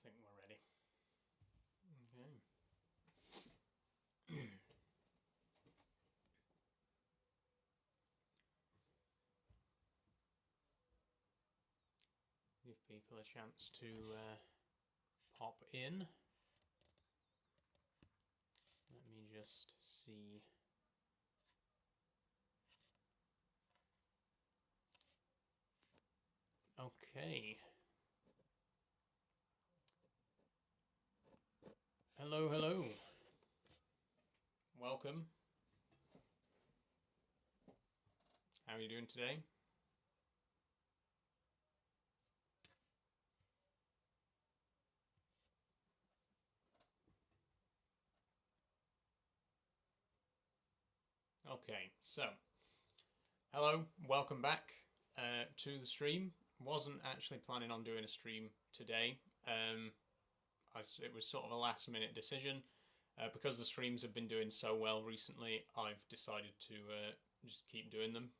think we're ready. Okay. Give people a chance to pop in. Let me just see. Okay. Hello, hello. Welcome. How are you doing today? Okay, so hello, welcome back to the stream. Wasn't actually planning on doing a stream today. It was sort of a last minute decision. Because the streams have been doing so well recently, I've decided to just keep doing them.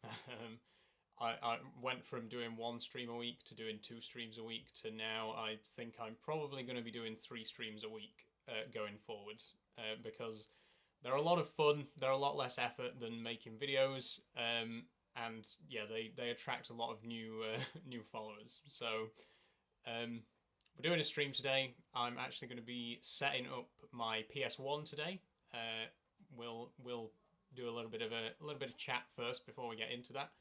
I went from doing one stream a week to doing 2 streams a week to now I think I'm probably going to be doing 3 streams a week going forward, because they're a lot of fun, they're a lot less effort than making videos, and yeah, they attract a lot of new new followers. So we're doing a stream today. I'm actually going to be setting up my PS1 today. We'll do a little bit of chat first before we get into that.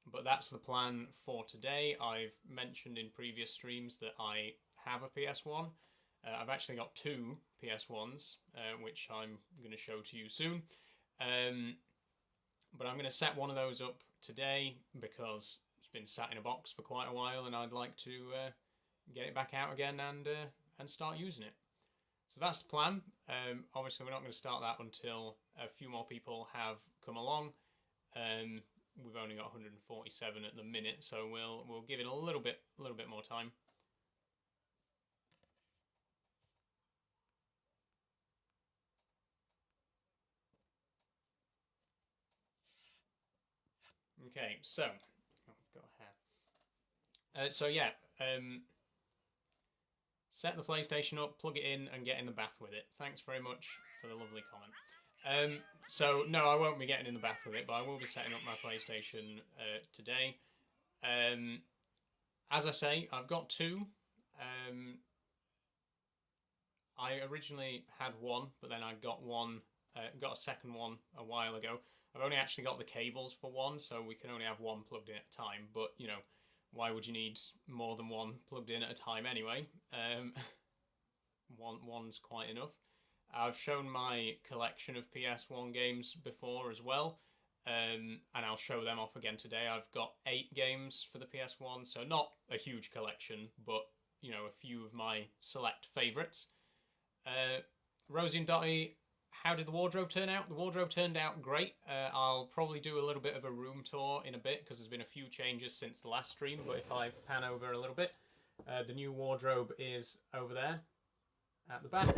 But that's the plan for today. I've mentioned in previous streams that I have a PS1. I've actually got 2 PS1s, which I'm going to show to you soon. But I'm going to set one of those up today because it's been sat in a box for quite a while, and I'd like to get it back out again and start using it. So that's the plan. Obviously, we're not going to start that until a few more people have come along. We've only got 147 at the minute, so we'll give it a little bit more time. Okay, so go ahead. So yeah, set the PlayStation up, plug it in, and get in the bath with it. Thanks very much for the lovely comment. So no, I won't be getting in the bath with it, but I will be setting up my PlayStation today. As I say, I've got 2. I originally had 1, but then I got a second one a while ago. I've only actually got the cables for 1, so we can only have 1 plugged in at a time. But you know, why would you need more than 1 plugged in at a time anyway? One's quite enough. I've shown my collection of PS1 games before as well, and I'll show them off again today. I've got 8 games for the PS1, so not a huge collection, but you know, a few of my select favourites. Rosie and Dottie, how did the wardrobe turn out? The wardrobe turned out great. I'll probably do a little bit of a room tour in a bit because there's been a few changes since the last stream, but if I pan over a little bit, the new wardrobe is over there at the back,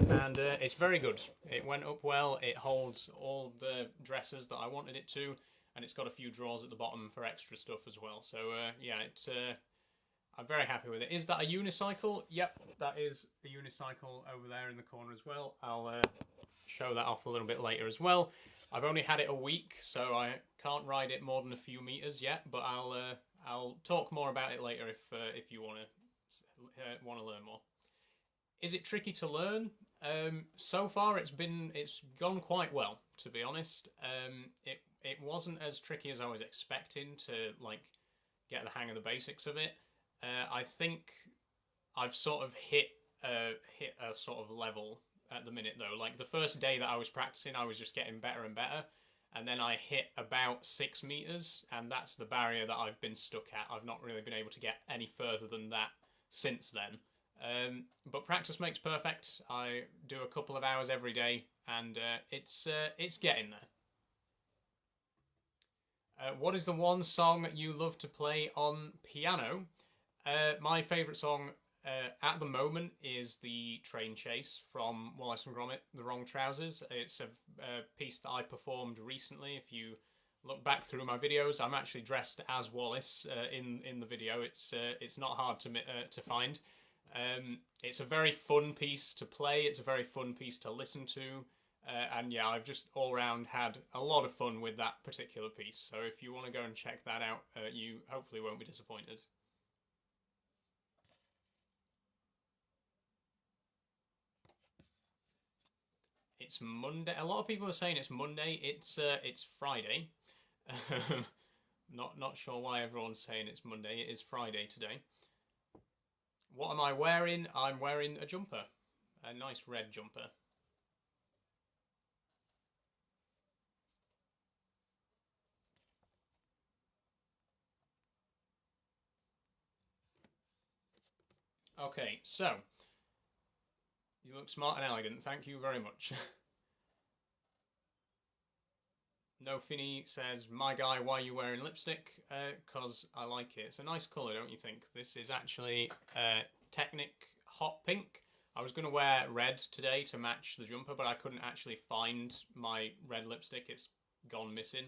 and it's very good. It went up well. It holds all the dresses that I wanted it to, and it's got a few drawers at the bottom for extra stuff as well. So yeah, it's I'm very happy with it. Is that a unicycle? Yep, that is a unicycle over there in the corner as well. I'll show that off a little bit later as well. I've only had it a week, so I can't ride it more than a few meters yet, but I'll talk more about it later if you want to learn more. Is it tricky to learn? So far, it's gone quite well, to be honest. It wasn't as tricky as I was expecting to like get the hang of the basics of it. I think I've sort of hit a sort of level at the minute though. Like the first day that I was practicing, I was just getting better and better, and then I hit about 6 meters, and that's the barrier that I've been stuck at. I've not really been able to get any further than that since then. But practice makes perfect. I do a couple of hours every day, and it's getting there. What is the one song you love to play on piano? My favourite song at the moment is the Train Chase from Wallace and Gromit, The Wrong Trousers. It's a piece that I performed recently. If you look back through my videos, I'm actually dressed as Wallace in the video. It's not hard to find. It's a very fun piece to play. It's a very fun piece to listen to. And yeah, I've just all round had a lot of fun with that particular piece. So if you want to go and check that out, you hopefully won't be disappointed. It's Monday. A lot of people are saying it's Monday. It's Friday. Not sure why everyone's saying it's Monday. It is Friday today. What am I wearing? I'm wearing a jumper, a nice red jumper. Okay, so you look smart and elegant. Thank you very much. No Finny says, my guy, why are you wearing lipstick? Because I like it. It's a nice colour, don't you think? This is actually Technic Hot Pink. I was going to wear red today to match the jumper, but I couldn't actually find my red lipstick. It's gone missing.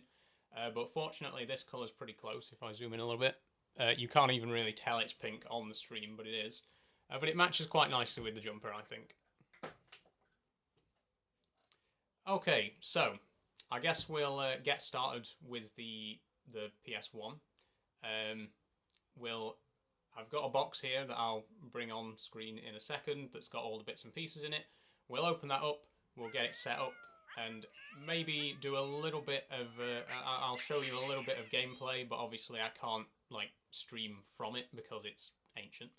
But fortunately, this colour's pretty close. If I zoom in a little bit, you can't even really tell it's pink on the stream, but it is. But it matches quite nicely with the jumper, I think. Okay, so I guess we'll get started with the PS1. I've got a box here that I'll bring on screen in a second that's got all the bits and pieces in it. We'll open that up, we'll get it set up, and maybe do a little bit of... I'll show you a little bit of gameplay, but obviously I can't like stream from it because it's ancient.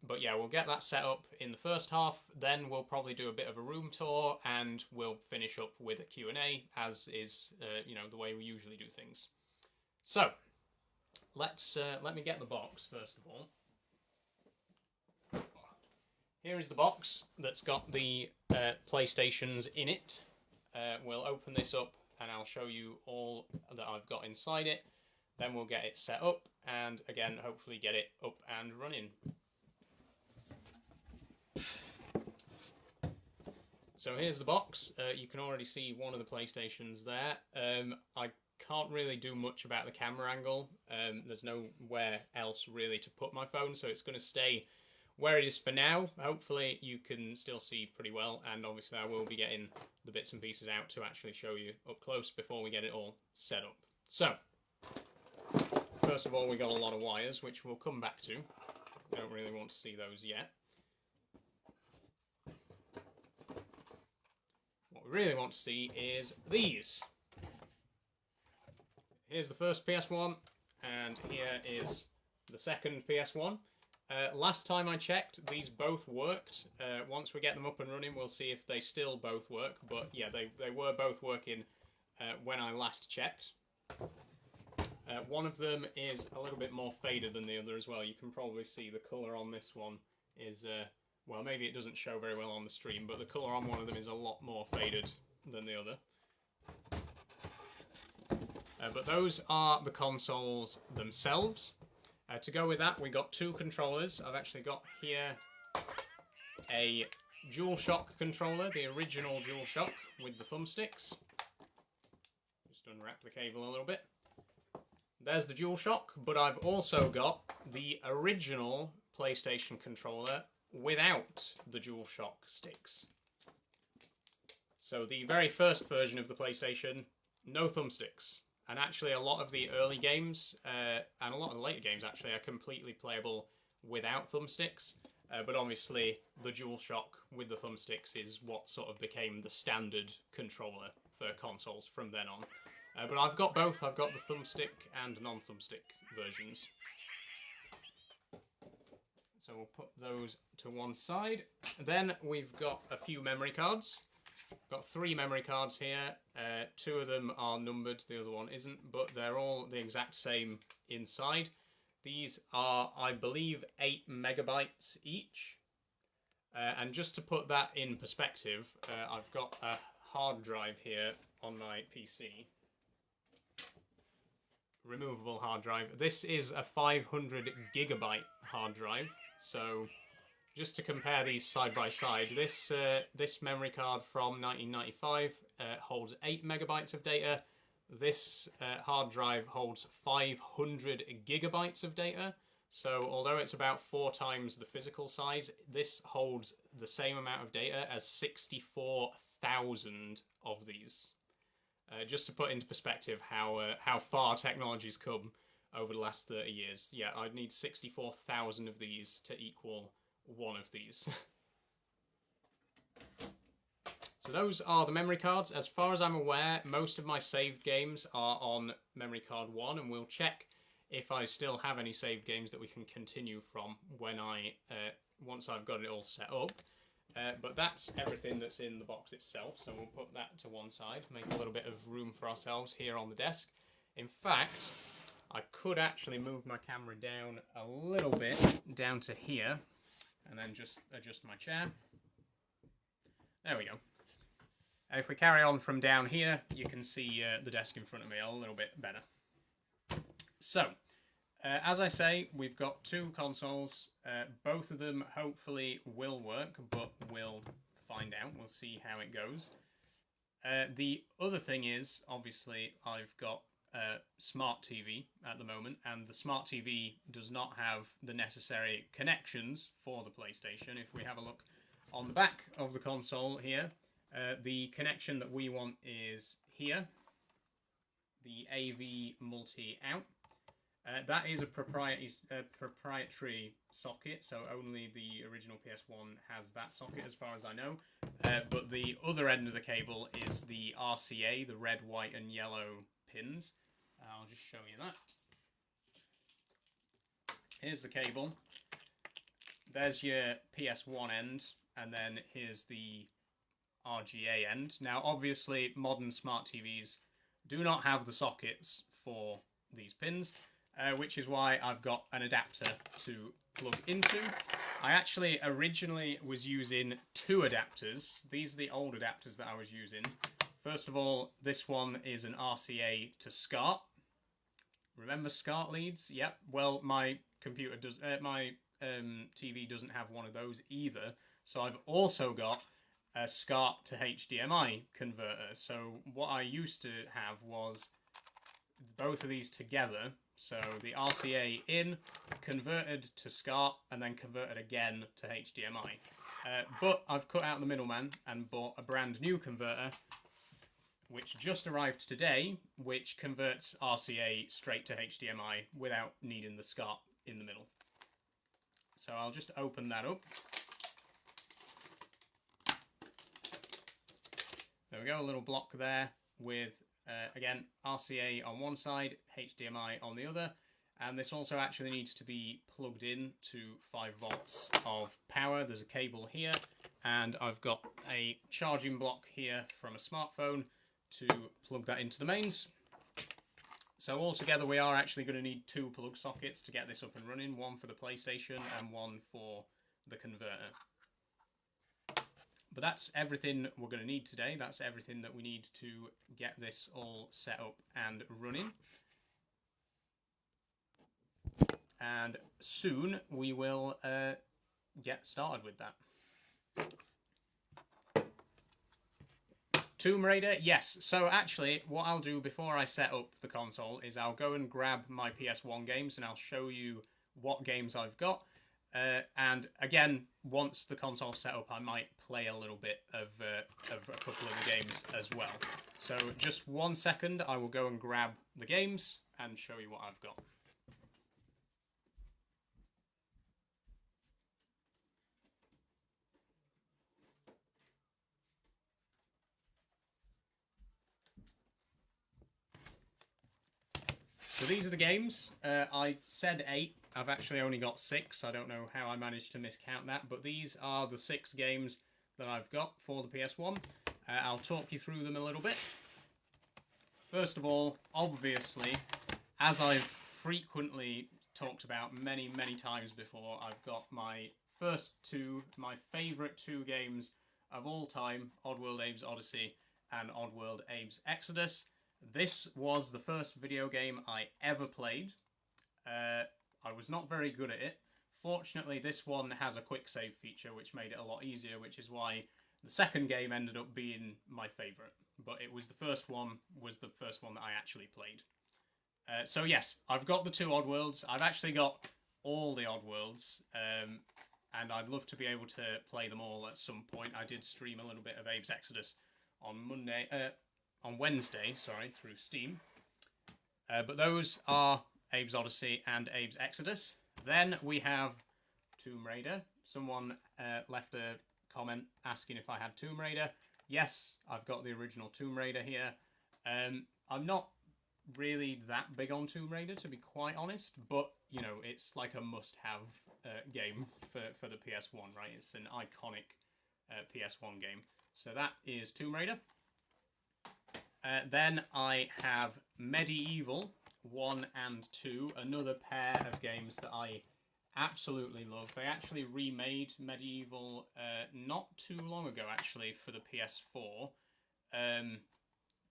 But yeah, we'll get that set up in the first half, then we'll probably do a bit of a room tour, and we'll finish up with a Q&A, as is, the way we usually do things. So, let me get the box, first of all. Here is the box that's got the PlayStations in it. We'll open this up, and I'll show you all that I've got inside it. Then we'll get it set up, and again, hopefully get it up and running. So here's the box. You can already see one of the PlayStations there. I can't really do much about the camera angle. There's nowhere else really to put my phone, so it's going to stay where it is for now. Hopefully you can still see pretty well, and obviously I will be getting the bits and pieces out to actually show you up close before we get it all set up. So, first of all, we got a lot of wires, which we'll come back to. I don't really want to see those yet. What we really want to see is these. Here's the first PS1, and here is the second PS1. Last time I checked, these both worked. Once we get them up and running, we'll see if they still both work. But yeah, they were both working when I last checked. One of them is a little bit more faded than the other as well. You can probably see the colour on this one is, well, maybe it doesn't show very well on the stream, but the colour on one of them is a lot more faded than the other. But those are the consoles themselves. To go with that, we got two controllers. I've actually got here a DualShock controller, the original DualShock with the thumbsticks. Just unwrap the cable a little bit. There's the DualShock, but I've also got the original PlayStation controller without the DualShock sticks. So the very first version of the PlayStation, no thumbsticks. And actually a lot of the early games, and a lot of the later games actually, are completely playable without thumbsticks. But obviously the DualShock with the thumbsticks is what sort of became the standard controller for consoles from then on. But I've got both. I've got the thumbstick and non-thumbstick versions. So we'll put those to one side. Then we've got a few memory cards. Got 3 memory cards here. 2 of them are numbered, the other one isn't, but they're all the exact same inside. These are, I believe, 8 megabytes each. And just to put that in perspective, I've got a hard drive here on my PC. Removable hard drive. This is a 500 gigabyte hard drive, so just to compare these side by side, this memory card from 1995 holds 8 megabytes of data. This hard drive holds 500 gigabytes of data, So although it's about 4 times the physical size, this holds the same amount of data as 64,000 of these. Just to put into perspective how far technology's come over the last 30 years. Yeah, I'd need 64,000 of these to equal one of these. So those are the memory cards. As far as I'm aware, most of my saved games are on memory card 1, and we'll check if I still have any saved games that we can continue from when once I've got it all set up. But that's everything that's in the box itself, so we'll put that to one side, make a little bit of room for ourselves here on the desk. In fact, I could actually move my camera down a little bit, down to here, and then just adjust my chair. There we go. If we carry on from down here, you can see the desk in front of me a little bit better. So, as I say, we've got 2 consoles. Both of them hopefully will work, but we'll find out. We'll see how it goes. The other thing is, obviously, I've got a smart TV at the moment, and the smart TV does not have the necessary connections for the PlayStation. If we have a look on the back of the console here, the connection that we want is here, the AV multi-out. That is a proprietary socket, so only the original PS1 has that socket as far as I know. But the other end of the cable is the RCA, the red, white and yellow pins. I'll just show you that. Here's the cable. There's your PS1 end, and then here's the RGA end. Now, obviously, modern smart TVs do not have the sockets for these pins, which is why I've got an adapter to plug into. I actually originally was using 2 adapters. These are the old adapters that I was using. First of all, this one is an RCA to SCART. Remember SCART leads? Yep. Well, my computer does. My TV doesn't have one of those either. So I've also got a SCART to HDMI converter. So what I used to have was both of these together. So the RCA in, converted to SCART, and then converted again to HDMI. But I've cut out the middleman and bought a brand new converter, which just arrived today, which converts RCA straight to HDMI without needing the SCART in the middle. So I'll just open that up. There we go, a little block there with, again, RCA on one side, HDMI on the other. And this also actually needs to be plugged in to 5 volts of power. There's a cable here, and I've got a charging block here from a smartphone to plug that into the mains. So altogether we are actually going to need 2 plug sockets to get this up and running, one for the PlayStation and one for the converter. But that's everything we're going to need today. That's everything that we need to get this all set up and running. And soon we will get started with that. Tomb Raider, yes. So actually, what I'll do before I set up the console is I'll go and grab my PS1 games and I'll show you what games I've got. And again, once the console's set up, I might play a little bit of a couple of the games as well. So just 1 second, I will go and grab the games and show you what I've got. So these are the games. I said 8. I've actually only got 6. I don't know how I managed to miscount that, but these are the 6 games that I've got for the PS1. I'll talk you through them a little bit. First of all, obviously, as I've frequently talked about many times before, I've got my first 2, my favourite 2 games of all time, Oddworld Abe's Odyssey and Oddworld Abe's Exodus. This was the first video game I ever played. I was not very good at it. Fortunately, this one has a quick save feature, which made it a lot easier, which is why the second game ended up being my favourite. But it was the first one that I actually played. So yes, I've got the 2 Oddworlds. I've actually got all the Oddworlds, and I'd love to be able to play them all at some point. I did stream a little bit of Abe's Exodus on Wednesday, through Steam. But those are Abe's Odyssey and Abe's Exodus. Then we have Tomb Raider. Someone left a comment asking if I had Tomb Raider. Yes, I've got the original Tomb Raider here. I'm not really that big on Tomb Raider, to be quite honest, but, you know, it's like a must-have game for the PS1, right? It's an iconic PS1 game. So that is Tomb Raider. Then I have Medieval 1 and 2, another pair of games that I absolutely love. They actually remade Medieval not too long ago, actually, for the PS4.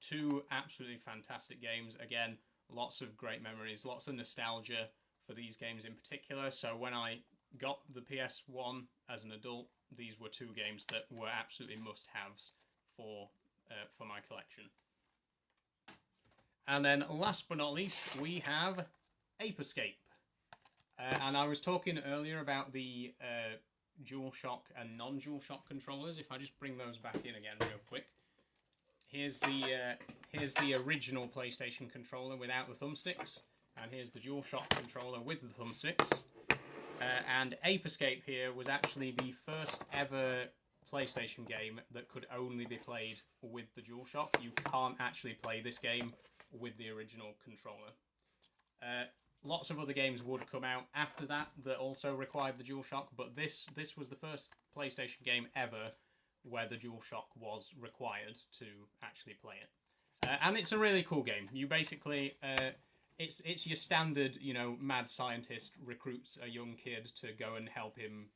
Two absolutely fantastic games. Again, lots of great memories, lots of nostalgia for these games in particular. So when I got the PS1 as an adult, these were two games that were absolutely must-haves for my collection. And then last but not least, we have Ape Escape. And I was talking earlier about the DualShock and non-DualShock controllers. If I just bring those back in again real quick. Here's the original PlayStation controller without the thumbsticks, and here's the DualShock controller with the thumbsticks. And Ape Escape here was actually the first ever PlayStation game that could only be played with the DualShock. You can't actually play this game with the original controller. Lots of other games would come out after that also required the DualShock, but this was the first PlayStation game ever where the DualShock was required to actually play it. And it's a really cool game. You basically, it's your standard, you know, mad scientist recruits a young kid to go and help him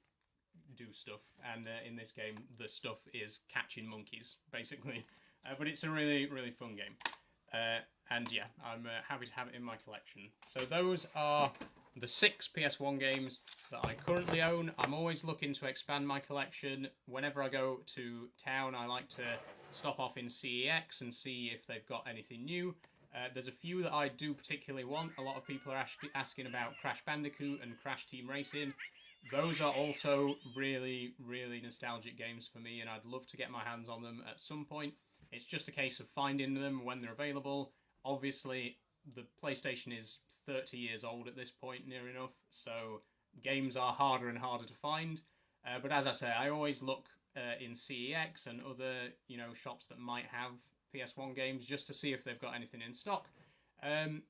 do stuff. And in this game, the stuff is catching monkeys, basically. But it's a really, really fun game. And yeah, I'm happy to have it in my collection. So those are the 6 PS1 games that I currently own. I'm always looking to expand my collection. Whenever I go to town, I like to stop off in CEX and see if they've got anything new. There's a few that I do particularly want. A lot of people are asking about Crash Bandicoot and Crash Team Racing. Those are also really, really nostalgic games for me, and I'd love to get my hands on them at some point. It's just a case of finding them when they're available. Obviously, the PlayStation is 30 years old at this point, near enough, so games are harder and harder to find. But as I say, I always look in CEX and other, you know, shops that might have PS1 games just to see if they've got anything in stock. And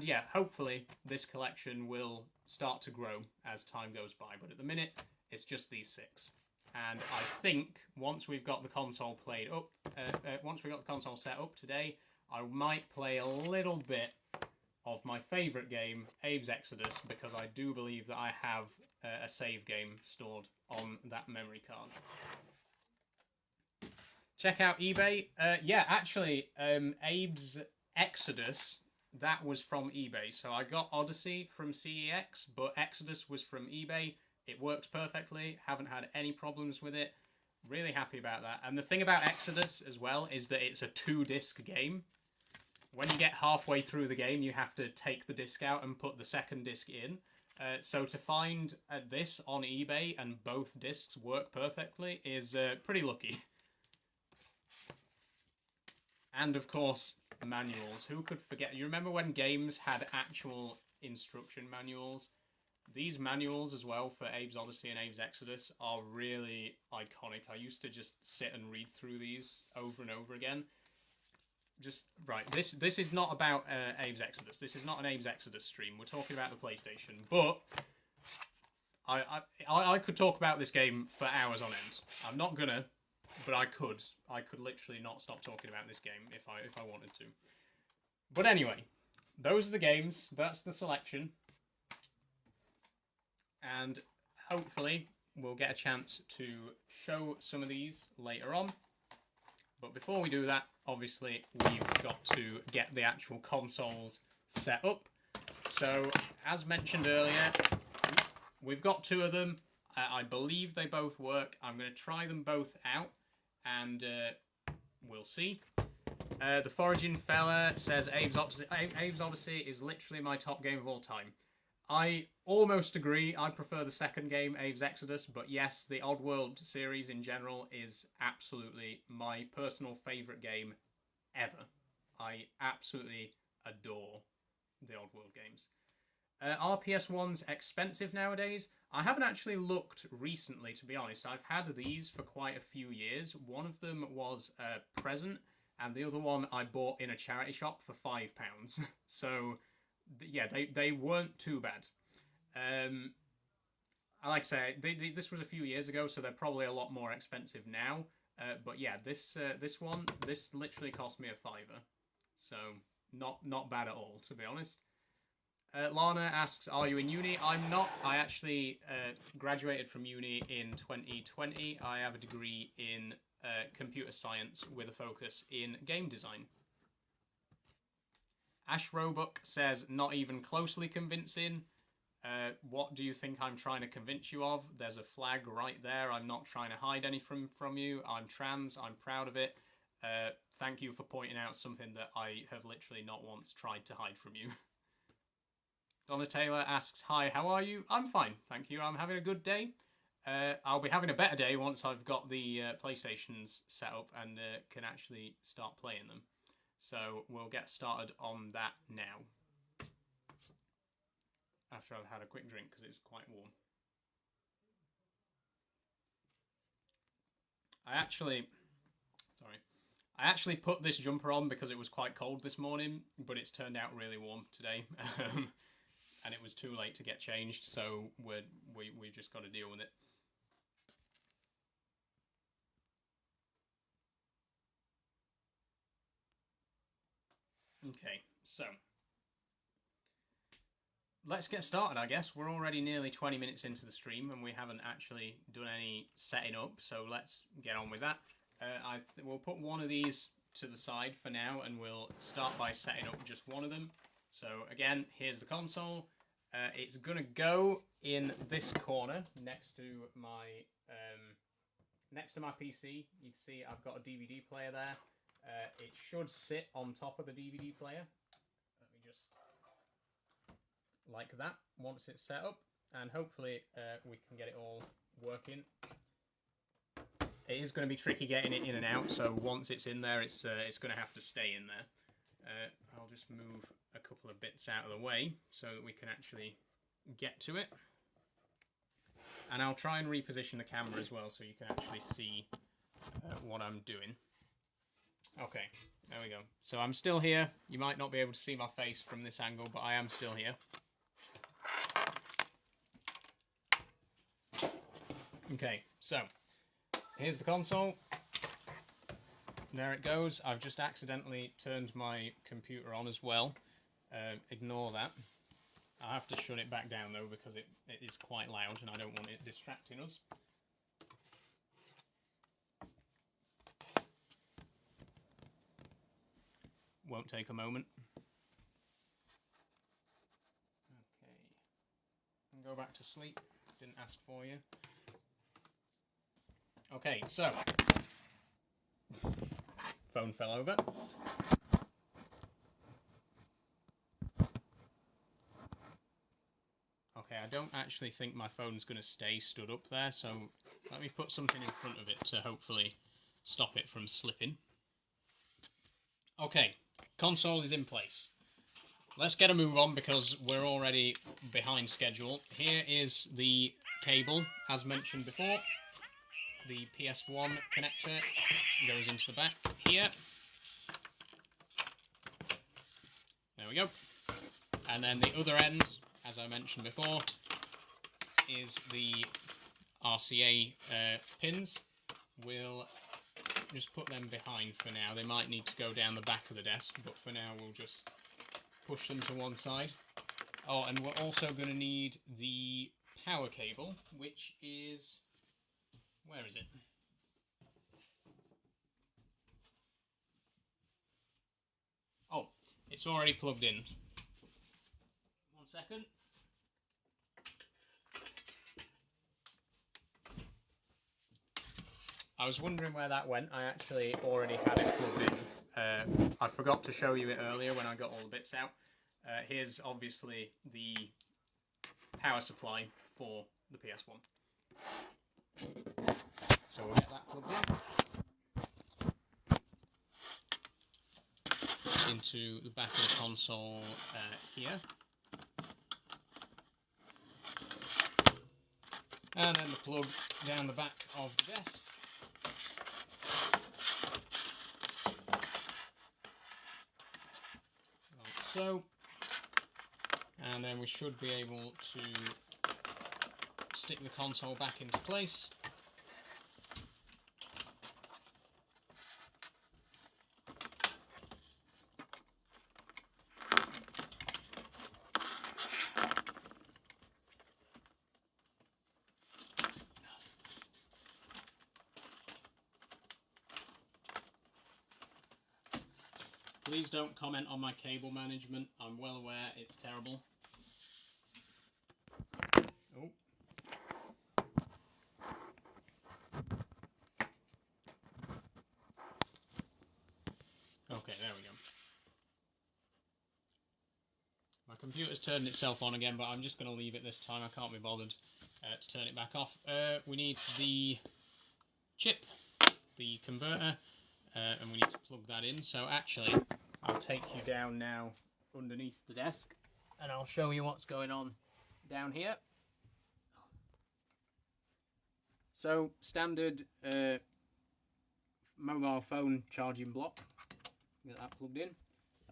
yeah, hopefully this collection will start to grow as time goes by. But at the minute, it's just these 6. And I think once we've got the console set up today, I might play a little bit of my favourite game, Abe's Exodus, because I do believe that I have a save game stored on that memory card. Check out eBay. Yeah, actually, Abe's Exodus, that was from eBay. So I got Odyssey from CEX, but Exodus was from eBay. It works perfectly. Haven't had any problems with it. Really happy about that. And the thing about Exodus as well is that it's a 2-disc game. When you get halfway through the game, you have to take the disc out and put the second disc in. So to find this on eBay and both discs work perfectly is pretty lucky. And of course, manuals. Who could forget? You remember when games had actual instruction manuals? These manuals as well for Abe's Odyssey and Abe's Exodus are really iconic. I used to just sit and read through these over and over again. Just right. This is not about Abe's Exodus. This is not an Abe's Exodus stream. We're talking about the PlayStation. But I could talk about this game for hours on end. I'm not gonna, but I could. I could literally not stop talking about this game if I wanted to. But anyway, those are the games. That's the selection. And hopefully we'll get a chance to show some of these later on. But before we do that, obviously we've got to get the actual consoles set up. So, as mentioned earlier, we've got 2 of them. I believe they both work. I'm going to try them both out, and we'll see. The Foraging Fella says Abe's Odyssey is literally my top game of all time. I almost agree. I prefer the second game, Abe's Exodus, but yes, the Oddworld series in general is absolutely my personal favourite game ever. I absolutely adore the Oddworld games. Are PS1s expensive nowadays? I haven't actually looked recently, to be honest. I've had these for quite a few years. One of them was a present, and the other one I bought in a charity shop for £5. So, yeah, they weren't too bad. Like I say, this was a few years ago, so they're probably a lot more expensive now. But yeah, this literally cost me a fiver, so not bad at all, to be honest. Lana asks, "Are you in uni?" I'm not. I actually graduated from uni in 2020. I have a degree in computer science with a focus in game design. Ash Roebuck says, "Not even closely convincing." What do you think I'm trying to convince you of? There's a flag right there. I'm not trying to hide anything from you. I'm trans. I'm proud of it. Thank you for pointing out something that I have literally not once tried to hide from you. Donna Taylor asks, "Hi, how are you?" I'm fine, thank you. I'm having a good day. I'll be having a better day once I've got the PlayStations set up and can actually start playing them. So we'll get started on that now. After I've had a quick drink because it's quite warm. I actually put this jumper on because it was quite cold this morning, but it's turned out really warm today. And it was too late to get changed, so we've just got to deal with it. Okay, so let's get started, I guess. We're already nearly 20 minutes into the stream and we haven't actually done any setting up, so let's get on with that. We'll put one of these to the side for now and we'll start by setting up just one of them. So again, here's the console. It's going to go in this corner next to my PC. You can see I've got a DVD player there. It should sit on top of the DVD player. Let me just like that once it's set up, and hopefully we can get it all working. It is going to be tricky getting it in and out, so once it's in there, it's going to have to stay in there. I'll just move a couple of bits out of the way so that we can actually get to it. And I'll try and reposition the camera as well so you can actually see what I'm doing. Okay, there we go. So I'm still here. You might not be able to see my face from this angle, but I am still here. Okay, so here's the console. There it goes. I've just accidentally turned my computer on as well. Ignore that. I'll have to shut it back down though because it is quite loud and I don't want it distracting us. Won't take a moment. Okay. And go back to sleep. Didn't ask for you. Okay, so phone fell over. Okay, I don't actually think my phone's going to stay stood up there, so let me put something in front of it to hopefully stop it from slipping. Okay, console is in place. Let's get a move on because we're already behind schedule. Here is the cable, as mentioned before. The PS1 connector goes into the back here. There we go. And then the other end, as I mentioned before, is the RCA pins. We'll just put them behind for now. They might need to go down the back of the desk, but for now we'll just push them to one side. Oh, and we're also going to need the power cable, which is... where is it? Oh, it's already plugged in. 1 second. I was wondering where that went. I actually already had it plugged in. I forgot to show you it earlier when I got all the bits out. Here's obviously the power supply for the PS1. So we'll get that plugged in into the back of the console here. And then the plug down the back of the desk. Like so. And then we should be able to stick the console back into place. Please don't comment on my cable management. I'm well aware it's terrible. Oh. Okay, there we go. My computer's turned itself on again, but I'm just going to leave it this time. I can't be bothered to turn it back off. We need the chip, the converter, and we need to plug that in. So actually, I'll take you down now underneath the desk, and I'll show you what's going on down here. So, standard mobile phone charging block. Get that plugged in.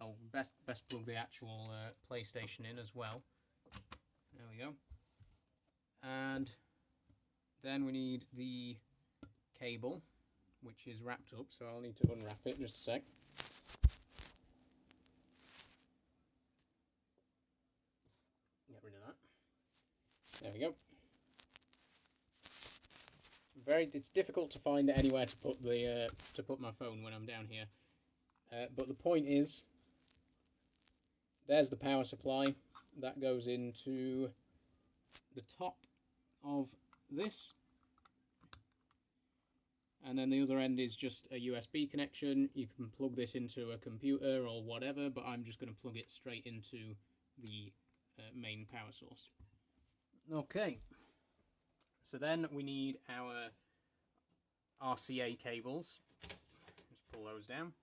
Oh, best plug the actual PlayStation in as well. There we go. And then we need the cable, which is wrapped up, so I'll need to unwrap it just a sec. Get rid of that. There we go. It's difficult to find anywhere to put the my phone when I'm down here. But the point is, there's the power supply. That goes into the top of this. And then the other end is just a USB connection. You can plug this into a computer or whatever, but I'm just going to plug it straight into the main power source. Okay. So then we need our RCA cables. Just pull those down.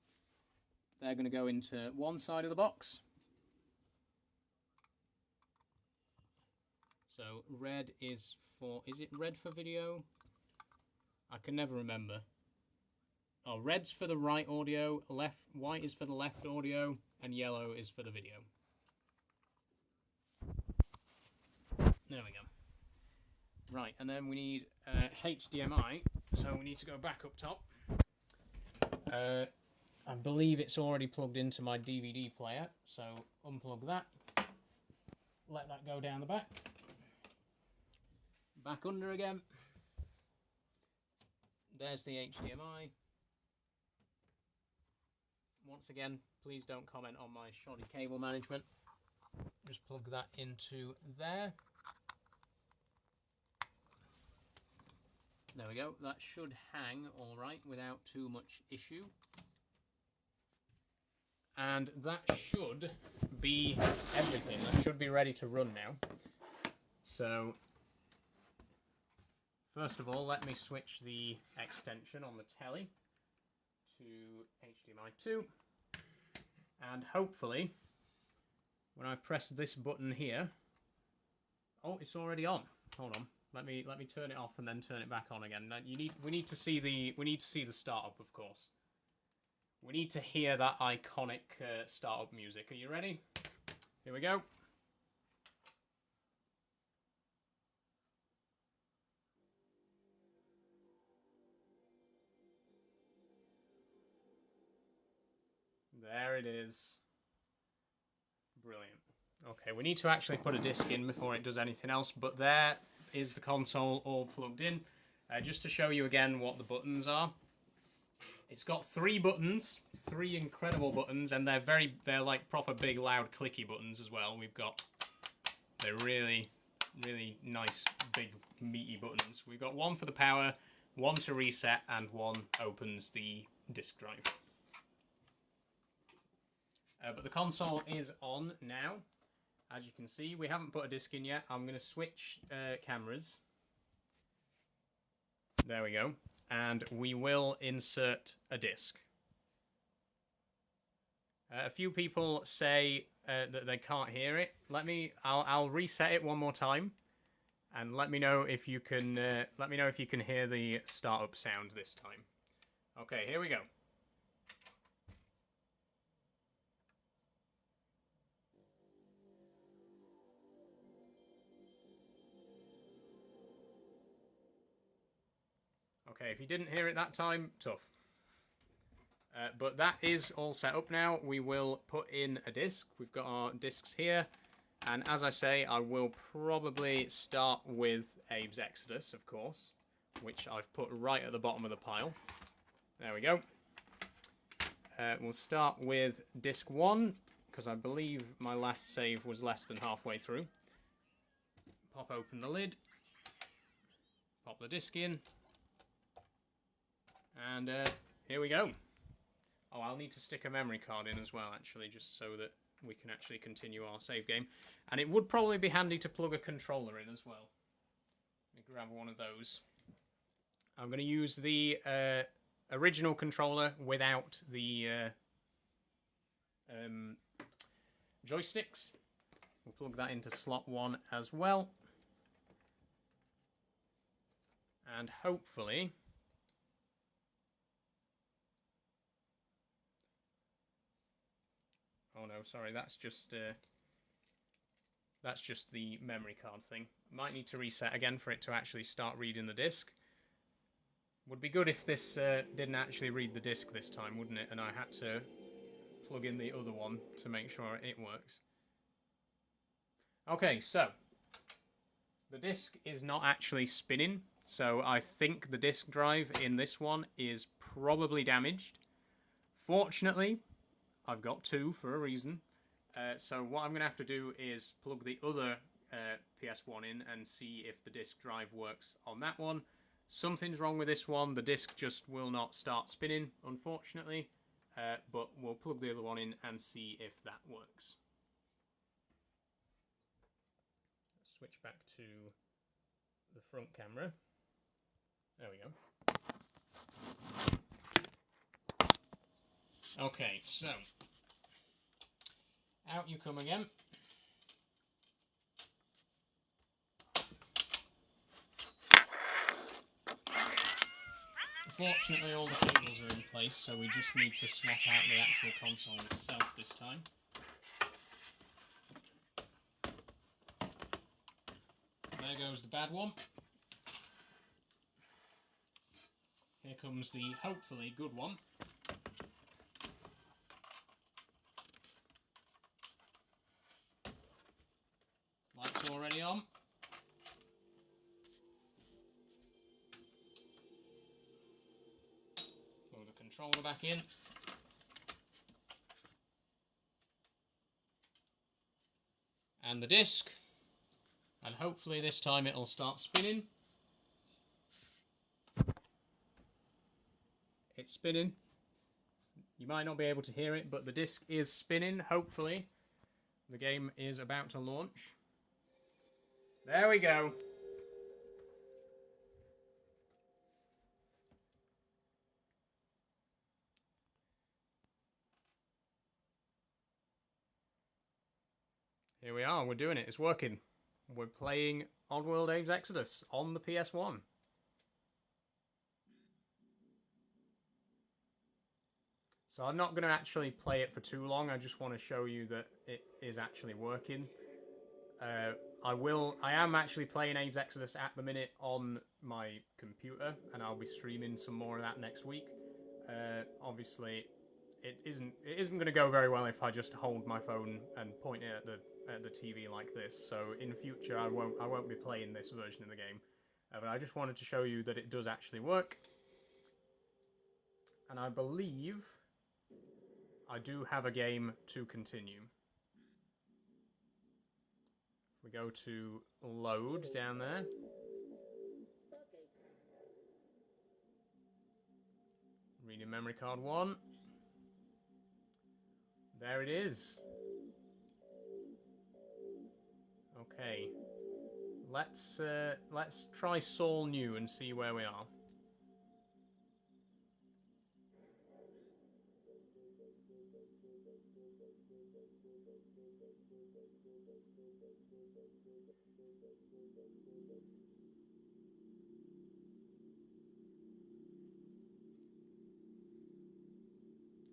They're going to go into one side of the box. So red is for... Is it red for video? I can never remember. Oh, red's for the right audio, white is for the left audio, and yellow is for the video. There we go. Right, and then we need HDMI, so we need to go back up top. I believe it's already plugged into my DVD player, so unplug that. Let that go down the back. Back under again. There's the HDMI. Once again, please don't comment on my shoddy cable management. Just plug that into there. There we go. That should hang all right without too much issue. And that should be everything. That should be ready to run now. So, first of all, let me switch the extension on the telly to HDMI 2. And hopefully, when I press this button here... Oh, it's already on. Hold on. Let me turn it off and then turn it back on again. Now, we need to see the startup, of course. We need to hear that iconic startup music. Are you ready? Here we go. There it is. Brilliant. Okay, we need to actually put a disc in before it does anything else, but there is the console all plugged in. Just to show you again what the buttons are. It's got 3 buttons, 3 incredible buttons, and they're like proper big, loud, clicky buttons as well. They're really, really nice, big, meaty buttons. We've got one for the power, one to reset, and one opens the disk drive. But the console is on now. As you can see, we haven't put a disc in yet. I'm going to switch cameras. There we go. And we will insert a disc. A few people say that they can't hear it. I'll reset it one more time, and let me know if you can. Let me know if you can hear the startup sound this time. Okay, here we go. Okay, if you didn't hear it that time, tough. But that is all set up now. We will put in a disc. We've got our discs here. And as I say, I will probably start with Abe's Exodus, of course, which I've put right at the bottom of the pile. There we go. We'll start with disc 1, because I believe my last save was less than halfway through. Pop open the lid. Pop the disc in. And here we go. Oh, I'll need to stick a memory card in as well, actually, just so that we can actually continue our save game. And it would probably be handy to plug a controller in as well. Let me grab one of those. I'm going to use the original controller without the joysticks. We'll plug that into slot 1 as well. And hopefully... Oh no, sorry, that's just the memory card thing. Might need to reset again for it to actually start reading the disc. Would be good if this didn't actually read the disc this time, wouldn't it? And I had to plug in the other one to make sure it works. Okay, so the disc is not actually spinning, so I think the disc drive in this one is probably damaged. Fortunately, I've got 2 for a reason. So what I'm going to have to do is plug the other PS1 in and see if the disc drive works on that one. Something's wrong with this one. The disc just will not start spinning, unfortunately. But we'll plug the other one in and see if that works. Switch back to the front camera. There we go. Okay, so out you come again. Fortunately, all the cables are in place, so we just need to swap out the actual console itself this time. There goes the bad one. Here comes the hopefully good one. Lights already on. Throw the controller back in. And the disc. And hopefully this time it'll start spinning. It's spinning. You might not be able to hear it, but the disc is spinning, hopefully. The game is about to launch. There we go. Here we are, we're doing it, it's working. We're playing Oddworld Abe's Exodus on the PS1. So I'm not going to actually play it for too long, I just want to show you that it is actually working. I am actually playing Abe's Exodus at the minute on my computer, and I'll be streaming some more of that next week. Obviously, it isn't going to go very well if I just hold my phone and point it at the TV like this. So in future, I won't be playing this version of the game. But I just wanted to show you that it does actually work, and I believe I do have a game to continue. We go to load down there. Reading memory card 1. There it is. Okay. Let's try Saul New and see where we are.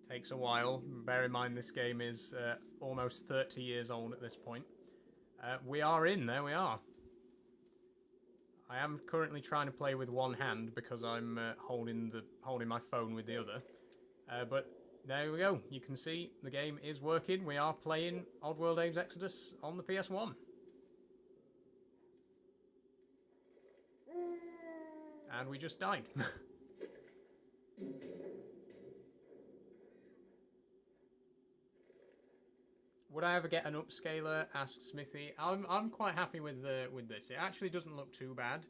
Takes a while. Bear in mind this game is almost 30 years old at this point. We are in. There we are. I am currently trying to play with one hand because I'm holding my phone with the other. But there we go. You can see the game is working. We are playing Oddworld Abe's Exodus on the PS1. And we just died. Would I ever get an upscaler? Asks Smithy. I'm quite happy with this. It actually doesn't look too bad.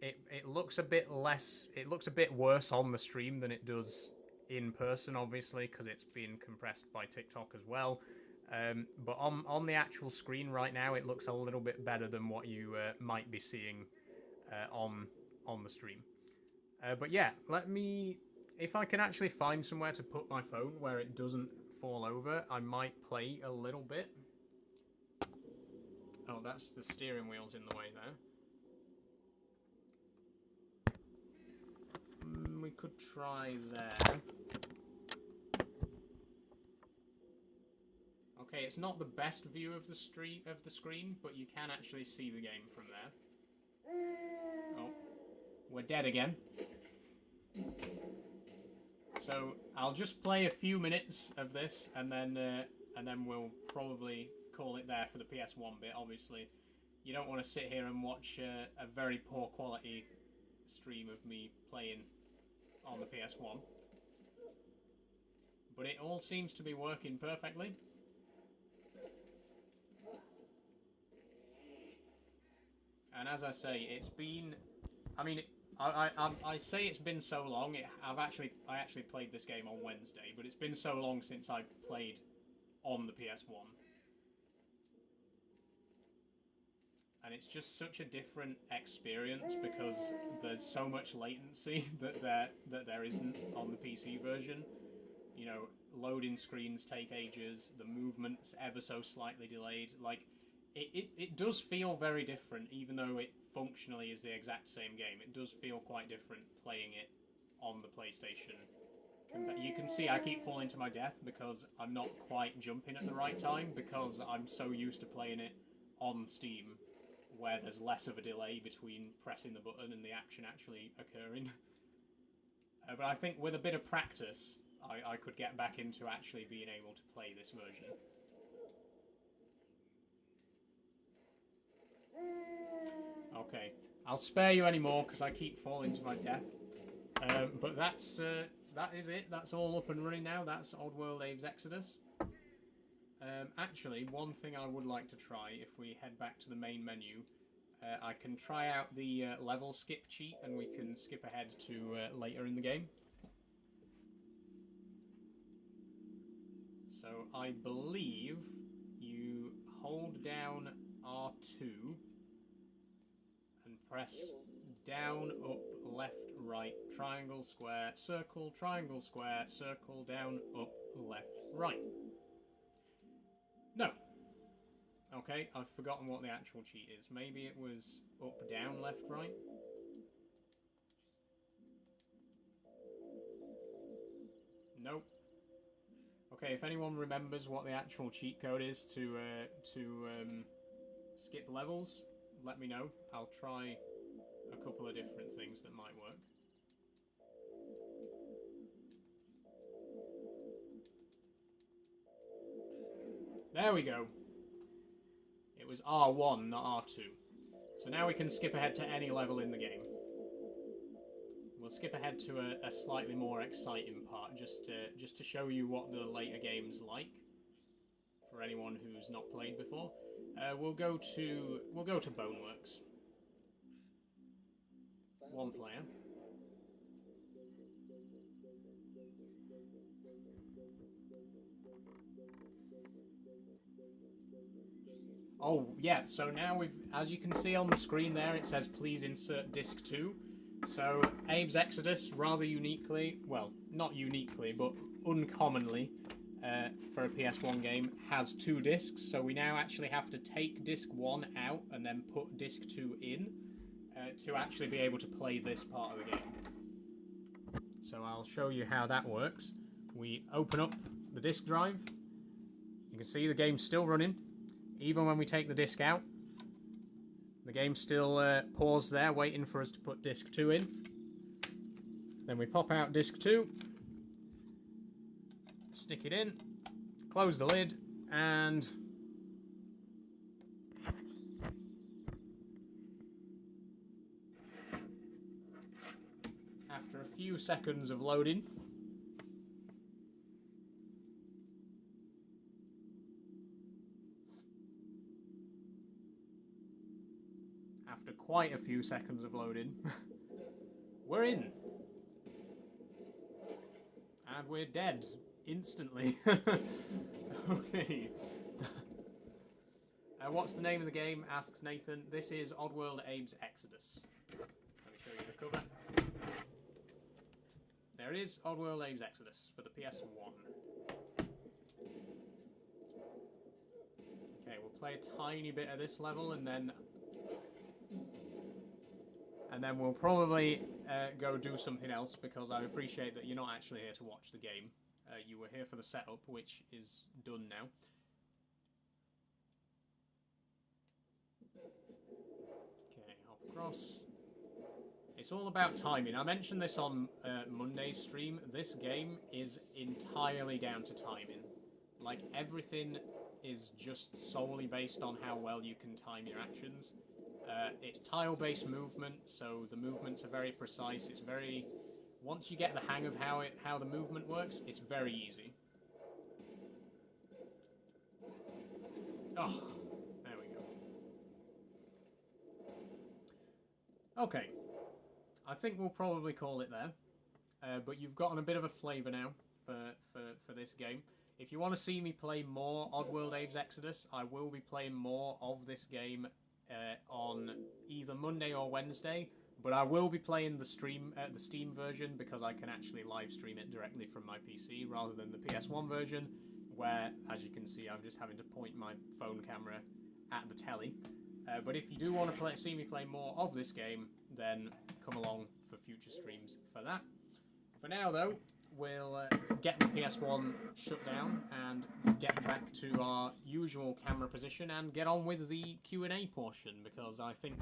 It looks a bit less. It looks a bit worse on the stream than it does in person, obviously, because it's being compressed by TikTok as well. But on the actual screen right now, it looks a little bit better than what you might be seeing on the stream. But yeah, if I can actually find somewhere to put my phone where it doesn't fall over, I might play a little bit. Oh, that's the steering wheel's in the way there. We could try there. Okay, it's not the best view of the screen, but you can actually see the game from there. Oh, we're dead again. So I'll just play a few minutes of this, and then we'll probably call it there for the PS1 bit. Obviously, you don't want to sit here and watch a very poor quality stream of me playing on the PS1. But it all seems to be working perfectly. And as I say, it's been... I mean... I say it's been so long. I actually played this game on Wednesday, but it's been so long since I played on the PS1, and it's just such a different experience because there's so much latency that there isn't on the PC version. You know, loading screens take ages. The movement's ever so slightly delayed. Like. It does feel very different, even though it functionally is the exact same game. It does feel quite different playing it on the PlayStation. You can see I keep falling to my death because I'm not quite jumping at the right time because I'm so used to playing it on Steam, where there's less of a delay between pressing the button and the action actually occurring. But I think with a bit of practice, I could get back into actually being able to play this version. Okay, I'll spare you anymore because I keep falling to my death. But that is it. That's all up and running now. That's Oddworld Abe's Exodus. Actually, one thing I would like to try, if we head back to the main menu, I can try out the level skip cheat, and we can skip ahead to later in the game. So I believe you hold down R2 and press down, up, left, right, triangle, square, circle, down, up, left, right. No. Okay, I've forgotten what the actual cheat is. Maybe it was up, down, left, right? Nope. Okay, if anyone remembers what the actual cheat code is to skip levels, let me know. I'll try a couple of different things that might work. There we go. It was R1, not R2. So now we can skip ahead to any level in the game. We'll skip ahead to a slightly more exciting part, just to show you what the later game's like for anyone who's not played before. We'll go to Boneworks. One player. Oh, yeah, so now as you can see on the screen there, it says please insert disc 2. So, Abe's Exodus, rather uniquely, well, not uniquely, but uncommonly, for a PS1 game, has 2 discs, so we now actually have to take disc 1 out and then put disc 2 in to actually be able to play this part of the game. So I'll show you how that works. We open up the disc drive. You can see the game's still running. Even when we take the disc out, the game's still paused there, waiting for us to put disc 2 in. Then we pop out disc 2, stick it in, close the lid, and after a few seconds of loading, after quite a few seconds of loading, we're in. And we're dead instantly. Okay. What's the name of the game? Asks Nathan. This is Oddworld Abe's Exodus. Let me show you the cover. There it is, Oddworld Abe's Exodus for the PS1. Okay, we'll play a tiny bit of this level and then we'll probably go do something else, because I appreciate that you're not actually here to watch the game. You were here for the setup, which is done now. Okay, hop across. It's all about timing. I mentioned this on Monday's stream. This game is entirely down to timing. Like, everything is just solely based on how well you can time your actions. It's tile-based movement, so the movements are very precise. It's very... Once you get the hang of how the movement works, it's very easy. Oh, there we go. Okay. I think we'll probably call it there. But you've gotten a bit of a flavour now for this game. If you want to see me play more Oddworld Abe's Exodus, I will be playing more of this game on either Monday or Wednesday, but I will be playing the Steam version, because I can actually live stream it directly from my PC rather than the PS1 version, where, as you can see, I'm just having to point my phone camera at the telly. But if you do want to see me play more of this game, then come along for future streams for that. For now, though, we'll get the PS1 shut down and get back to our usual camera position and get on with the Q&A portion, because I think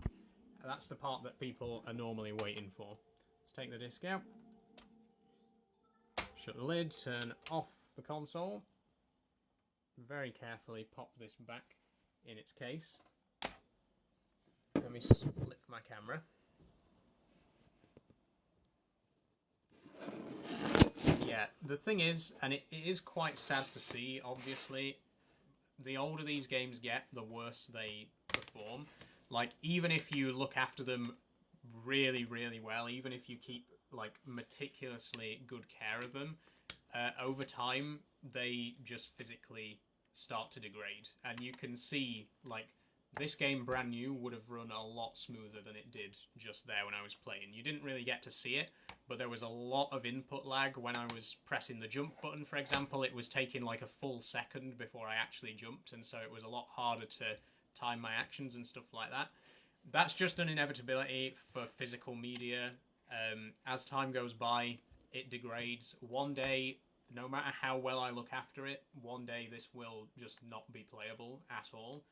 that's the part that people are normally waiting for. Let's take the disc out, shut the lid, turn off the console, very carefully pop this back in its case. Let me flip my camera. Yeah, the thing is, and it is quite sad to see, obviously, the older these games get, the worse they perform. Like, even if you look after them really, really well, even if you keep, like, meticulously good care of them, over time, they just physically start to degrade. And you can see, like, this game brand new would have run a lot smoother than it did just there when I was playing. You didn't really get to see it, but there was a lot of input lag when I was pressing the jump button, for example. It was taking like a full second before I actually jumped, and so it was a lot harder to time my actions and stuff like that. That's just an inevitability for physical media. As time goes by, it degrades. One day, no matter how well I look after it, one day this will just not be playable at all.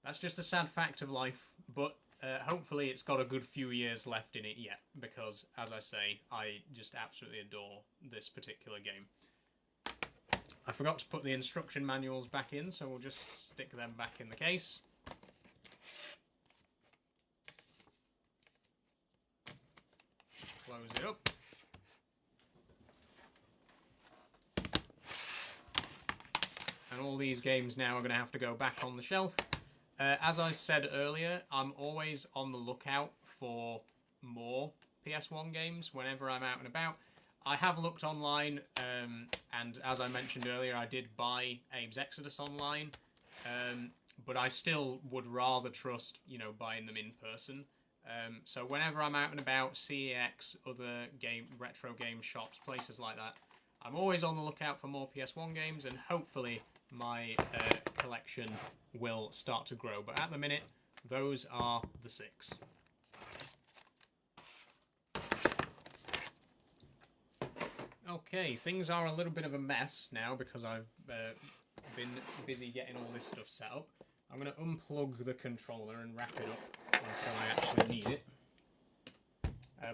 That's just a sad fact of life, but hopefully it's got a good few years left in it yet, because, as I say, I just absolutely adore this particular game. I forgot to put the instruction manuals back in, so we'll just stick them back in the case. Close it up. And all these games now are going to have to go back on the shelf. As I said earlier, I'm always on the lookout for more PS1 games whenever I'm out and about. I have looked online, and as I mentioned earlier, I did buy Abe's Exodus online. But I still would rather trust, buying them in person. So whenever I'm out and about, CEX, other retro game shops, places like that, I'm always on the lookout for more PS1 games, and hopefully my collection will start to grow. But at the minute, those are the 6. Okay, things are a little bit of a mess now because I've been busy getting all this stuff set up. I'm going to unplug the controller and wrap it up until I actually need it.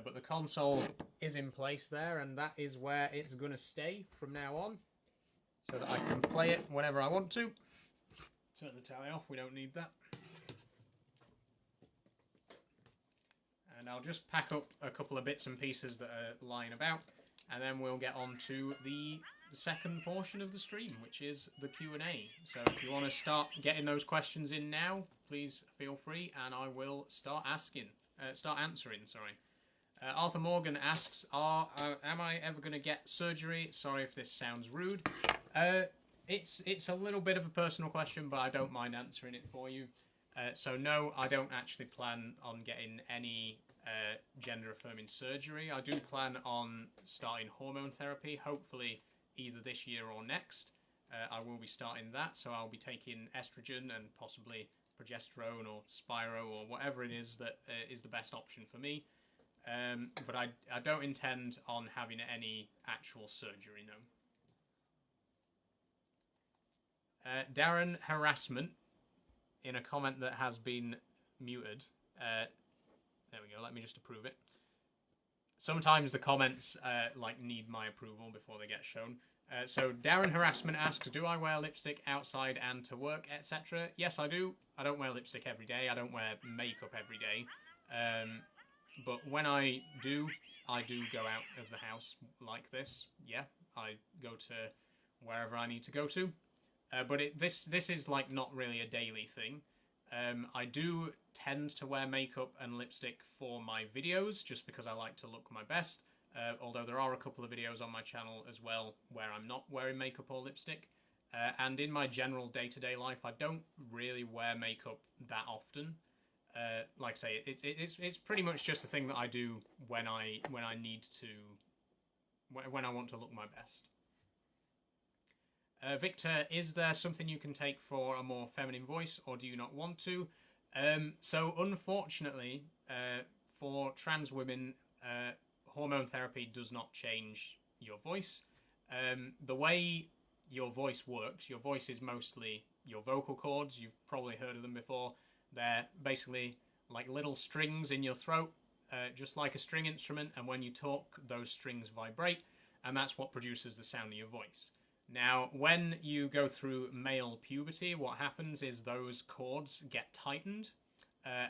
But the console is in place there, and that is where it's going to stay from now on, so that I can play it whenever I want to. Turn the tally off, we don't need that. And I'll just pack up a couple of bits and pieces that are lying about, and then we'll get on to the second portion of the stream, which is the Q&A. So if you want to start getting those questions in now, please feel free, and I will start answering. Arthur Morgan asks, am I ever going to get surgery? Sorry if this sounds rude. It's a little bit of a personal question, but I don't mind answering it for you. So no, I don't actually plan on getting any gender-affirming surgery. I do plan on starting hormone therapy, hopefully either this year or next. I will be starting that, so I'll be taking estrogen and possibly progesterone or Spiro or whatever it is that is the best option for me. But I don't intend on having any actual surgery, no. Darren Harassment, in a comment that has been muted. There we go, let me just approve it. Sometimes the comments need my approval before they get shown. So Darren Harassment asks, do I wear lipstick outside and to work, etc.? Yes, I do. I don't wear lipstick every day. I don't wear makeup every day. But when I do go out of the house like this. Yeah, I go to wherever I need to go to. But this is not really a daily thing. I do tend to wear makeup and lipstick for my videos, just because I like to look my best. Although there are a couple of videos on my channel as well where I'm not wearing makeup or lipstick. And in my general day-to-day life, I don't really wear makeup that often. Like I say, it's pretty much just a thing that I do when I need to, when I want to look my best. Victor, is there something you can take for a more feminine voice, or do you not want to? So unfortunately, for trans women, hormone therapy does not change your voice. The way your voice works, your voice is mostly your vocal cords. You've probably heard of them before. They're basically like little strings in your throat, just like a string instrument, and when you talk, those strings vibrate, and that's what produces the sound of your voice. Now, when you go through male puberty, what happens is those cords get tightened,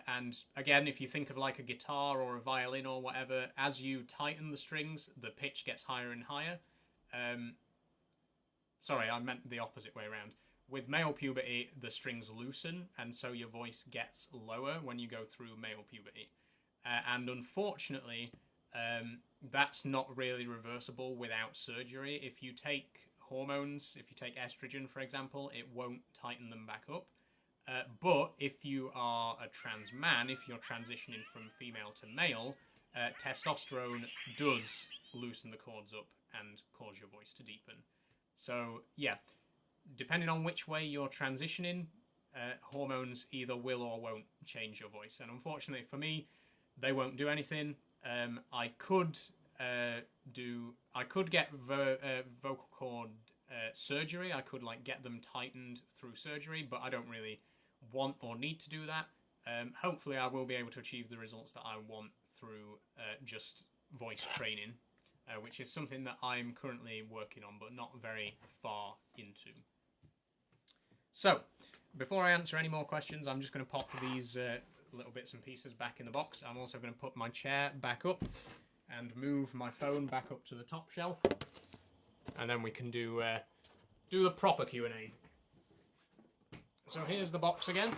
and again, if you think of like a guitar or a violin or whatever, as you tighten the strings, the pitch gets higher and higher. Sorry, I meant the opposite way around. With male puberty, the strings loosen, and so your voice gets lower when you go through male puberty. And unfortunately, that's not really reversible without surgery. If you take hormones, if you take estrogen, for example, it won't tighten them back up. But if you are a trans man, if you're transitioning from female to male, testosterone does loosen the cords up and cause your voice to deepen. So, yeah. Depending on which way you're transitioning, hormones either will or won't change your voice. And unfortunately for me, they won't do anything. I could get vocal cord surgery. I could get them tightened through surgery, but I don't really want or need to do that. Hopefully I will be able to achieve the results that I want through just voice training, which is something that I'm currently working on, but not very far into. So, before I answer any more questions, I'm just going to pop these little bits and pieces back in the box. I'm also going to put my chair back up and move my phone back up to the top shelf. And then we can do the proper Q&A. So here's the box again.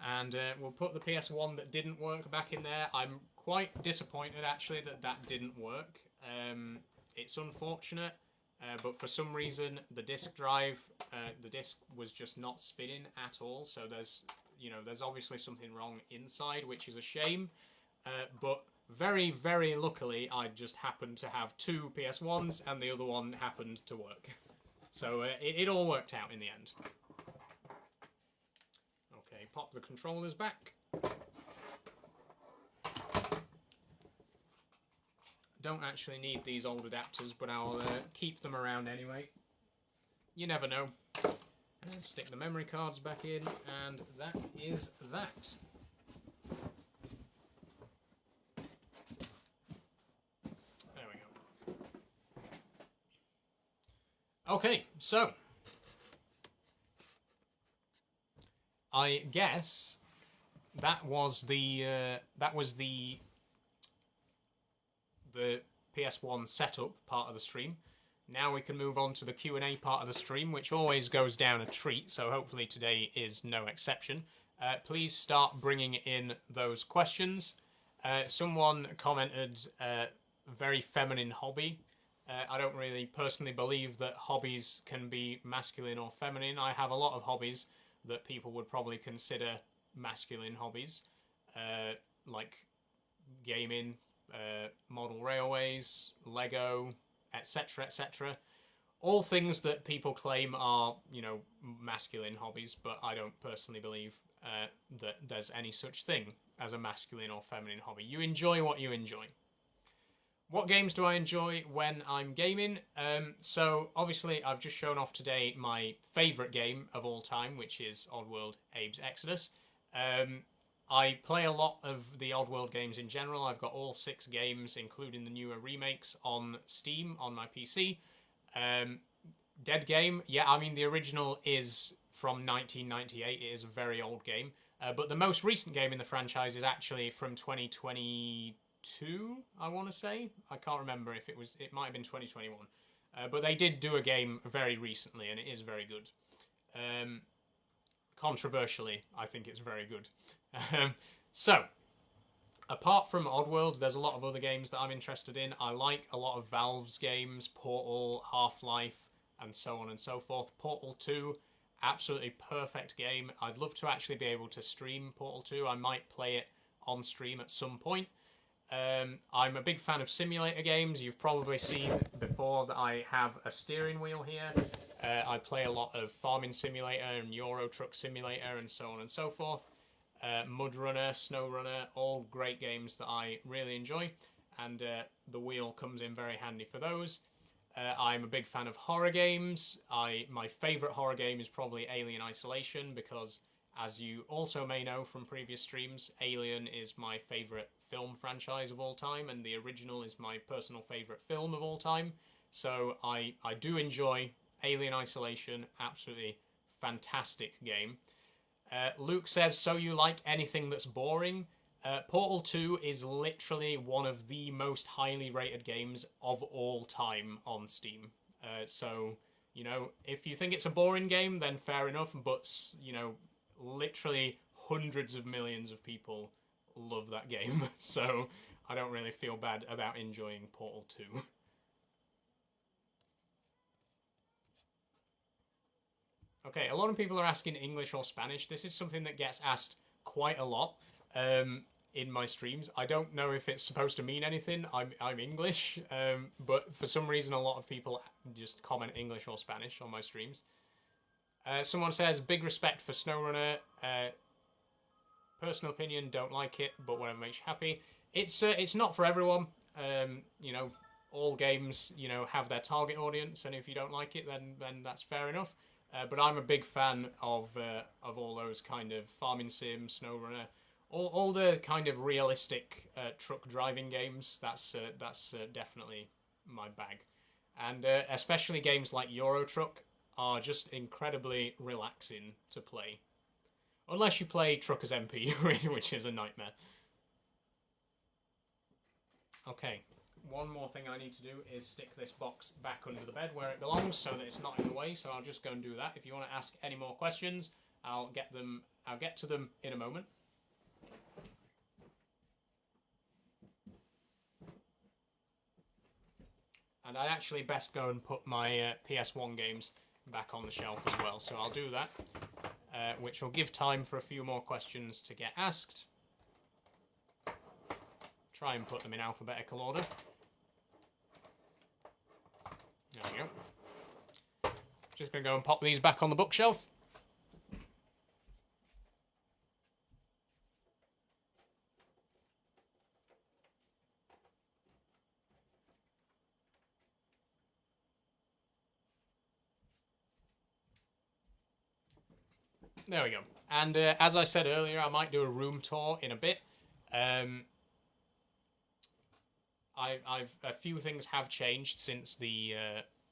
And we'll put the PS1 that didn't work back in there. I'm quite disappointed, actually, that didn't work. It's unfortunate. but for some reason the disk drive, the disk was just not spinning at all. So there's obviously something wrong inside, which is a shame. But very, very luckily, I just happened to have two PS1s, and the other one happened to work. So it all worked out in the end. Okay, pop the controllers back. Don't actually need these old adapters, but I'll keep them around anyway. You never know. And stick the memory cards back in, and that is that. There we go. Okay, so I guess that was the PS1 setup part of the stream. Now we can move on to the Q&A part of the stream, which always goes down a treat, so hopefully today is no exception. Please start bringing in those questions. Someone commented, very feminine hobby. I don't really personally believe that hobbies can be masculine or feminine. I have a lot of hobbies that people would probably consider masculine hobbies, like gaming, model railways, Lego, etc., etc. All things that people claim are, masculine hobbies, but I don't personally believe that there's any such thing as a masculine or feminine hobby. You enjoy what you enjoy. What games do I enjoy when I'm gaming? So obviously I've just shown off today my favourite game of all time, which is Oddworld Abe's Exodus. I play a lot of the Oddworld games in general. I've got all 6 games, including the newer remakes, on Steam, on my PC. Dead Game, yeah, I mean, the original is from 1998. It is a very old game. But the most recent game in the franchise is actually from 2022, I want to say. I can't remember if it might have been 2021. But they did do a game very recently, and it is very good. Controversially, I think it's very good. So, apart from Oddworld, there's a lot of other games that I'm interested in. I like a lot of Valve's games, Portal, Half-Life, and so on and so forth. Portal 2, absolutely perfect game. I'd love to actually be able to stream Portal 2. I might play it on stream at some point. I'm a big fan of simulator games. You've probably seen before that I have a steering wheel here. I play a lot of Farming Simulator and Euro Truck Simulator and so on and so forth. Mud Runner, Snow Runner, all great games that I really enjoy, and the wheel comes in very handy for those. I'm a big fan of horror games. My favourite horror game is probably Alien Isolation, because as you also may know from previous streams, Alien is my favourite film franchise of all time, and the original is my personal favourite film of all time. So I do enjoy Alien Isolation, absolutely fantastic game. Luke says, so you like anything that's boring? Portal 2 is literally one of the most highly rated games of all time on Steam. So, if you think it's a boring game, then fair enough, but, literally hundreds of millions of people love that game. So, I don't really feel bad about enjoying Portal 2. Okay, a lot of people are asking English or Spanish. This is something that gets asked quite a lot in my streams. I don't know if it's supposed to mean anything. I'm English, but for some reason a lot of people just comment English or Spanish on my streams. Someone says, big respect for SnowRunner. Personal opinion, don't like it, but whatever makes you happy. It's not for everyone. All games, have their target audience, and if you don't like it, then that's fair enough. But I'm a big fan of all those kind of farming sim, SnowRunner, all the kind of realistic truck driving games. That's definitely my bag, and especially games like Euro Truck are just incredibly relaxing to play, unless you play Truckers MP, which is a nightmare. Okay. One more thing I need to do is stick this box back under the bed where it belongs so that it's not in the way, so I'll just go and do that. If you want to ask any more questions, I'll get to them in a moment. And I'd actually best go and put my PS1 games back on the shelf as well. So I'll do that, which will give time for a few more questions to get asked. Try and put them in alphabetical order. There we go. Just going to go and pop these back on the bookshelf. There we go. And as I said earlier, I might do a room tour in a bit. A few things have changed since the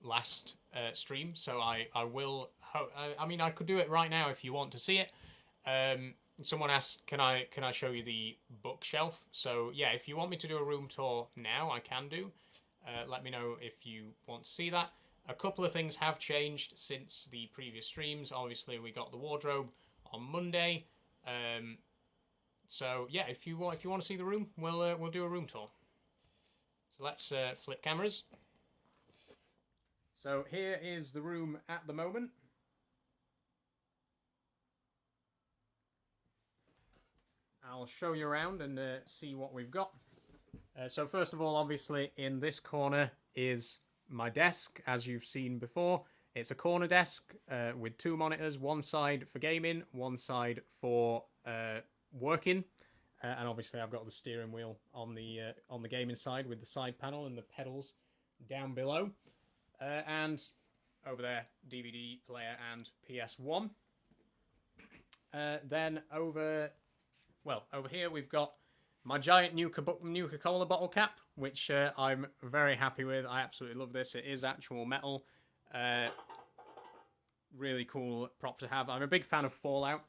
last stream, so I will. I mean, I could do it right now if you want to see it. Someone asked, can I show you the bookshelf? So yeah, if you want me to do a room tour now, I can do. Let me know if you want to see that. A couple of things have changed since the previous streams. Obviously, we got the wardrobe on Monday. So yeah, if you want to see the room, we'll do a room tour. So let's flip cameras. So here is the room at the moment. I'll show you around and see what we've got. So first of all, obviously, in this corner is my desk, as you've seen before. It's a corner desk with two monitors, one side for gaming, one side for working. And obviously I've got the steering wheel on the gaming side with the side panel and the pedals down below. And over there, DVD player and PS1. Then over here we've got my giant Nuka-Cola bottle cap, which I'm very happy with. I absolutely love this. It is actual metal. Really cool prop to have. I'm a big fan of Fallout.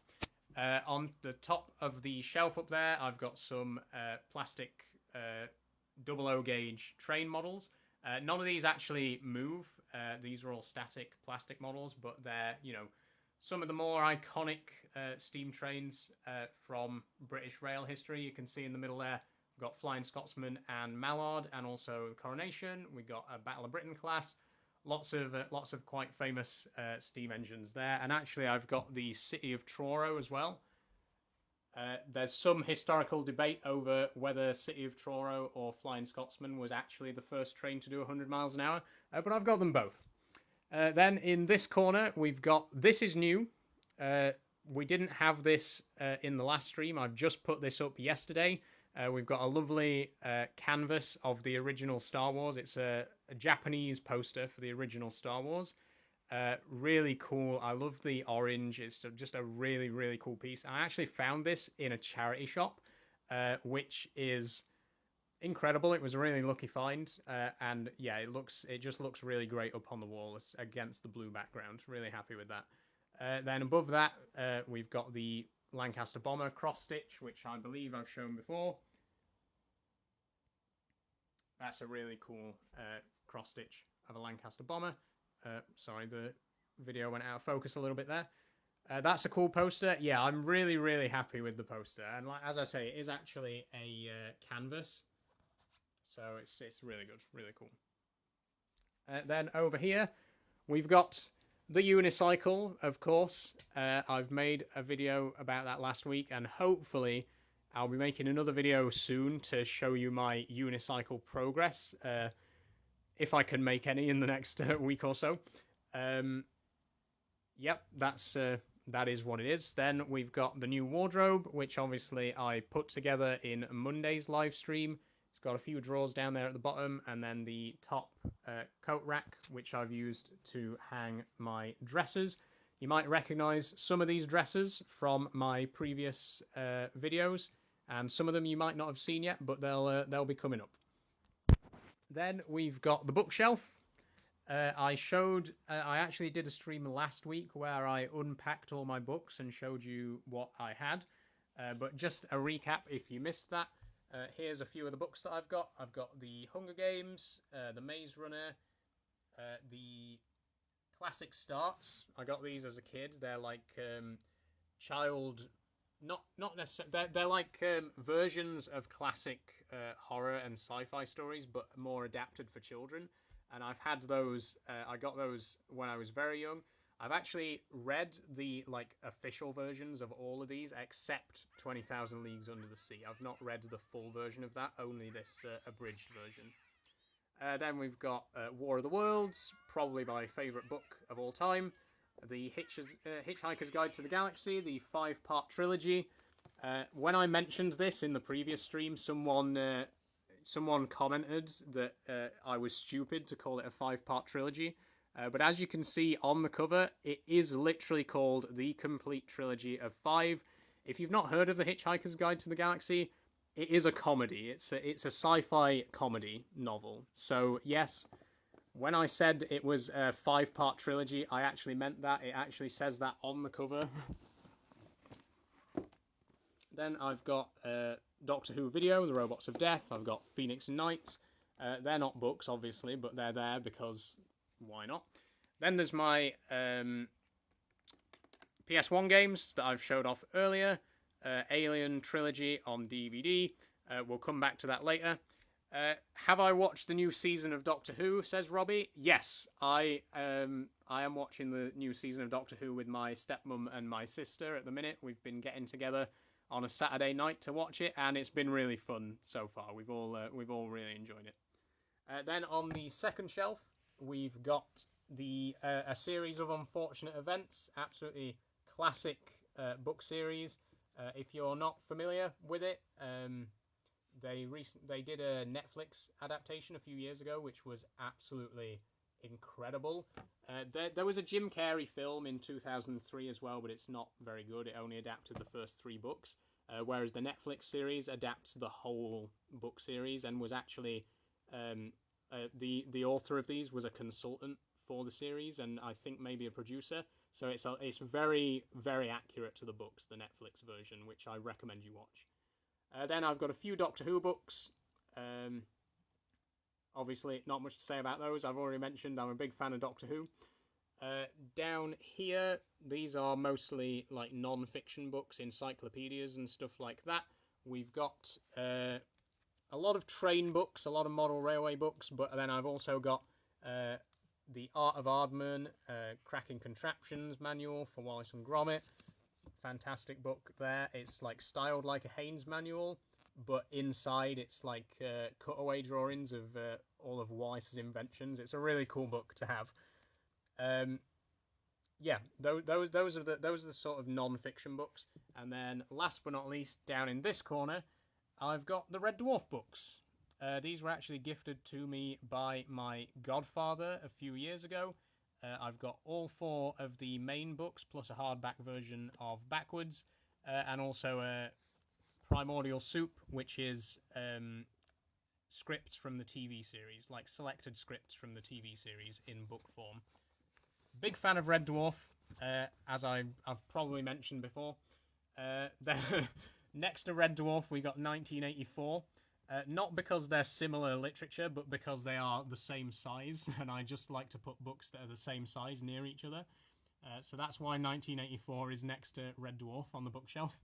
On the top of the shelf up there, I've got some plastic 00 gauge train models. None of these actually move. These are all static plastic models, but they're, some of the more iconic steam trains from British rail history. You can see in the middle there, we've got Flying Scotsman and Mallard, and also the Coronation. We've got a Battle of Britain class. Lots of quite famous steam engines there. And actually, I've got the City of Truro as well. There's some historical debate over whether City of Truro or Flying Scotsman was actually the first train to do 100 miles an hour, but I've got them both. Then in this corner, we've got, this is new. We didn't have this in the last stream. I've just put this up yesterday. We've got a lovely canvas of the original Star Wars. It's a Japanese poster for the original Star Wars. Really cool. I love the orange. It's just a really, really cool piece. I actually found this in a charity shop, which is incredible. It was a really lucky find, and yeah, it just looks really great up on the wall against the blue background. Really happy with that. Then above that, we've got the Lancaster Bomber cross stitch, which I believe I've shown before. That's a really cool cross stitch of a Lancaster Bomber. Sorry, the video went out of focus a little bit there. That's a cool poster. Yeah, I'm really, really happy with the poster. And as I say, it is actually a canvas. So it's really good, really cool. Then over here, we've got the unicycle, of course. I've made a video about that last week, and hopefully I'll be making another video soon to show you my unicycle progress, if I can make any in the next week or so. Yep, that is what it is. Then we've got the new wardrobe, which obviously I put together in Monday's live stream. It's got a few drawers down there at the bottom, and then the top coat rack, which I've used to hang my dresses. You might recognise some of these dresses from my previous videos, and some of them you might not have seen yet, but they'll be coming up. Then we've got the bookshelf. I actually did a stream last week where I unpacked all my books and showed you what I had. But just a recap if you missed that. Here's a few of the books that I've got. I've got the Hunger Games, the Maze Runner, the Classic Starts. I got these as a kid. They're like not necessarily. They're like versions of classic horror and sci-fi stories, but more adapted for children. and I've had those. I got those when I was very young. I've actually read the official versions of all of these except 20,000 Leagues Under the Sea. I've not read the full version of that, only this abridged version. Then we've got War of the Worlds, probably my favourite book of all time. The Hitchhiker's Guide to the Galaxy, the 5-part trilogy. When I mentioned this in the previous stream, someone commented that I was stupid to call it a 5-part trilogy. But as you can see on the cover, it is literally called The Complete Trilogy of 5. If you've not heard of The Hitchhiker's Guide to the Galaxy, it is a comedy. It's a sci-fi comedy novel. So yes, when I said it was a 5-part trilogy, I actually meant that. It actually says that on the cover. Then I've got Doctor Who video, The Robots of Death. I've got Phoenix and Knights. They're not books, obviously, but they're there because why not? Then there's my PS1 games that I've showed off earlier. Alien Trilogy on DVD. We'll come back to that later. Have I watched the new season of Doctor Who, says Robbie? Yes, I am watching the new season of Doctor Who with my stepmom and my sister at the minute. We've been getting together on a Saturday night to watch it, and it's been really fun so far. We've all really enjoyed it. Then on the second shelf, we've got a series of unfortunate events. Absolutely classic book series. If you're not familiar with it, they did a Netflix adaptation a few years ago, which was absolutely incredible. There was a Jim Carrey film in 2003 as well, but it's not very good. It only adapted the first 3 books, whereas the Netflix series adapts the whole book series and was actually the author of these was a consultant for the series, and I think maybe a producer. So it's very, very accurate to the books, the Netflix version, which I recommend you watch. Then I've got a few Doctor Who books. Obviously, not much to say about those. I've already mentioned I'm a big fan of Doctor Who. Down here, these are mostly like non-fiction books, encyclopedias and stuff like that. We've got a lot of train books, a lot of model railway books, but then I've also got The Art of Aardman, Cracking Contraptions manual for Wallace and Gromit. Fantastic book there. It's like styled like a Haynes manual, but inside it's like cutaway drawings of all of Wallace's inventions. It's a really cool book to have. Yeah, those are the sort of non-fiction books. And then last but not least, down in this corner, I've got the Red Dwarf books. These were actually gifted to me by my godfather a few years ago. I've got all 4 of the main books, plus a hardback version of Backwards, and also a Primordial Soup, which is scripts from the TV series, like selected scripts from the TV series in book form. Big fan of Red Dwarf, as I've probably mentioned before. Next to Red Dwarf, we got 1984. Not because they're similar literature, but because they are the same size, and I just like to put books that are the same size near each other. So that's why 1984 is next to Red Dwarf on the bookshelf.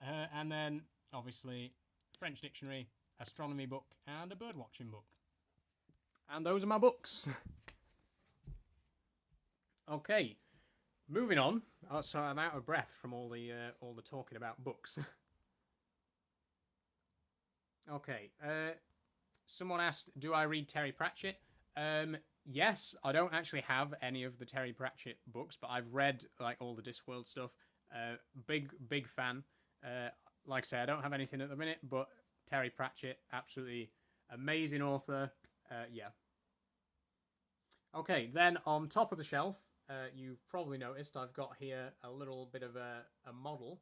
And then, obviously, French dictionary, astronomy book, and a birdwatching book. And those are my books. Okay, moving on. So I'm out of breath from all the talking about books. Okay, someone asked, do I read Terry Pratchett? Yes, I don't actually have any of the Terry Pratchett books, but I've read like all the Discworld stuff. Big fan. Like I say, I don't have anything at the minute, but Terry Pratchett, absolutely amazing author. Yeah. Okay, then on top of the shelf, you've probably noticed I've got here a little bit of a model.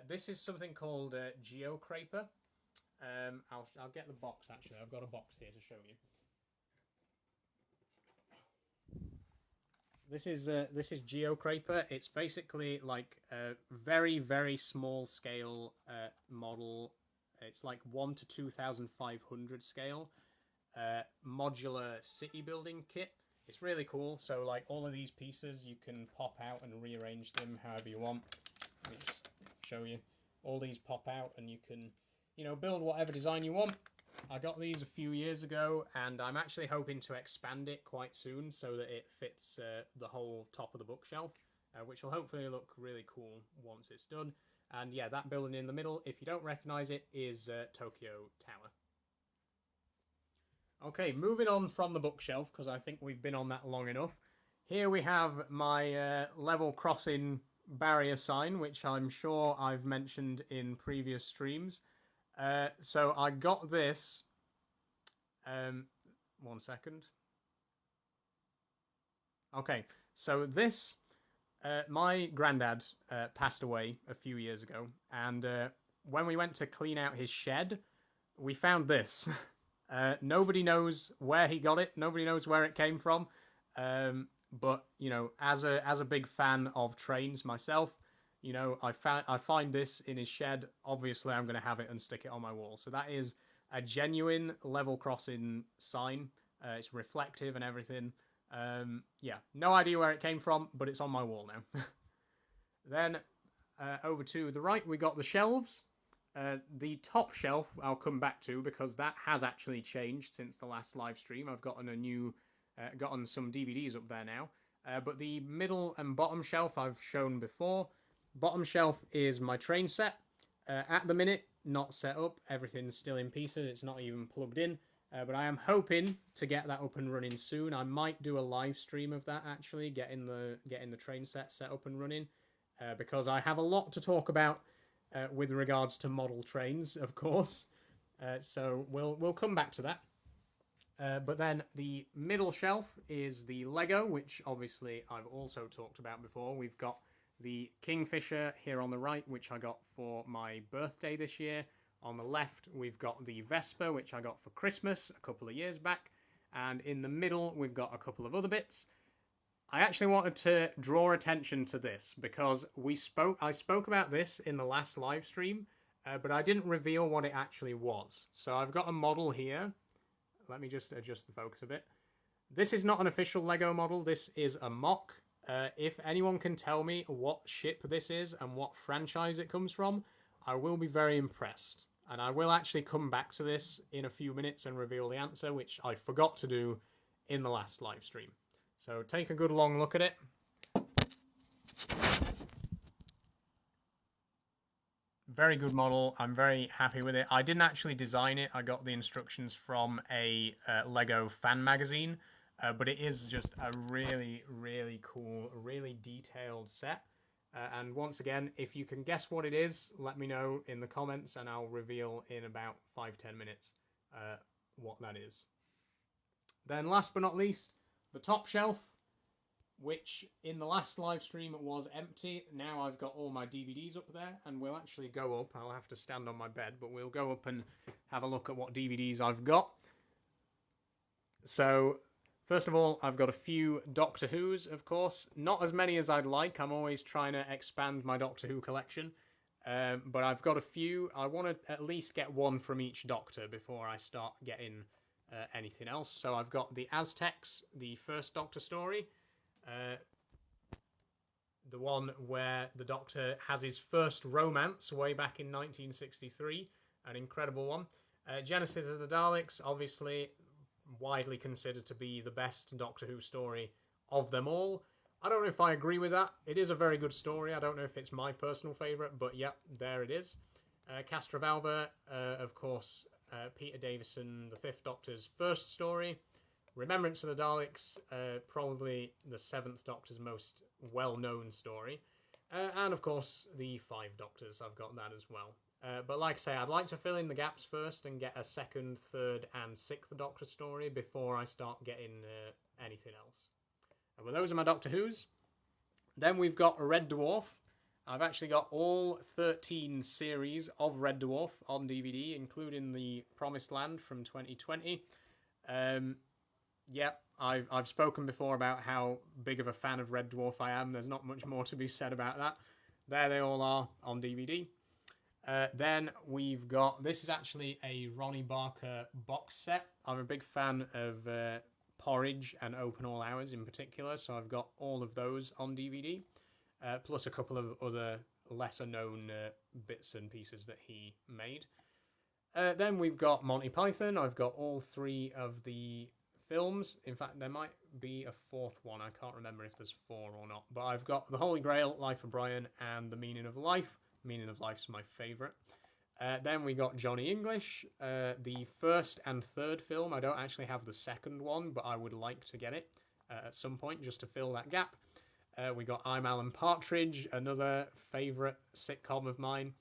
This is something called Geocraper. I'll get the box, actually. I've got a box here to show you. This is Geocraper. It's basically like a very, very small scale model. It's like 1 to 2,500 scale modular city building kit. It's really cool. So like all of these pieces, you can pop out and rearrange them however you want. Let me just show you. All these pop out and you can, build whatever design you want. I got these a few years ago, and I'm actually hoping to expand it quite soon so that it fits the whole top of the bookshelf, which will hopefully look really cool once it's done. And yeah, that building in the middle, if you don't recognize it, is Tokyo Tower. Okay, moving on from the bookshelf, because I think we've been on that long enough. Here we have my level crossing barrier sign, which I'm sure I've mentioned in previous streams. So I got this. 1 second. Okay, so this, my granddad passed away a few years ago, and when we went to clean out his shed, we found this. Nobody knows where he got it. Nobody knows where it came from. But you know, as a big fan of trains myself, you know, I find this in his shed. Obviously, I'm going to have it and stick it on my wall. So that is a genuine level crossing sign. It's reflective and everything. Yeah, no idea where it came from, but it's on my wall now. Then over to the right, we got the shelves. The top shelf I'll come back to because that has actually changed since the last live stream. I've gotten some DVDs up there now. But the middle and bottom shelf I've shown before. Bottom shelf is my train set. At the minute, not set up. Everything's still in pieces. It's not even plugged in. But I am hoping to get that up and running soon. I might do a live stream of that actually, getting the train set up and running, because I have a lot to talk about with regards to model trains, of course. So we'll come back to that. But then the middle shelf is the Lego, which obviously I've also talked about before. We've got the Kingfisher here on the right, which I got for my birthday this year. On the left, we've got the Vespa, which I got for Christmas a couple of years back. And in the middle, we've got a couple of other bits. I actually wanted to draw attention to this because I spoke about this in the last live stream, but I didn't reveal what it actually was. So I've got a model here. Let me just adjust the focus a bit. This is not an official Lego model. This is a mock. If anyone can tell me what ship this is and what franchise it comes from, I will be very impressed. And I will actually come back to this in a few minutes and reveal the answer, which I forgot to do in the last live stream. So take a good long look at it. Very good model. I'm very happy with it. I didn't actually design it. I got the instructions from a Lego fan magazine. But it is just a really, really cool, really detailed set. And once again, if you can guess what it is, let me know in the comments and I'll reveal in about 5-10 minutes what that is. Then last but not least, the top shelf, which in the last live stream was empty. Now I've got all my DVDs up there, and we'll actually go up. I'll have to stand on my bed, but we'll go up and have a look at what DVDs I've got. So first of all, I've got a few Doctor Who's, of course. Not as many as I'd like. I'm always trying to expand my Doctor Who collection. But I've got a few. I want to at least get one from each Doctor before I start getting anything else. So I've got the Aztecs, the first Doctor story. The one where the Doctor has his first romance way back in 1963. An incredible one. Genesis of the Daleks, obviously widely considered to be the best Doctor Who story of them all. I don't know if I agree with that. It is a very good story. I don't know if it's my personal favourite, but yep, there it is. Castrovalva, of course, Peter Davison, the Fifth Doctor's first story. Remembrance of the Daleks, probably the Seventh Doctor's most well-known story. And of course, the Five Doctors, I've got that as well. But like I say, I'd like to fill in the gaps first and get a second, third, and sixth Doctor story before I start getting anything else. Well, those are my Doctor Who's. Then we've got a Red Dwarf. I've actually got all 13 series of Red Dwarf on DVD, including the Promised Land from 2020. Yep, I've spoken before about how big of a fan of Red Dwarf I am. There's not much more to be said about that. There they all are on DVD. Then we've got, this is actually a Ronnie Barker box set. I'm a big fan of Porridge and Open All Hours in particular, so I've got all of those on DVD, plus a couple of other lesser known bits and pieces that he made. Then we've got Monty Python. I've got all 3 of the films. In fact, there might be a 4th one. I can't remember if there's 4 or not. But I've got The Holy Grail, Life of Brian, and The Meaning of Life. Meaning of Life's my favourite. Then we got Johnny English, the 1st and 3rd film. I don't actually have the 2nd one, but I would like to get it at some point just to fill that gap. We got I'm Alan Partridge, another favourite sitcom of mine.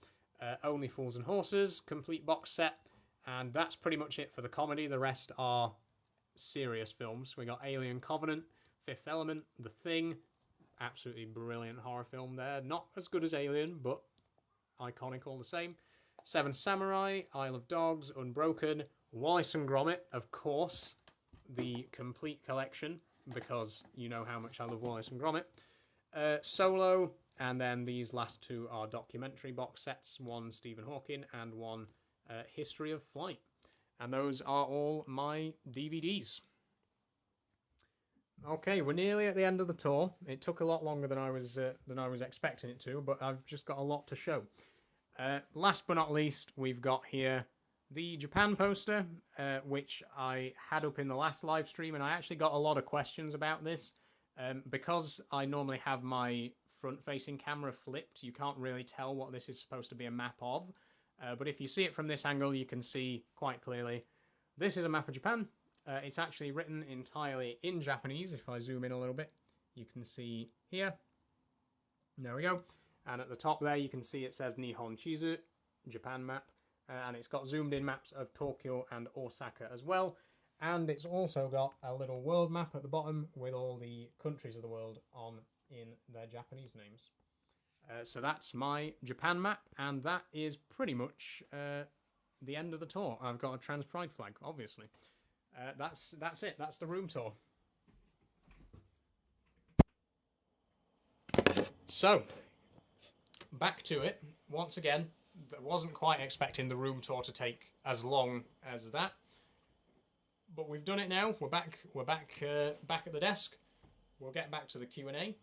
Only Fools and Horses, complete box set. And that's pretty much it for the comedy. The rest are serious films. We got Alien Covenant, Fifth Element, The Thing. Absolutely brilliant horror film there. Not as good as Alien, but iconic all the same. Seven Samurai, Isle of Dogs, Unbroken, Wallace and Gromit, of course, the complete collection, because you know how much I love Wallace and Gromit. Solo, and then these last 2 are documentary box sets, one Stephen Hawking and one History of Flight. And those are all my DVDs. Okay, we're nearly at the end of the tour. It took a lot longer than I was expecting it to, but I've just got a lot to show. Last but not least, we've got here the Japan poster, which I had up in the last live stream, and I actually got a lot of questions about this. Because I normally have my front-facing camera flipped, you can't really tell what this is supposed to be a map of. But if you see it from this angle, you can see quite clearly. This is a map of Japan. It's actually written entirely in Japanese. If I zoom in a little bit, you can see here. There we go. And at the top there, you can see it says Nihon Chizu, Japan map. And it's got zoomed in maps of Tokyo and Osaka as well. And it's also got a little world map at the bottom with all the countries of the world on in their Japanese names. So that's my Japan map, and that is pretty much the end of the tour. I've got a Trans Pride flag, obviously. That's it. That's the room tour. So, back to it. Once again, I wasn't quite expecting the room tour to take as long as that. But we've done it now. We're back at the desk. We'll get back to the Q&A.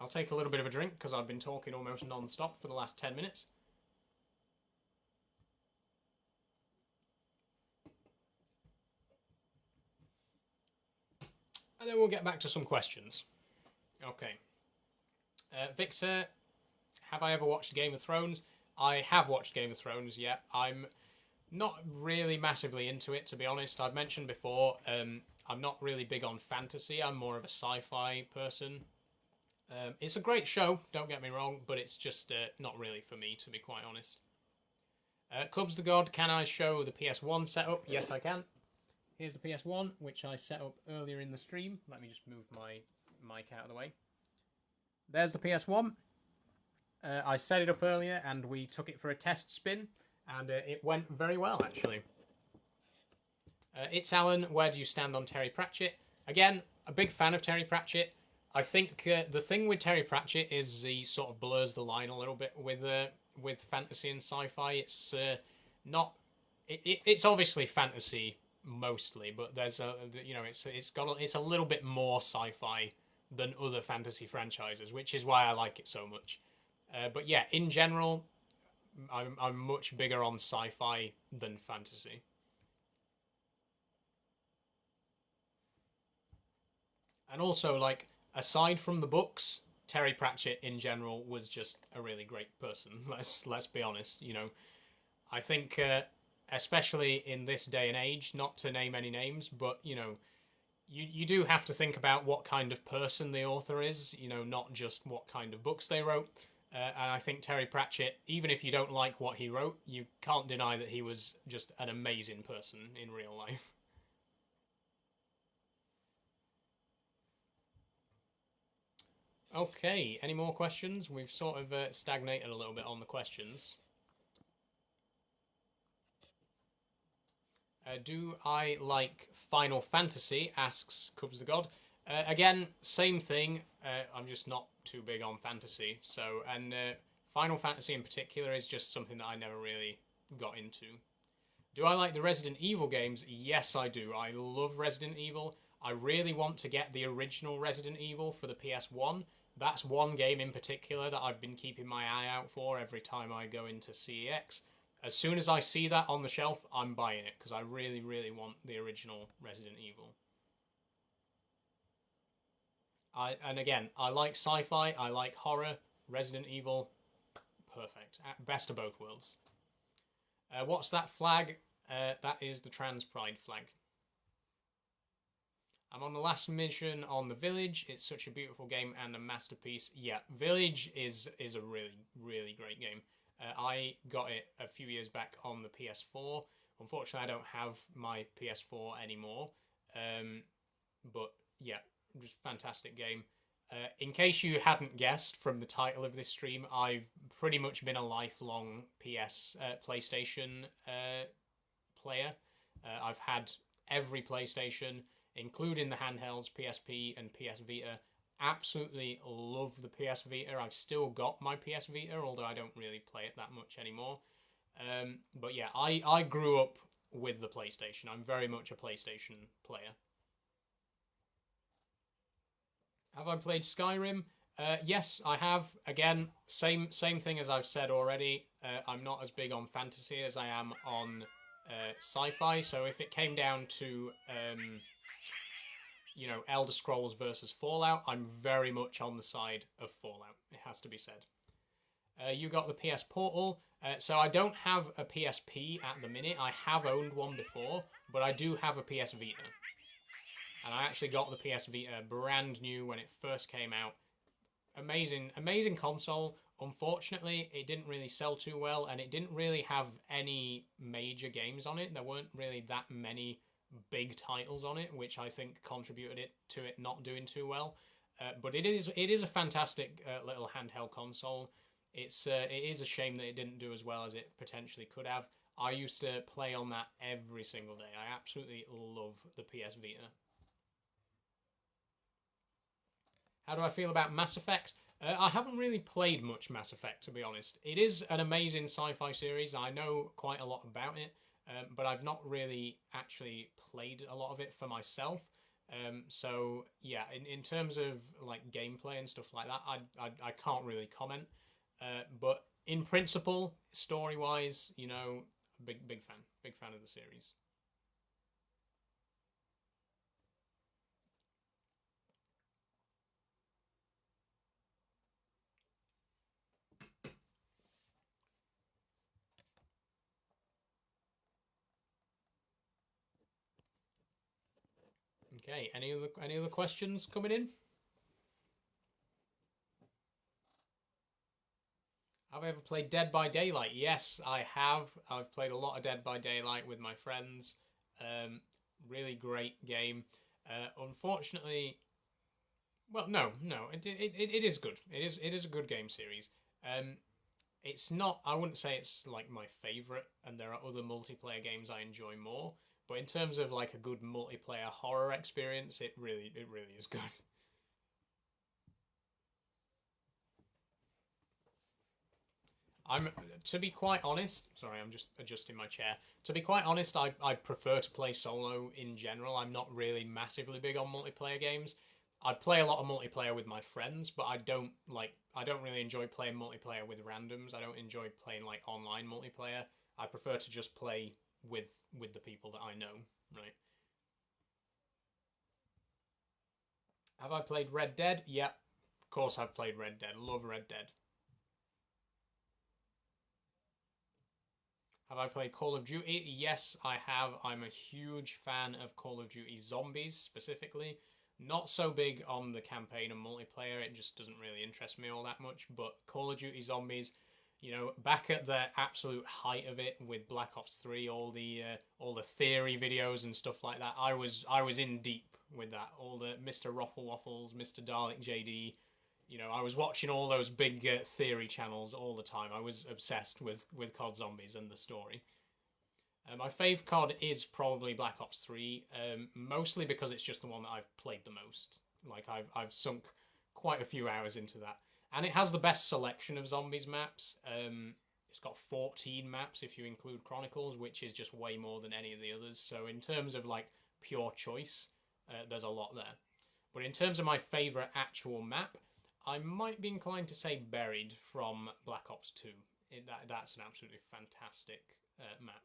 I'll take a little bit of a drink because I've been talking almost non-stop for the last 10 minutes. And then we'll get back to some questions. Okay. Victor, have I ever watched Game of Thrones? I have watched Game of Thrones, yeah. I'm not really massively into it, to be honest. I've mentioned before, I'm not really big on fantasy. I'm more of a sci-fi person. It's a great show, don't get me wrong, but it's just not really for me, to be quite honest. Cubs the God, can I show the PS1 setup? Yes, I can. Here's the PS1, which I set up earlier in the stream. Let me just move my mic out of the way. There's the PS1. I set it up earlier, and we took it for a test spin. And it went very well, actually. It's Alan. Where do you stand on Terry Pratchett? Again, a big fan of Terry Pratchett. I think the thing with Terry Pratchett is he sort of blurs the line a little bit with fantasy and sci-fi. It's not. It's obviously fantasy mostly, but there's it's a little bit more sci-fi than other fantasy franchises, which is why I like it so much. But yeah, in general, I'm much bigger on sci-fi than fantasy. And also, like, aside from the books, Terry Pratchett in general was just a really great person. Let's be honest. You know, I think especially in this day and age, not to name any names, but you know, you do have to think about what kind of person the author is. You know, not just what kind of books they wrote. And I think Terry Pratchett, even if you don't like what he wrote, you can't deny that he was just an amazing person in real life. Okay, any more questions? We've sort of stagnated a little bit on the questions. Do I like Final Fantasy? Asks Cubs the God. Again, same thing. I'm just not too big on fantasy. So, and Final Fantasy in particular is just something that I never really got into. Do I like the Resident Evil games? Yes, I do. I love Resident Evil. I really want to get the original Resident Evil for the PS1. That's one game in particular that I've been keeping my eye out for every time I go into CEX. As soon as I see that on the shelf, I'm buying it because I really, really want the original Resident Evil. And again, I like sci-fi, I like horror. Resident Evil, perfect. Best of both worlds. What's that flag? That is the Trans Pride flag. I'm on the last mission on the Village. It's such a beautiful game and a masterpiece. Yeah, Village is a really, really great game. I got it a few years back on the PS4. Unfortunately, I don't have my PS4 anymore. But yeah, just fantastic game. In case you hadn't guessed from the title of this stream, I've pretty much been a lifelong PlayStation player. I've had every PlayStation, including the handhelds, PSP and PS Vita. Absolutely love the PS Vita. I've still got my PS Vita, although I don't really play it that much anymore. But yeah, I grew up with the PlayStation. I'm very much a PlayStation player. Have I played Skyrim? Yes, I have. Again, same thing as I've said already. I'm not as big on fantasy as I am on sci-fi. So if it came down to Elder Scrolls versus Fallout, I'm very much on the side of Fallout. It has to be said. You got the PS Portal. So I don't have a PSP at the minute. I have owned one before, but I do have a PS Vita. And I actually got the PS Vita brand new when it first came out. Amazing console. Unfortunately, it didn't really sell too well, and it didn't really have any major games on it. There weren't really that many big titles on it, which I think contributed to it not doing too well. But it is a fantastic little handheld console. It is a shame that it didn't do as well as it potentially could have. I used to play on that every single day. I absolutely love the PS Vita. How do I feel about Mass Effect? I haven't really played much Mass Effect, to be honest. It is an amazing sci-fi series. I know quite a lot about it, but I've not really actually played a lot of it for myself. So yeah, in terms of like gameplay and stuff like that, I can't really comment. But in principle, story-wise, big fan of the series. Okay, any other questions coming in? Have I ever played Dead by Daylight? Yes, I have. I've played a lot of Dead by Daylight with my friends. Really great game. Unfortunately, well, no, it is good. It is a good game series. It's not. I wouldn't say it's like my favorite, and there are other multiplayer games I enjoy more. But in terms of like a good multiplayer horror experience, it really is good. I'm to be quite honest. Sorry, I'm just adjusting my chair. To be quite honest, I prefer to play solo in general. I'm not really massively big on multiplayer games. I play a lot of multiplayer with my friends, but I don't really enjoy playing multiplayer with randoms. I don't enjoy playing like online multiplayer. I prefer to just play with the people that I know, right? Have I played Red Dead? Yep. Of course I've played Red Dead. Love Red Dead. Have I played Call of Duty? Yes, I have. I'm a huge fan of Call of Duty Zombies specifically. Not so big on the campaign and multiplayer. It just doesn't really interest me all that much. But Call of Duty Zombies, back at the absolute height of it with Black Ops 3, all the theory videos and stuff like that. I was in deep with that. All the Mr. Ruffle Waffles, Mr. Dalek JD. I was watching all those big theory channels all the time. I was obsessed with COD Zombies and the story. My fave COD is probably Black Ops 3, mostly because it's just the one that I've played the most. Like, I've sunk quite a few hours into that. And it has the best selection of Zombies maps. It's got 14 maps if you include Chronicles, which is just way more than any of the others. So in terms of, like, pure choice, there's a lot there. But in terms of my favourite actual map, I might be inclined to say Buried from Black Ops 2. That's an absolutely fantastic map.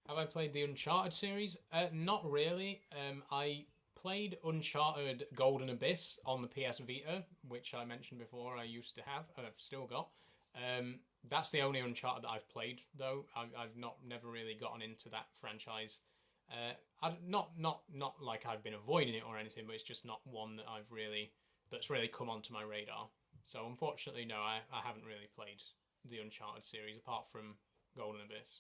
Have I played the Uncharted series? Not really. I played Uncharted Golden Abyss on the PS Vita, which I mentioned before I used to have, and I've still got. That's the only Uncharted that I've played, though. I've never really gotten into that franchise. Not like I've been avoiding it or anything, but it's just not one that that's really come onto my radar. So unfortunately, no, I haven't really played the Uncharted series apart from Golden Abyss.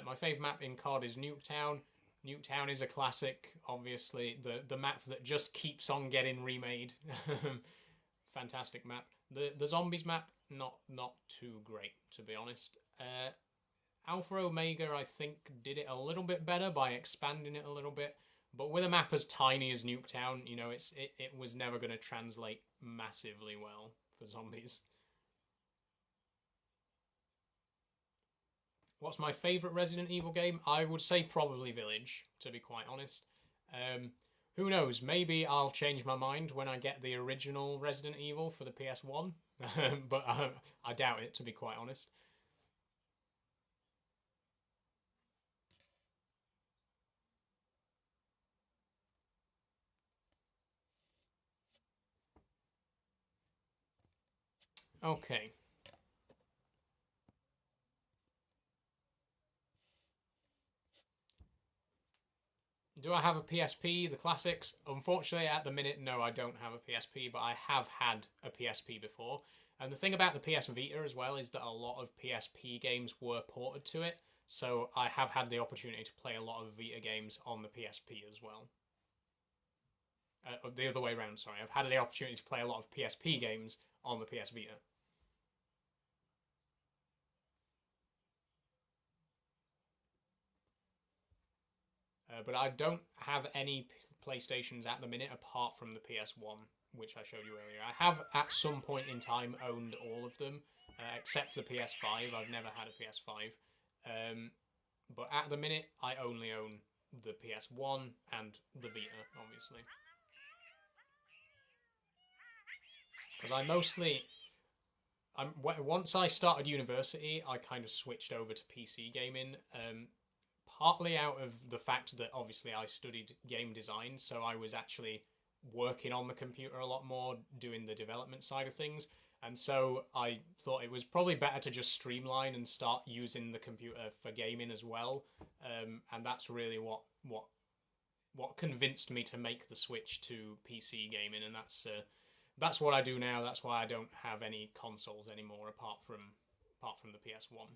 My favourite map in COD is Nuketown. Nuketown is a classic, obviously. The map that just keeps on getting remade. Fantastic map. The zombies map, not too great, to be honest. Alpha Omega, I think, did it a little bit better by expanding it a little bit. But with a map as tiny as Nuketown, it was never going to translate massively well for zombies. What's my favourite Resident Evil game? I would say probably Village, to be quite honest. Um, who knows? Maybe I'll change my mind when I get the original Resident Evil for the PS1. But I doubt it, to be quite honest. Okay. Do I have a PSP, the classics? Unfortunately, at the minute, no, I don't have a PSP, but I have had a PSP before. And the thing about the PS Vita as well is that a lot of PSP games were ported to it, so I have had the opportunity to play a lot of Vita games on the PSP as well. The other way around, sorry. I've had the opportunity to play a lot of PSP games on the PS Vita. But I don't have any PlayStations at the minute apart from the PS1, which I showed you earlier. I have at some point in time owned all of them, except the PS5. I've never had a PS5. Um, but at the minute, I only own the PS1 and the Vita, obviously. Because once I started university, I kind of switched over to PC gaming. Partly out of the fact that obviously I studied game design, so I was actually working on the computer a lot more, doing the development side of things. And so I thought it was probably better to just streamline and start using the computer for gaming as well. And that's really what convinced me to make the switch to PC gaming, and that's what I do now. That's why I don't have any consoles anymore apart from the PS1.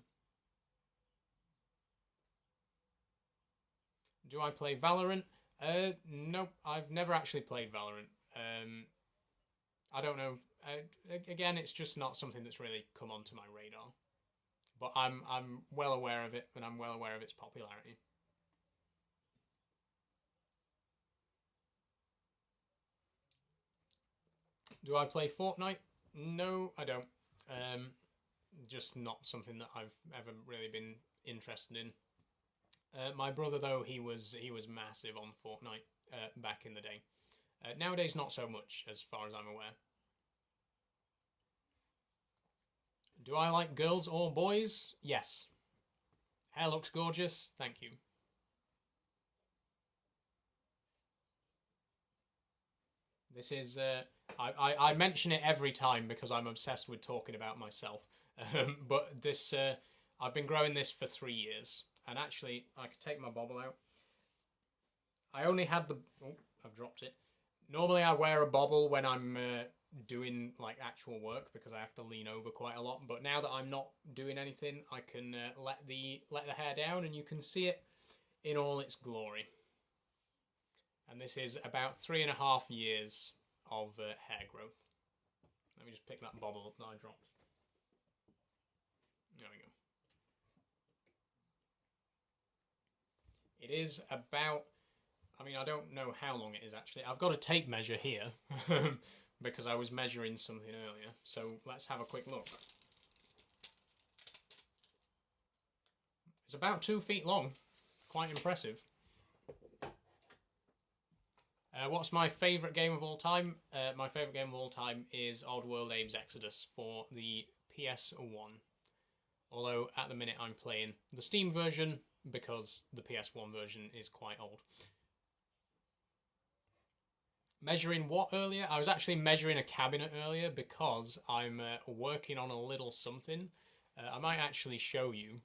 Do I play Valorant? No, I've never actually played Valorant. I don't know. Again, it's just not something that's really come onto my radar. But I'm well aware of it, and I'm well aware of its popularity. Do I play Fortnite? No, I don't. Um, just not something that I've ever really been interested in. My brother, though, he was massive on Fortnite back in the day. Nowadays, not so much, as far as I'm aware. Do I like girls or boys? Yes. Hair looks gorgeous. Thank you. This is I mention it every time because I'm obsessed with talking about myself. But this I've been growing this for 3 years, and actually I could take my bobble out. I only had the oh, I've dropped it. Normally I wear a bobble when I'm doing like actual work because I have to lean over quite a lot. But now that I'm not doing anything, I can let the hair down, and you can see it in all its glory. And this is about 3.5 years of hair growth. Let me just pick that bobble up that I dropped. There we go. It is about, I mean, I don't know how long it is actually. I've got a tape measure here because I was measuring something earlier. So let's have a quick look. It's about 2 feet long. quite impressive. What's my favourite game of all time? My favourite game of all time is Oddworld Abe's Exodus for the PS1. Although, at the minute, I'm playing the Steam version because the PS1 version is quite old. Measuring what earlier? I was actually measuring a cabinet earlier because I'm working on a little something. I might actually show you.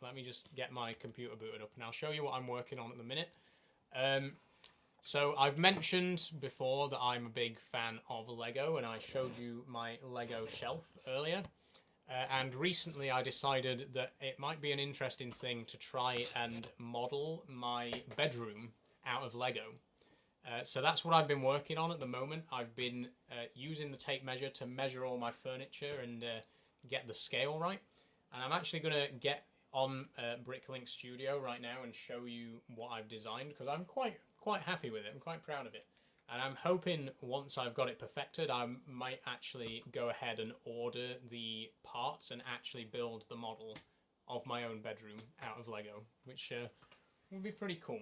Let me just get my computer booted up and I'll show you what I'm working on at the minute. So I've mentioned before that I'm a big fan of Lego, and I showed you my Lego shelf earlier. And recently I decided that it might be an interesting thing to try and model my bedroom out of Lego. So that's what I've been working on at the moment. I've been using the tape measure to measure all my furniture and get the scale right. And I'm actually going to get on Bricklink Studio right now and show you what I've designed, because I'm quite happy with it. I'm quite proud of it. And I'm hoping once I've got it perfected, I might actually go ahead and order the parts and actually build the model of my own bedroom out of Lego, which would be pretty cool.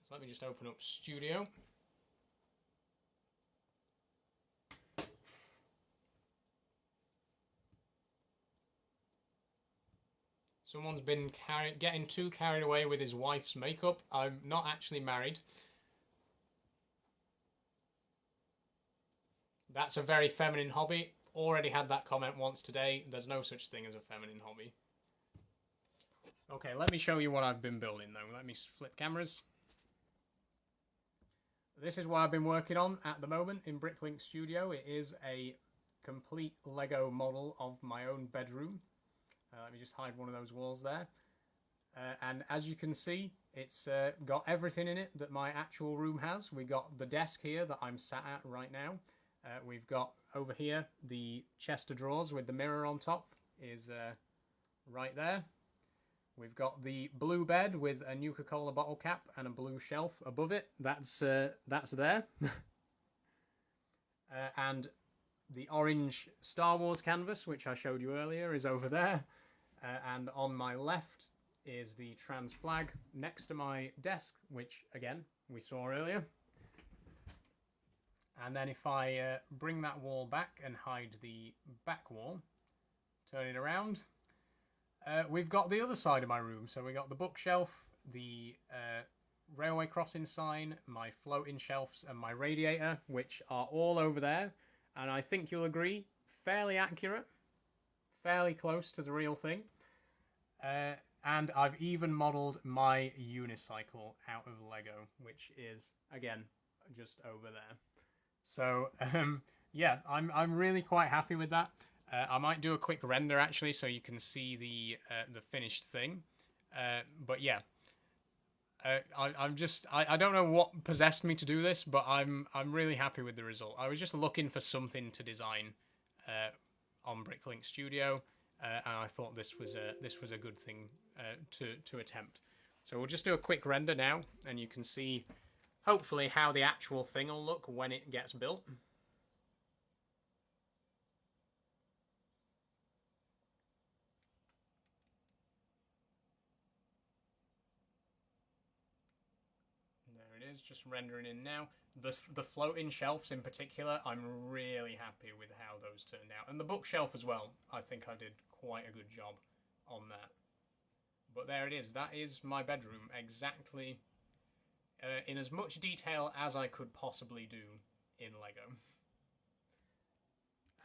So let me just open up Studio. Someone's been getting too carried away with his wife's makeup. I'm not actually married. That's a very feminine hobby. Already had that comment once today. There's no such thing as a feminine hobby. Okay, let me show you what I've been building though. Let me flip cameras. This is what I've been working on at the moment in Bricklink Studio. It is a complete Lego model of my own bedroom. Let me just hide one of those walls there. And as you can see, it's got everything in it that my actual room has. We got the desk here that I'm sat at right now. We've got over here the chest of drawers with the mirror on top is right there. We've got the blue bed with a Nuka-Cola bottle cap and a blue shelf above it. That's there. And the orange Star Wars canvas, which I showed you earlier, is over there. And on my left is the trans flag next to my desk, which, again, we saw earlier. And then if I bring that wall back and hide the back wall, turn it around, we've got the other side of my room. So we got the bookshelf, the railway crossing sign, my floating shelves, and my radiator, which are all over there. And I think you'll agree, fairly accurate, fairly close to the real thing. And I've even modelled my unicycle out of Lego, which is, again, just over there. So, yeah, I'm really quite happy with that. I might do a quick render, actually, so you can see the finished thing. But, yeah. I don't know what possessed me to do this, but I'm really happy with the result. I was just looking for something to design on Bricklink Studio, and I thought this was a good thing to attempt. So we'll just do a quick render now, and you can see hopefully how the actual thing will look when it gets built. Just rendering in now. The floating shelves in particular, I'm really happy with how those turned out. And the bookshelf as well, I think I did quite a good job on that. But there it is. That is my bedroom, exactly in as much detail as I could possibly do in Lego.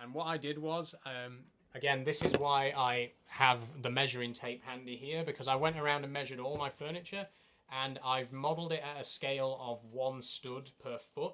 And what I did was, again, this is why I have the measuring tape handy here, because I went around and measured all my furniture, and I've modelled it at a scale of 1 stud per foot.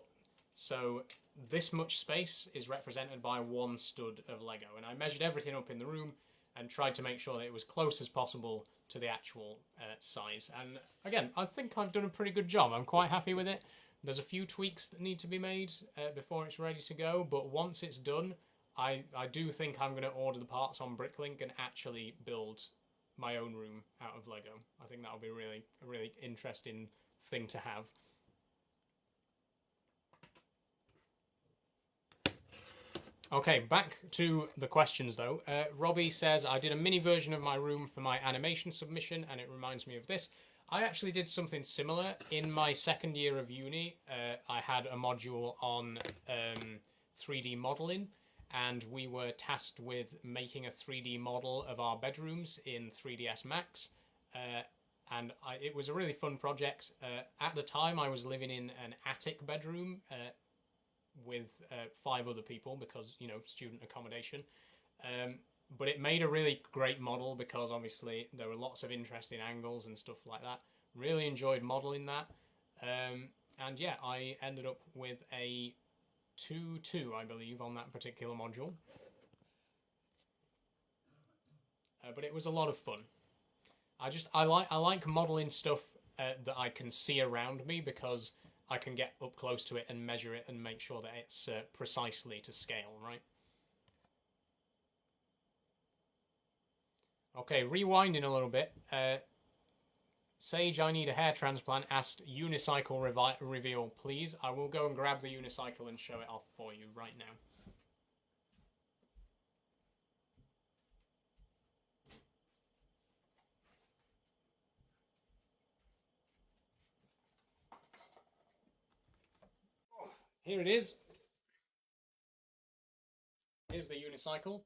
So this much space is represented by 1 stud of Lego. And I measured everything up in the room and tried to make sure that it was close as possible to the actual size. And again, I think I've done a pretty good job. I'm quite happy with it. There's a few tweaks that need to be made before it's ready to go. But once it's done, I do think I'm going to order the parts on Bricklink and actually build my own room out of Lego. I think that'll be a really interesting thing to have. Okay, back to the questions though. Robbie says, I did a mini version of my room for my animation submission, and it reminds me of this. I actually did something similar in my second year of uni. I had a module on 3D modeling, and we were tasked with making a 3D model of our bedrooms in 3ds Max. And it was a really fun project. At the time, I was living in an attic bedroom with 5 other people because, you know, student accommodation. But it made a really great model because obviously there were lots of interesting angles and stuff like that. Really enjoyed modeling that. And yeah, I ended up with a 2-2, I believe, on that particular module. But it was a lot of fun. I like modeling stuff that I can see around me because I can get up close to it and measure it and make sure that it's precisely to scale, right? Okay, rewinding a little bit. Sage, I need a hair transplant, asked unicycle reveal, please. I will go and grab the unicycle and show it off for you right now. Here it is. Here's the unicycle.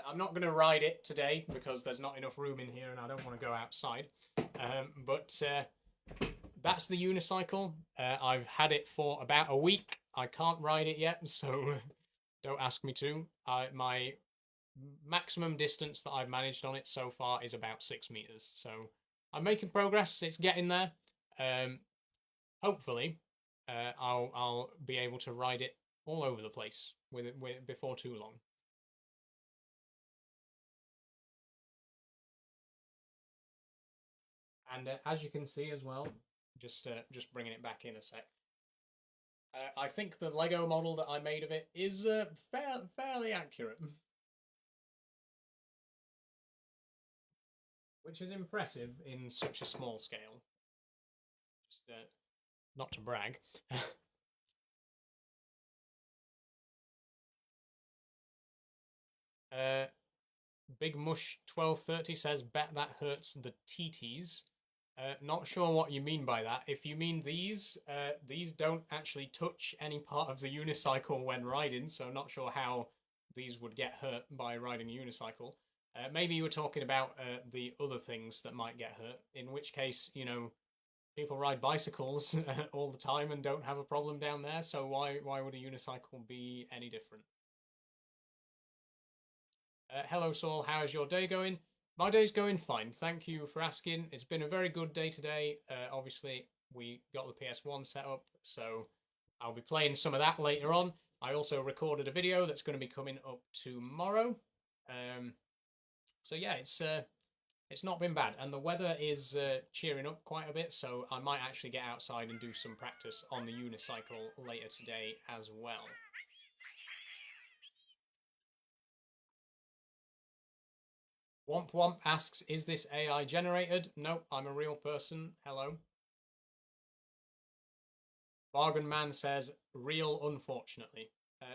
I'm not going to ride it today because there's not enough room in here and I don't want to go outside. But that's the unicycle. I've had it for about a week. I can't ride it yet, so don't ask me to. My maximum distance that I've managed on it so far is about 6 meters. So I'm making progress. It's getting there. Hopefully, I'll be able to ride it all over the place with it before too long. And as you can see as well, just bringing it back in a sec. I think the Lego model that I made of it is fairly accurate, which is impressive in such a small scale. Just not to brag. Big Mush 1230 says, bet that hurts the TTs. Not sure what you mean by that. If you mean these don't actually touch any part of the unicycle when riding, so I'm not sure how these would get hurt by riding a unicycle. Maybe you were talking about the other things that might get hurt, in which case, you know, people ride bicycles all the time and don't have a problem down there, so why would a unicycle be any different? Hello, Saul. How's your day going? My day's going fine. Thank you for asking. It's been a very good day today. Obviously, we got the PS1 set up, so I'll be playing some of that later on. I also recorded a video that's going to be coming up tomorrow. So yeah, it's not been bad, and the weather is cheering up quite a bit. So I might actually get outside and do some practice on the unicycle later today as well. Womp Womp asks, is this AI generated? Nope, I'm a real person. Hello. Bargain Man says, real, unfortunately.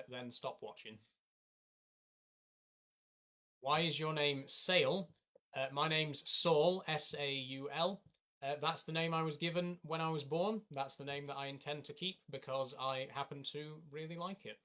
Then stop watching. Why is your name Saul? My name's Saul, S-A-U-L. That's the name I was given when I was born. That's the name that I intend to keep because I happen to really like it.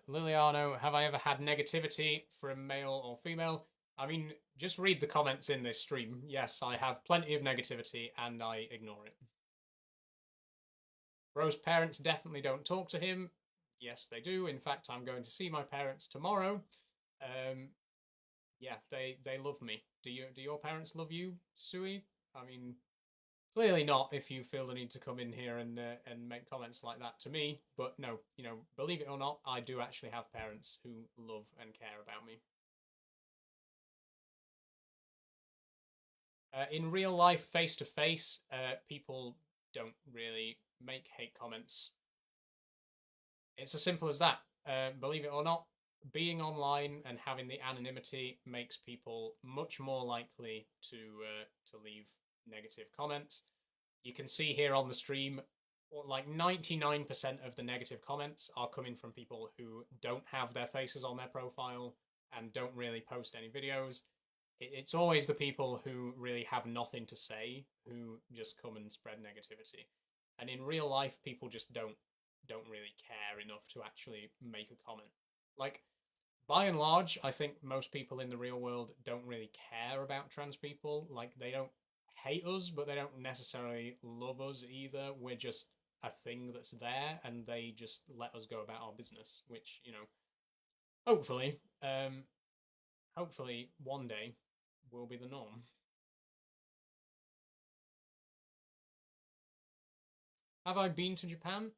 Liliano, have I ever had negativity from male or female? I mean, just read the comments in this stream. Yes, I have plenty of negativity and I ignore it. Bro's parents definitely don't talk to him. Yes, they do. In fact, I'm going to see my parents tomorrow. Yeah, they love me. Do your parents love you, Sui? I mean, clearly not. If you feel the need to come in here and make comments like that to me, but no, you know, believe it or not, I do actually have parents who love and care about me. In real life, face to face, people don't really make hate comments. It's as simple as that. Believe it or not, being online and having the anonymity makes people much more likely to leave negative comments. You can see here on the stream, like 99% of the negative comments are coming from people who don't have their faces on their profile and don't really post any videos. It's always the people who really have nothing to say who just come and spread negativity. And in real life, people just don't really care enough to actually make a comment. Like, by and large, I think most people in the real world don't really care about trans people. Like, they don't hate us, but they don't necessarily love us either. We're just a thing that's there, and they just let us go about our business. Which, hopefully, hopefully one day will be the norm. Have I been to Japan?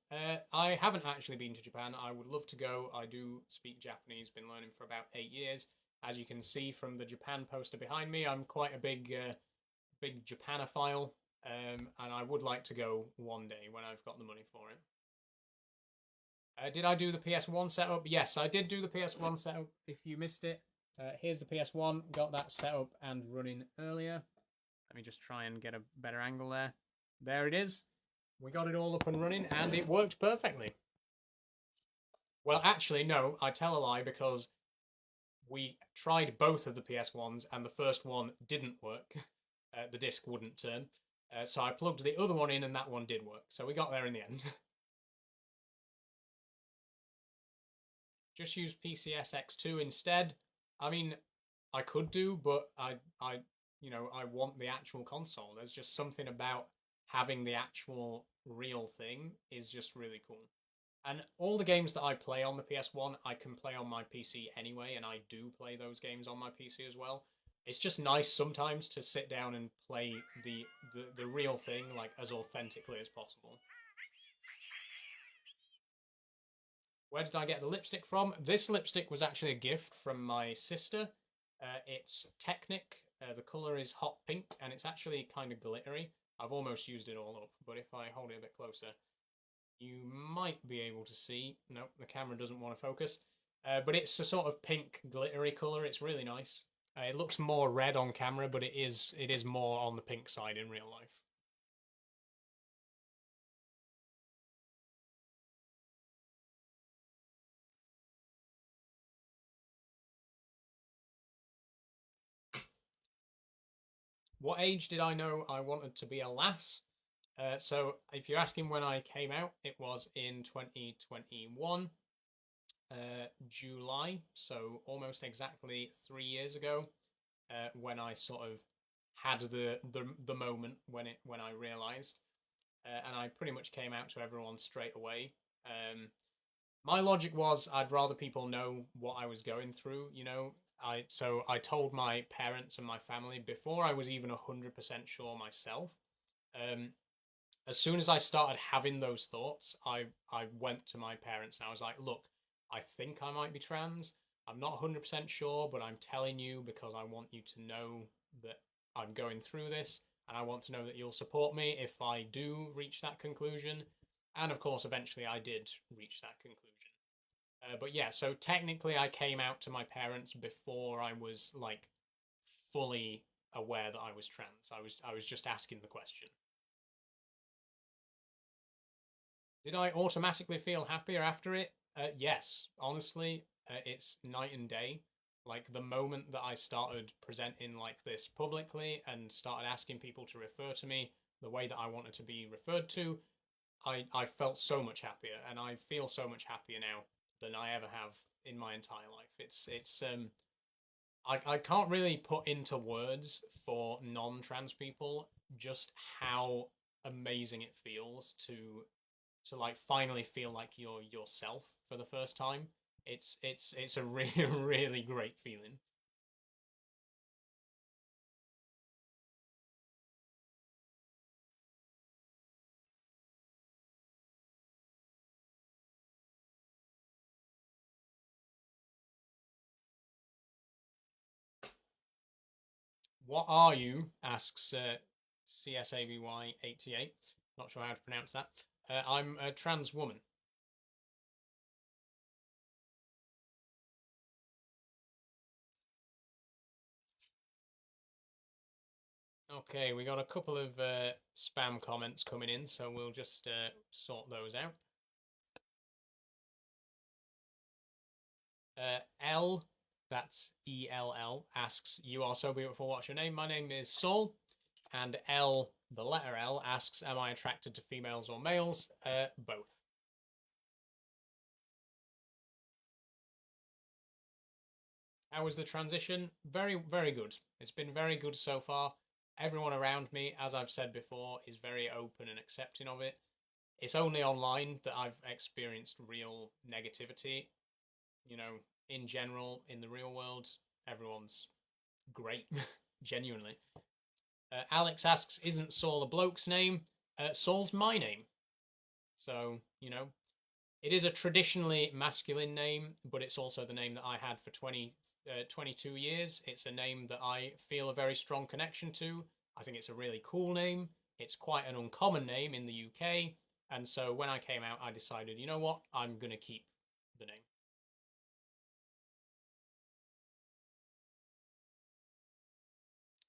I haven't actually been to Japan. I would love to go. I do speak Japanese, been learning for about 8 years. As you can see from the Japan poster behind me, I'm quite a big Japanophile, and I would like to go one day when I've got the money for it. Did I do the PS1 setup? Yes, I did do the PS1 setup. If you missed it, here's the PS1. Got that set up and running earlier. Let me just try and get a better angle there. There it is. We got it all up and running, and it worked perfectly. Well, actually, no, I tell a lie because we tried both of the PS1s, and the first one didn't work. The disc wouldn't turn. So I plugged the other one in, and that one did work. So we got there in the end. Just use PCSX2 instead. I mean, I could do, but I want the actual console. There's just something about having the actual real thing is just really cool. And all the games that I play on the PS1, I can play on my PC anyway, and I do play those games on my PC as well. It's just nice sometimes to sit down and play the real thing like as authentically as possible. Where did I get the lipstick from? This lipstick was actually a gift from my sister. It's Technic. The colour is hot pink, and it's actually kind of glittery. I've almost used it all up, but if I hold it a bit closer, you might be able to see. No, the camera doesn't want to focus. But it's a sort of pink glittery colour. It's really nice. It looks more red on camera, but it is more on the pink side in real life. What age did I know I wanted to be a lass? So if you're asking when I came out, it was in 2021, July, so almost exactly 3 years ago, when I sort of had the moment when I realised, and I pretty much came out to everyone straight away. My logic was I'd rather people know what I was going through, So I told my parents and my family before I was even 100% sure myself. Um, as soon as I started having those thoughts, I went to my parents and I was like, look, I think I might be trans. I'm not 100% sure, but I'm telling you because I want you to know that I'm going through this, and I want to know that you'll support me if I do reach that conclusion. And of course, eventually I did reach that conclusion. But yeah, so technically I came out to my parents before I was like fully aware that I was trans. I was just asking the question. Did I automatically feel happier after it? Yes, honestly, it's night and day. Like the moment that I started presenting like this publicly and started asking people to refer to me the way that I wanted to be referred to, I felt so much happier, and I feel so much happier now than I ever have in my entire life. I can't really put into words for non-trans people just how amazing it feels to like finally feel like you're yourself for the first time. It's a really really great feeling. What are you? Asks CSAVY88. Not sure how to pronounce that. I'm a trans woman. Okay, we got a couple of spam comments coming in, so we'll just sort those out. L, that's ELL, asks, "You are so beautiful, what's your name?" My name is Saul. And L, the letter L, asks, "Am I attracted to females or males?" Both. How was the transition? Very, very good. It's been very good so far. Everyone around me, as I've said before, is very open and accepting of it. It's only online that I've experienced real negativity. You know, in general, in the real world, everyone's great, genuinely. Alex asks, "Isn't Saul a bloke's name?" Saul's my name. So, it is a traditionally masculine name, but it's also the name that I had for 22 years. It's a name that I feel a very strong connection to. I think it's a really cool name. It's quite an uncommon name in the UK. And so when I came out, I decided, you know what? I'm going to keep the name.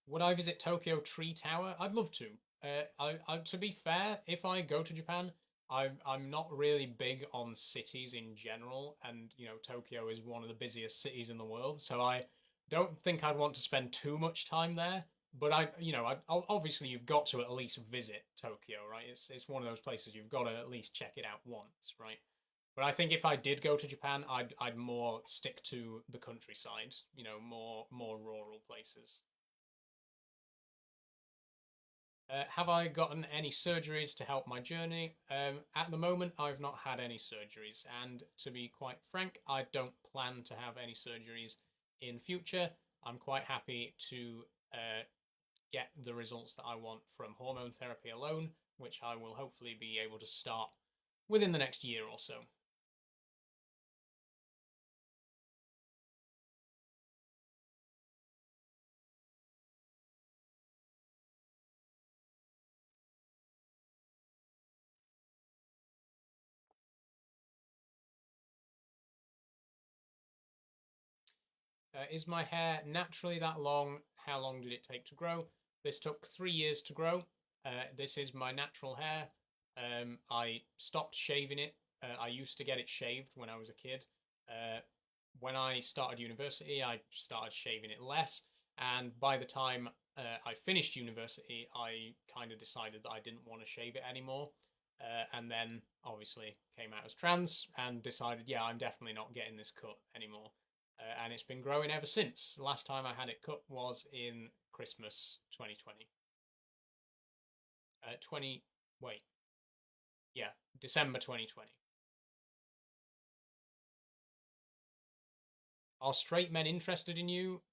Would I visit Tokyo Tree Tower? I'd love to. To be fair, if I go to Japan, I'm not really big on cities in general, and Tokyo is one of the busiest cities in the world, so I don't think I'd want to spend too much time there. But obviously you've got to at least visit Tokyo, right? It's one of those places you've got to at least check it out once, right? But I think if I did go to Japan, I'd more stick to the countryside, more rural places. Have I gotten any surgeries to help my journey? At the moment, I've not had any surgeries, and to be quite frank, I don't plan to have any surgeries in future. I'm quite happy to get the results that I want from hormone therapy alone, which I will hopefully be able to start within the next year or so. Is my hair naturally that long? How long did it take to grow? This took 3 years to grow. This is my natural hair. I stopped shaving it. I used to get it shaved when I was a kid. Uh, when I started university, I started shaving it less. And by the time I finished university, I kind of decided that I didn't want to shave it anymore. And then obviously came out as trans and decided, yeah, I'm definitely not getting this cut anymore. And it's been growing ever since. The last time I had it cut was in Christmas 2020. 20, wait, yeah, December 2020. Are straight men interested in you?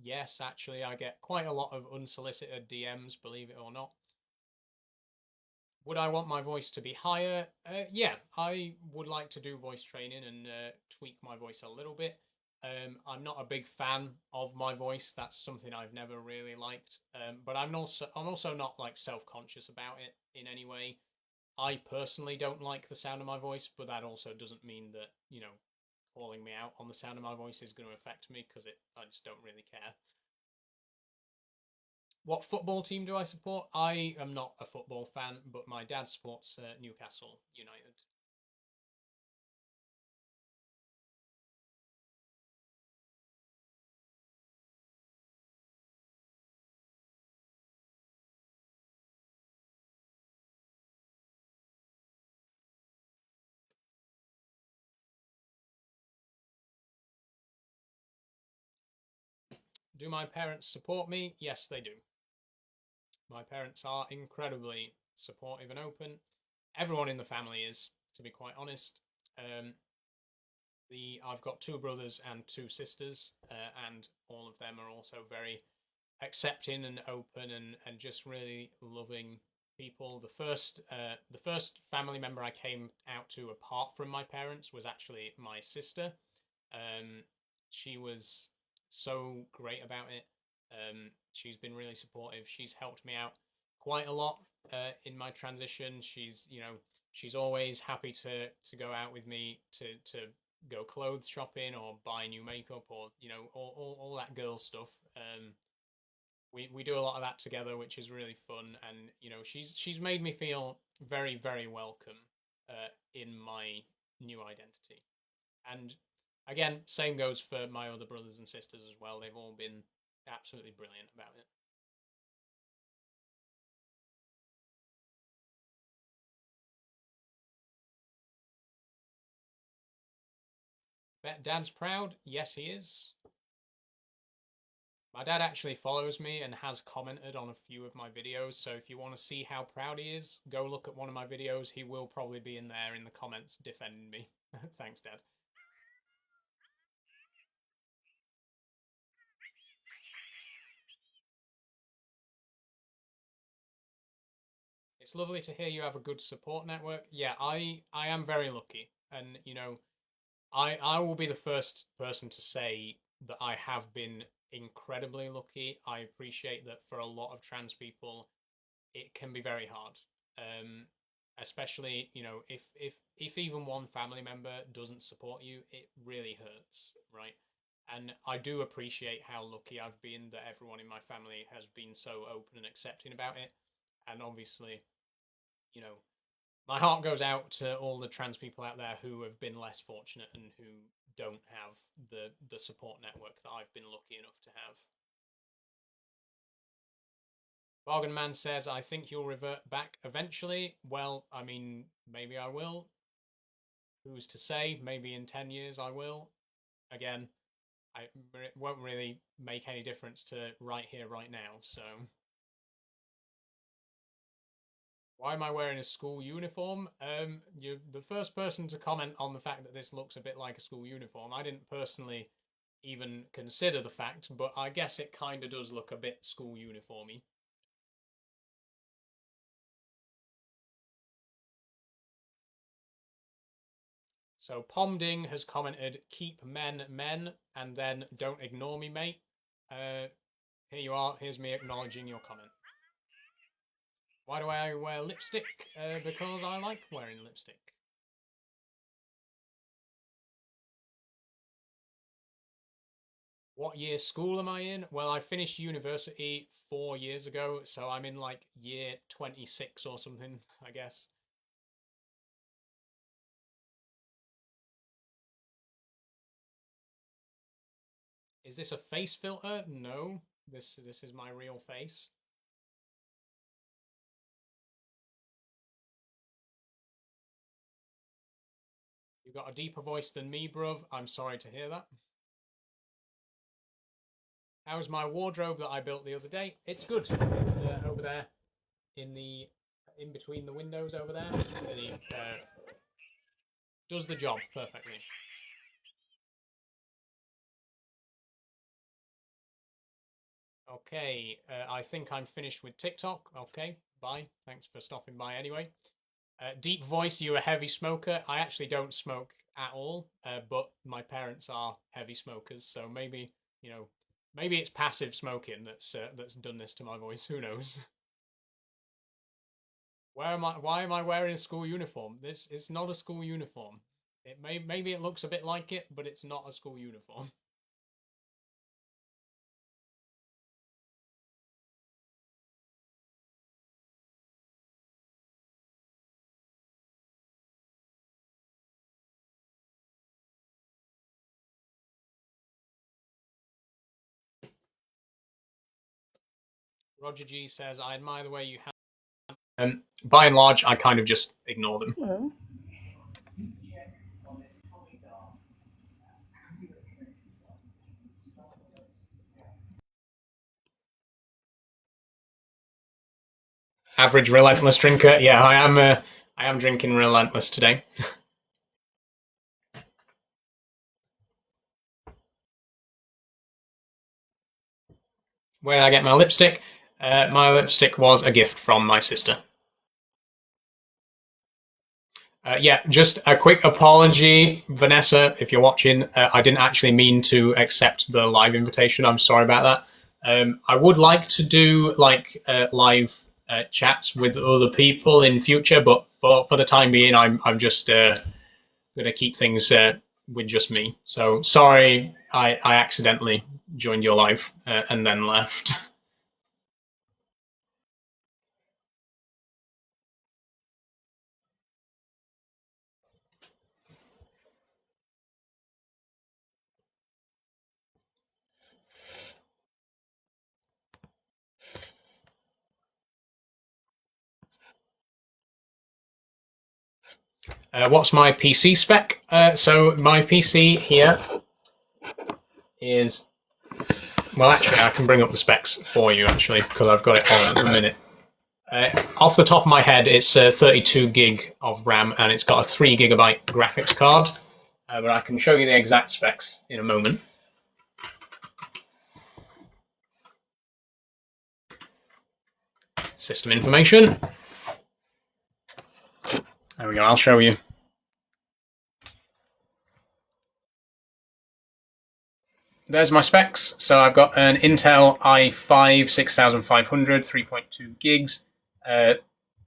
Yes, actually, I get quite a lot of unsolicited DMs, believe it or not. Would I want my voice to be higher? Yeah, I would like to do voice training and tweak my voice a little bit. I'm not a big fan of my voice. That's something I've never really liked. But I'm also not like self-conscious about it in any way. I personally don't like the sound of my voice, but that also doesn't mean that calling me out on the sound of my voice is going to affect me because I just don't really care. What football team do I support? I am not a football fan, but my dad supports Newcastle United. Do my parents support me? Yes, they do. My parents are incredibly supportive and open. Everyone in the family is, to be quite honest. Um, I've got two brothers and two sisters, and all of them are also very accepting and open and just really loving people. The first family member I came out to apart from my parents was actually my sister. Um, she was so great about it. She's been really supportive. She's helped me out quite a lot in my transition. She's, she's always happy to go out with me to go clothes shopping or buy new makeup or all that girl stuff. We do a lot of that together, which is really fun, and she's made me feel very, very welcome in my new identity. And again, same goes for my other brothers and sisters as well. They've all been absolutely brilliant about it. Bet Dad's proud? Yes, he is. My dad actually follows me and has commented on a few of my videos, so if you want to see how proud he is, go look at one of my videos. He will probably be in there in the comments defending me. Thanks, Dad. It's lovely to hear you have a good support network. Yeah, I am very lucky, and I will be the first person to say that I have been incredibly lucky. I appreciate that for a lot of trans people, it can be very hard. Especially, if even one family member doesn't support you, it really hurts, right? And I do appreciate how lucky I've been that everyone in my family has been so open and accepting about it. And obviously, you know, my heart goes out to all the trans people out there who have been less fortunate and who don't have the support network that I've been lucky enough to have. Bargain Man says, I think you'll revert back eventually. Well, I mean, maybe I will. Who's to say? Maybe in 10 years I will. Again, it won't really make any difference to right here, right now, so... Why am I wearing a school uniform? You're the first person to comment on the fact that this looks a bit like a school uniform. I didn't personally even consider the fact, but I guess it kind of does look a bit school uniformy. So Pomding has commented, keep men men, and then don't ignore me, mate. Here you are. Here's me acknowledging your comment. Why do I wear lipstick? Because I like wearing lipstick. What year school am I in? Well, I finished university 4 years ago, so I'm in like year 26 or something, I guess. Is this a face filter? No, this is my real face. You got a deeper voice than me, bruv. I'm sorry to hear that. How's my wardrobe that I built the other day? It's good. It's over there in between the windows over there. It's really does the job perfectly. Okay, I think I'm finished with TikTok. Okay, bye. Thanks for stopping by anyway. Deep voice, you a heavy smoker? I actually don't smoke at all, but my parents are heavy smokers, so maybe, maybe it's passive smoking that's done this to my voice. Who knows? Why am I wearing a school uniform? This is not a school uniform. Maybe it looks a bit like it, but it's not a school uniform. Roger G says, I admire the way you have. By and large, I kind of just ignore them. Well, Average relentless drinker. Yeah, I am. I am drinking relentless today. Where did I get my lipstick? My lipstick was a gift from my sister. Yeah, just a quick apology, Vanessa, if you're watching. I didn't actually mean to accept the live invitation. I'm sorry about that. I would like to do like live chats with other people in future, but for the time being, I'm just gonna keep things with just me. So sorry, I accidentally joined your live and then left. What's my PC spec? So my PC here is, well, actually, I can bring up the specs for you, actually, because I've got it on at the minute. Off the top of my head, it's 32 gig of RAM, and it's got a 3 gigabyte graphics card, but I can show you the exact specs in a moment. System information. There we go, I'll show you. There's my specs. So I've got an Intel i5 6500, 3.2 gigs.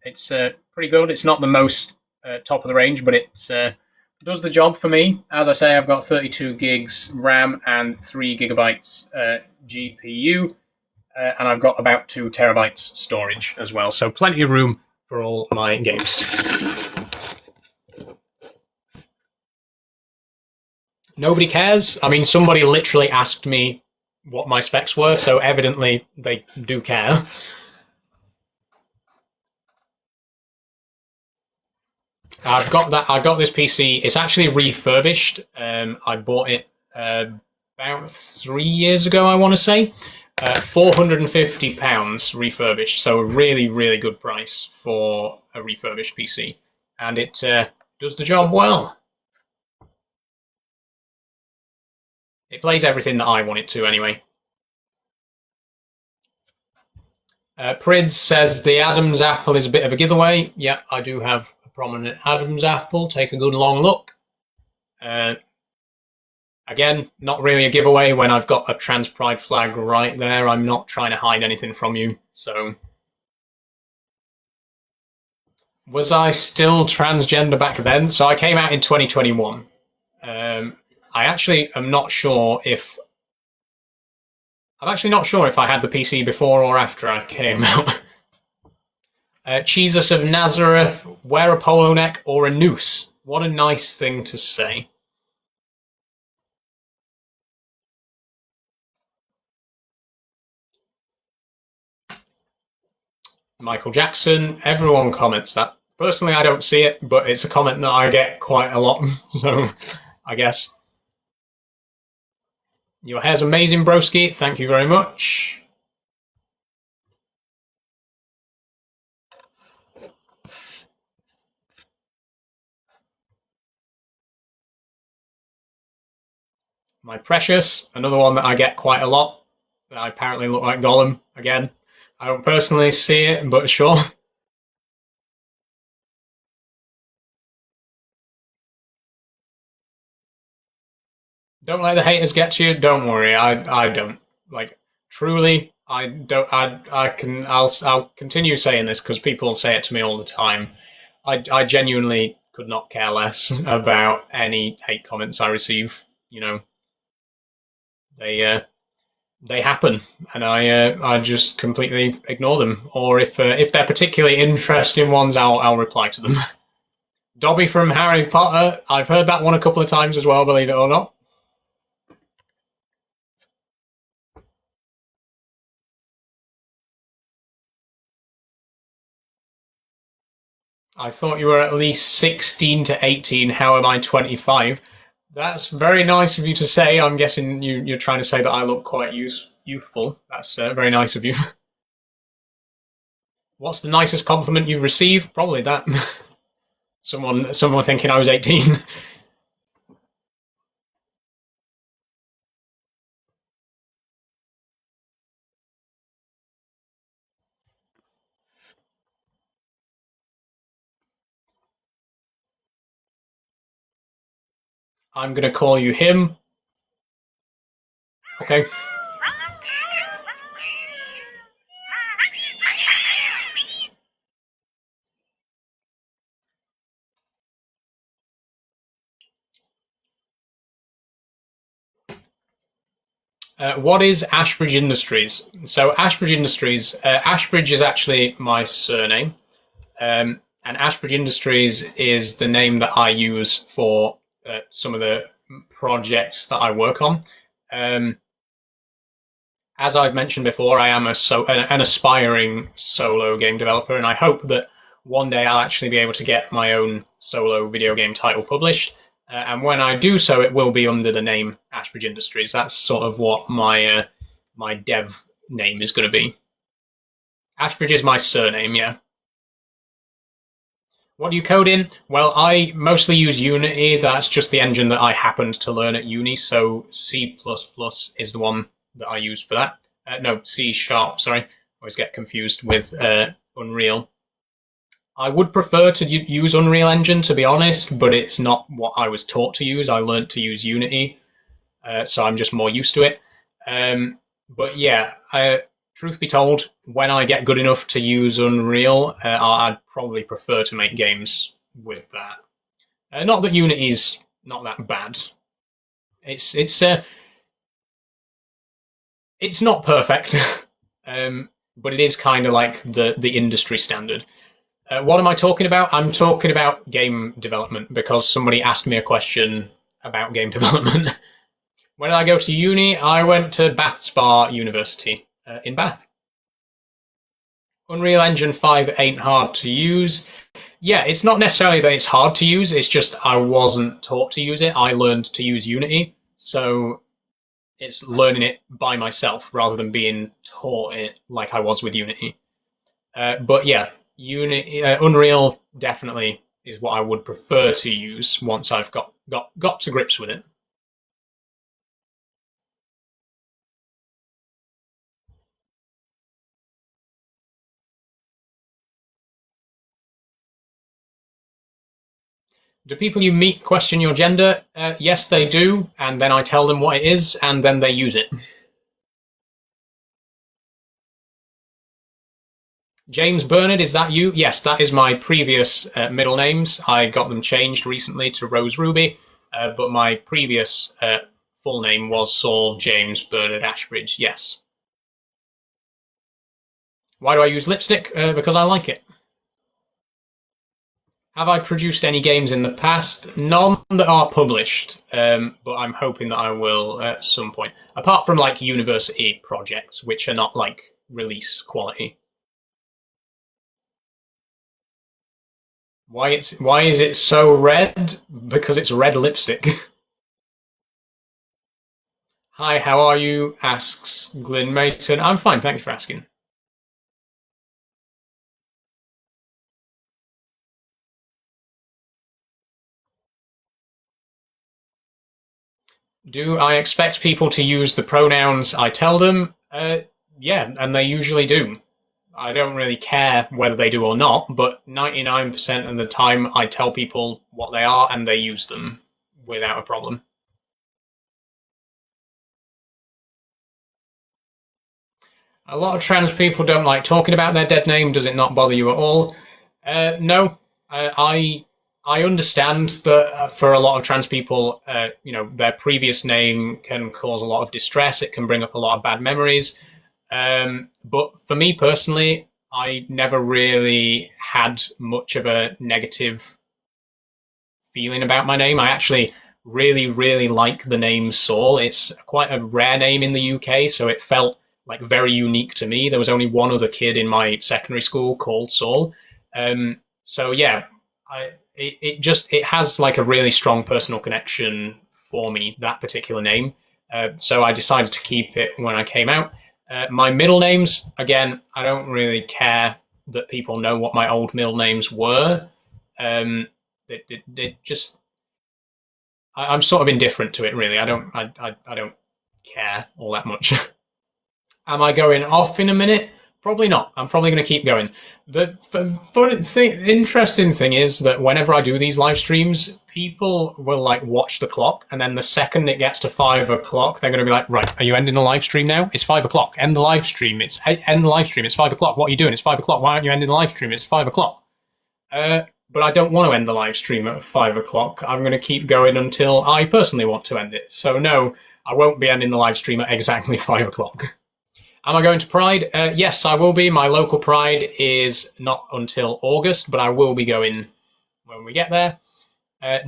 It's pretty good. It's not the most top of the range, but it does the job for me. As I say, I've got 32 gigs RAM and 3 gigabytes GPU, and I've got about 2 terabytes storage as well. So plenty of room for all my games. Nobody cares. I mean, somebody literally asked me what my specs were, so evidently they do care. I've got that. I got this PC. It's actually refurbished. I bought it about 3 years ago, I want to say. £450 refurbished, so a really, really good price for a refurbished PC, and it does the job well. It plays everything that I want it to, anyway. Prids says the Adam's apple is a bit of a giveaway. Yeah, I do have a prominent Adam's apple. Take a good long look. Again, not really a giveaway when I've got a trans pride flag right there. I'm not trying to hide anything from you. So, was I still transgender back then? So I came out in 2021. I actually am not sure if I'm actually not sure if I had the PC before or after I came out. Jesus of Nazareth, wear a polo neck or a noose. What a nice thing to say. Michael Jackson, everyone comments that. Personally, I don't see it, but it's a comment that I get quite a lot, so I guess. Your hair's amazing, broski. Thank you very much. My precious, another one that I get quite a lot. I apparently look like Gollum again. I don't personally see it, but sure. Don't let the haters get to you. Don't worry, I don't. Like, truly, I don't. I'll continue saying this because people say it to me all the time. I genuinely could not care less about any hate comments I receive. You know, they happen, and I just completely ignore them. Or if they're particularly interesting ones, I'll reply to them. Dobby from Harry Potter. I've heard that one a couple of times as well. Believe it or not. I thought you were at least 16 to 18. How am I 25? That's very nice of you to say. I'm guessing you're trying to say that I look quite youthful. That's very nice of you. What's the nicest compliment you've received? Probably that. someone thinking I was 18. I'm going to call you him. Okay. What is Ashbridge Industries? So Ashbridge Industries, Ashbridge is actually my surname, and Ashbridge Industries is the name that I use for some of the projects that I work on. Um, as I've mentioned before, I am an aspiring solo game developer, and I hope that one day I'll actually be able to get my own solo video game title published. And when I do so, it will be under the name Ashbridge Industries. That's sort of what my dev name is going to be. Ashbridge is my surname, yeah. What do you code in? Well, I mostly use Unity. That's just the engine that I happened to learn at uni. So C++ is the one that I use for that. No, C#, sorry. Always get confused with Unreal. I would prefer to use Unreal Engine, to be honest, but it's not what I was taught to use. I learned to use Unity, so I'm just more used to it. But yeah, truth be told, when I get good enough to use Unreal, I'd probably prefer to make games with that. Not that Unity's not that bad. It's not perfect, but it is kind of like the industry standard. What am I talking about? I'm talking about game development because somebody asked me a question about game development. When I go to uni, I went to Bath Spa University in Bath. Unreal Engine 5 ain't hard to use. Yeah, it's not necessarily that it's hard to use, it's just I wasn't taught to use it. I learned to use Unity, so it's learning it by myself rather than being taught it like I was with Unity. But yeah, Unreal definitely is what I would prefer to use once I've got to grips with it. Do people you meet question your gender? Yes, they do, and then I tell them what it is, and then they use it. James Bernard, is that you? Yes, that is my previous middle names. I got them changed recently to Rose Ruby, but my previous full name was Saul James Bernard Ashbridge, yes. Why do I use lipstick? Because I like it. Have I produced any games in the past? None that are published, but I'm hoping that I will at some point. Apart from like university projects, which are not like release quality. Why is it so red? Because it's red lipstick. Hi, how are you? Asks Glyn Mayton. I'm fine, thanks for asking. Do I expect people to use the pronouns I tell them? Yeah, and they usually do. I don't really care whether they do or not, but 99% of the time I tell people what they are and they use them without a problem. A lot of trans people don't like talking about their dead name. Does it not bother you at all? No, I understand that for a lot of trans people, their previous name can cause a lot of distress. It can bring up a lot of bad memories. But for me personally, I never really had much of a negative feeling about my name. I actually really, really like the name Saul. It's quite a rare name in the UK, so it felt like very unique to me. There was only one other kid in my secondary school called Saul. So yeah, it has like a really strong personal connection for me, that particular name. So I decided to keep it when I came out. My middle names, again, I don't really care that people know what my old middle names were. It just I'm sort of indifferent to it, really. I don't care all that much. Am I going off in a minute? Probably not. I'm probably going to keep going. The interesting thing is that whenever I do these live streams, people will like watch the clock, and then the second it gets to 5 o'clock, they're going to be like, "Right, are you ending the live stream now? It's 5 o'clock. End the live stream. End the live stream. It's 5 o'clock. What are you doing? It's 5 o'clock. Why aren't you ending the live stream? It's 5 o'clock." but I don't want to end the live stream at 5 o'clock. I'm going to keep going until I personally want to end it. So no, I won't be ending the live stream at exactly 5 o'clock. Am I going to Pride? Yes, I will be. My local Pride is not until August, but I will be going when we get there.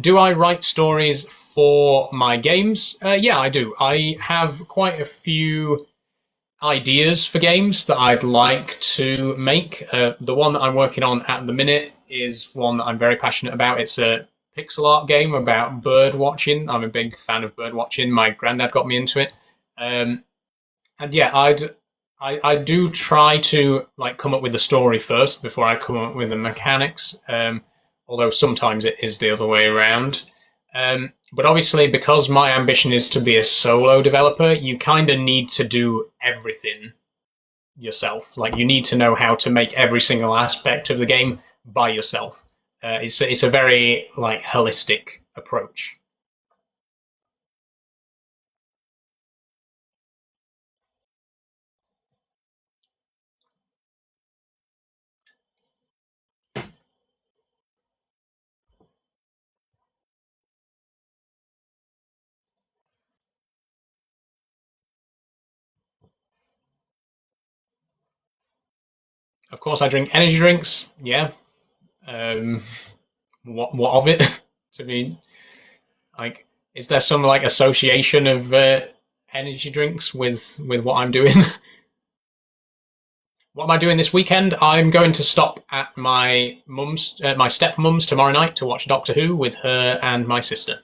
Do I write stories for my games? Yeah, I do. I have quite a few ideas for games that I'd like to make. The one that I'm working on at the minute is one that I'm very passionate about. It's a pixel art game about bird watching. I'm a big fan of bird watching. My granddad got me into it. And yeah, I do try to like come up with the story first before I come up with the mechanics. Although sometimes it is the other way around. But obviously, because my ambition is to be a solo developer, you kind of need to do everything yourself. Like, you need to know how to make every single aspect of the game by yourself. It's a very like holistic approach. Of course, I drink energy drinks. Yeah. Um, what of it? To be like, is there some like association of energy drinks with what I'm doing? What am I doing this weekend? I'm going to stop at my mum's, my stepmom's tomorrow night to watch Doctor Who with her and my sister.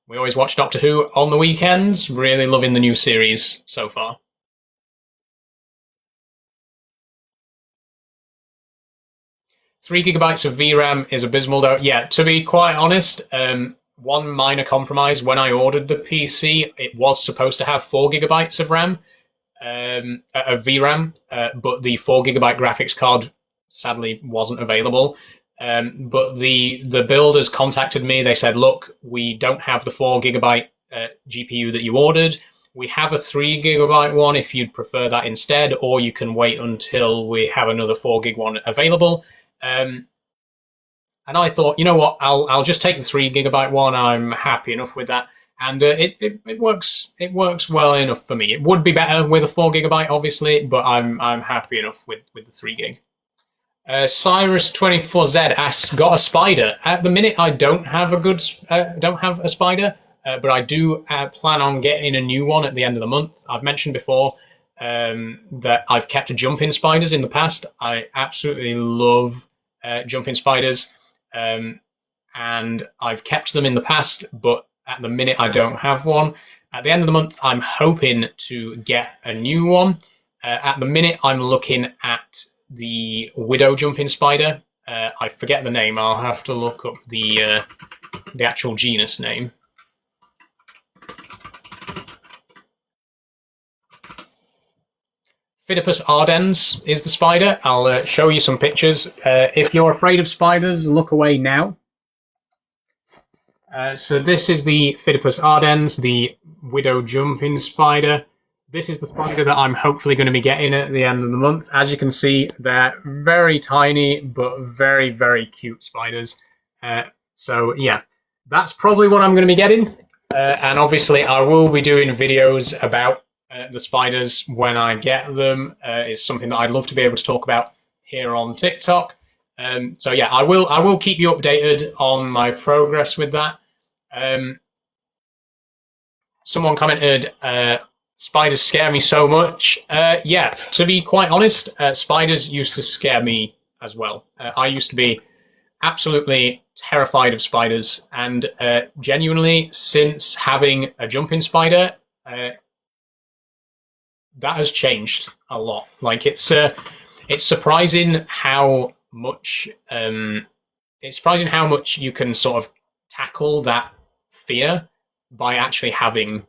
We always watch Doctor Who on the weekends. Really loving the new series so far. 3 gigabytes of VRAM is abysmal, though. Yeah, to be quite honest, one minor compromise when I ordered the PC, it was supposed to have 4 gigabytes of RAM, of VRAM, but the 4 gigabyte graphics card sadly wasn't available. But the builders contacted me. They said, "Look, we don't have the 4 gigabyte GPU that you ordered. We have a 3 gigabyte one if you'd prefer that instead, or you can wait until we have another 4 gig one available." And I thought, you know what, I'll just take the 3 gigabyte one. I'm happy enough with that, and it works well enough for me. It would be better with a 4 gigabyte, obviously, but I'm happy enough with the 3 gig. Cyrus24Z asks, got a spider? At the minute, I don't have a spider, but I do plan on getting a new one at the end of the month. I've mentioned before that I've kept jumping spiders in the past. I absolutely love jumping spiders, and I've kept them in the past, but at the minute I don't have one. At the end of the month, I'm hoping to get a new one. At the minute, I'm looking at the widow jumping spider. I forget the name. I'll have to look up the actual genus name. Phidippus ardens is the spider. I'll show you some pictures. If you're afraid of spiders, look away now. So this is the Phidippus ardens, the widow jumping spider. This is the spider that I'm hopefully going to be getting at the end of the month. As you can see, they're very tiny, but very, very cute spiders. So yeah, that's probably what I'm going to be getting. And obviously I will be doing videos about the spiders when I get them. It's something that I'd love to be able to talk about here on TikTok. So yeah, I will keep you updated on my progress with that. Someone commented, spiders scare me so much. Yeah, to be quite honest, spiders used to scare me as well. I used to be absolutely terrified of spiders, and genuinely, since having a jumping spider, that has changed a lot. Like, it's surprising how much you can sort of tackle that fear by actually having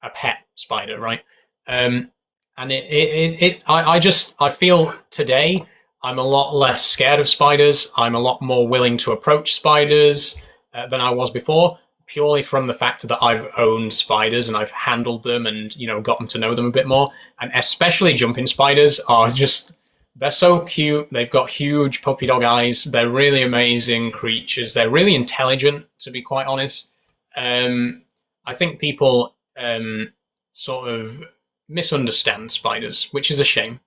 a pet spider, right? And I feel today I'm a lot less scared of spiders. I'm a lot more willing to approach spiders than I was before, purely from the fact that I've owned spiders and I've handled them and, you know, gotten to know them a bit more. And especially jumping spiders are just They're so cute. They've got huge puppy dog eyes. They're really amazing creatures. They're really intelligent, to be quite honest. I think people sort of misunderstand spiders, which is a shame.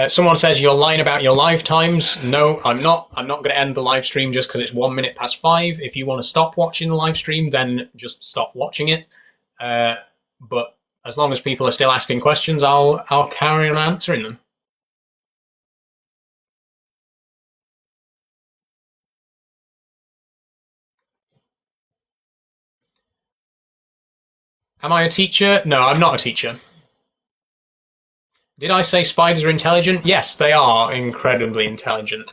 Someone says you're lying about your live times. No, I'm not. I'm not going to end the live stream just because it's 1 minute past 5. If you want to stop watching the live stream, then just stop watching it. But as long as people are still asking questions, I'll carry on answering them. Am I a teacher? No, I'm not a teacher. Did I say spiders are intelligent? Yes, they are incredibly intelligent.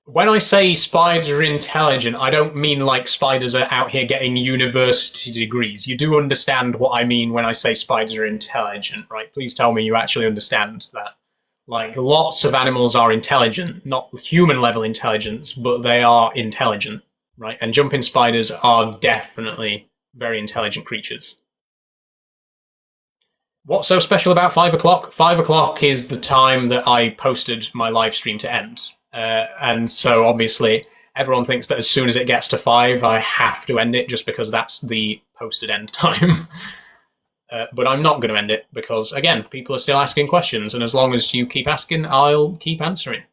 When I say spiders are intelligent, I don't mean like spiders are out here getting university degrees. You do understand what I mean when I say spiders are intelligent, right? Please tell me you actually understand that. Like, lots of animals are intelligent, not human level intelligence, but they are intelligent, right? And jumping spiders are definitely very intelligent creatures. What's so special about 5 o'clock? 5 o'clock is the time that I posted my live stream to end. And so obviously everyone thinks that as soon as it gets to 5, I have to end it just because that's the posted end time. But I'm not going to end it because, again, people are still asking questions. And as long as you keep asking, I'll keep answering.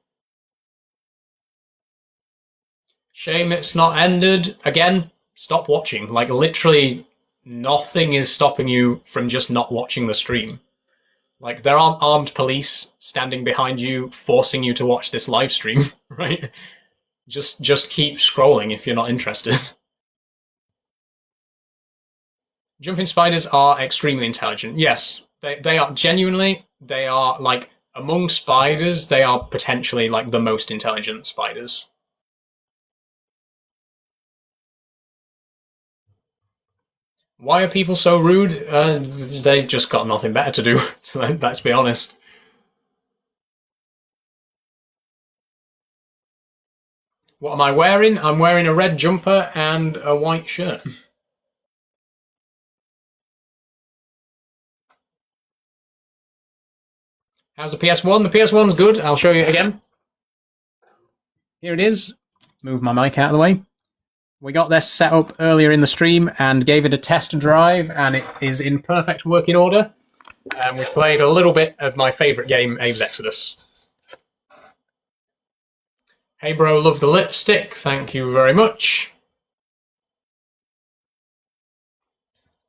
Shame it's not ended. Again, stop watching. Like, literally nothing is stopping you from just not watching the stream. Like, there aren't armed police standing behind you, forcing you to watch this live stream, right? Just keep scrolling if you're not interested. Jumping spiders are extremely intelligent. Yes, they are genuinely, they are like, among spiders, they are potentially like the most intelligent spiders. Why are people so rude? They've just got nothing better to do, let's be honest. What am I wearing? I'm wearing a red jumper and a white shirt. How's the PS1? The PS1's good. I'll show you again. Here it is. Move my mic out of the way. We got this set up earlier in the stream and gave it a test drive, and it is in perfect working order. And we've played a little bit of my favourite game, Abe's Exodus. Hey bro, love the lipstick. Thank you very much.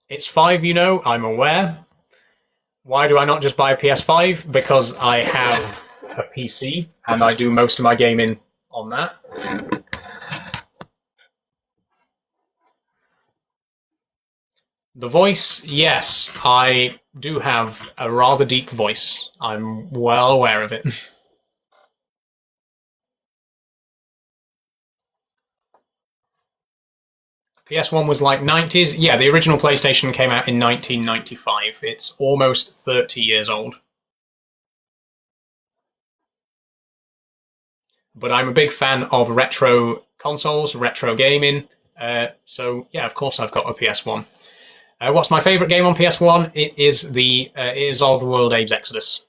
It's 5, you know, I'm aware. Why do I not just buy a PS5? Because I have a PC and I do most of my gaming on that. The voice, yes, I do have a rather deep voice. I'm well aware of it. PS1 was like 90s. Yeah, the original PlayStation came out in 1995. It's almost 30 years old. But I'm a big fan of retro consoles, retro gaming. So yeah, of course I've got a PS1. What's my favourite game on PS1? It is Old World Abe's Exodus.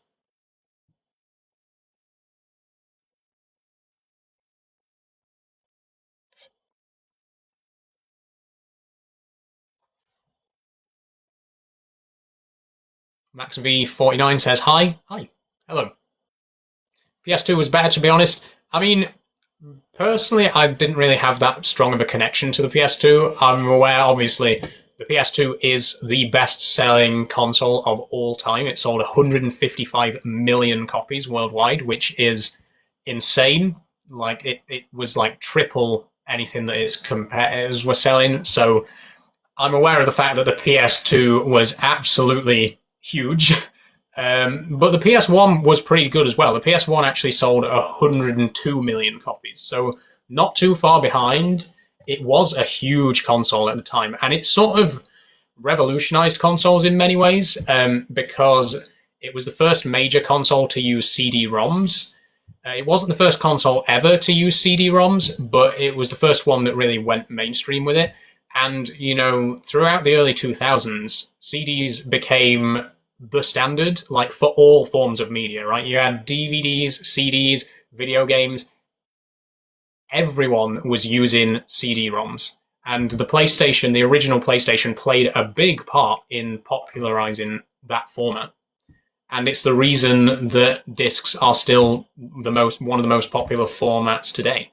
Max V49 says hi. Hi. Hello. PS2 was better, to be honest. I mean, personally, I didn't really have that strong of a connection to the PS2. I'm aware, obviously, the PS2 is the best-selling console of all time. It sold 155 million copies worldwide, which is insane. Like, it was like triple anything that its competitors were selling. So I'm aware of the fact that the PS2 was absolutely huge. But the PS1 was pretty good as well. The PS1 actually sold 102 million copies, so not too far behind. It was a huge console at the time, and it sort of revolutionized consoles in many ways because it was the first major console to use CD-ROMs. It wasn't the first console ever to use CD-ROMs, but it was the first one that really went mainstream with it. And, throughout the early 2000s, CDs became the standard, like for all forms of media, right? You had DVDs, CDs, video games. Everyone was using CD-ROMs. And the original PlayStation, played a big part in popularizing that format. And it's the reason that discs are still one of the most popular formats today.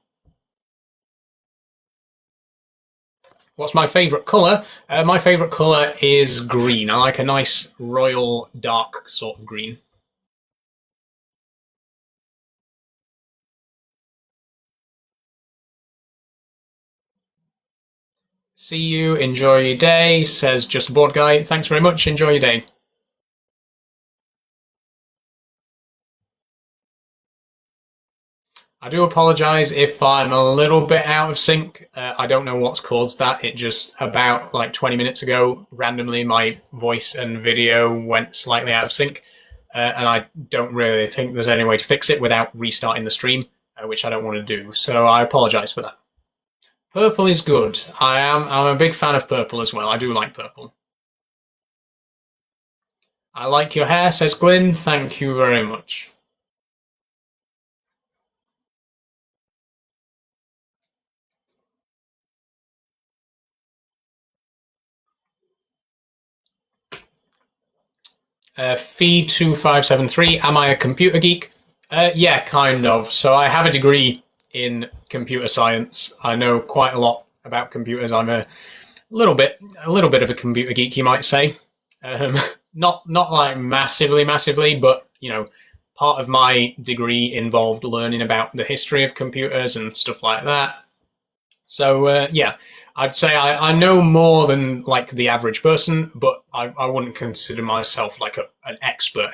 What's my favourite colour? My favourite colour is green. I like a nice royal dark sort of green. See you, enjoy your day, says Just a Bored Guy. Thanks very much, enjoy your day. I do apologise if I'm a little bit out of sync. I don't know what's caused that. It just, about like 20 minutes ago, randomly my voice and video went slightly out of sync. And I don't really think there's any way to fix it without restarting the stream, which I don't want to do. So I apologise for that. Purple is good. I'm a big fan of purple as well. I do like purple. I like your hair, says Glyn. Thank you very much. Fee2573, am I a computer geek? Yeah, kind of. So I have a degree in computer science. I know quite a lot about computers. I'm a little bit of a computer geek, you might say. Not like massively, but part of my degree involved learning about the history of computers and stuff like that. So yeah, I'd say I know more than like the average person, but I wouldn't consider myself like an expert.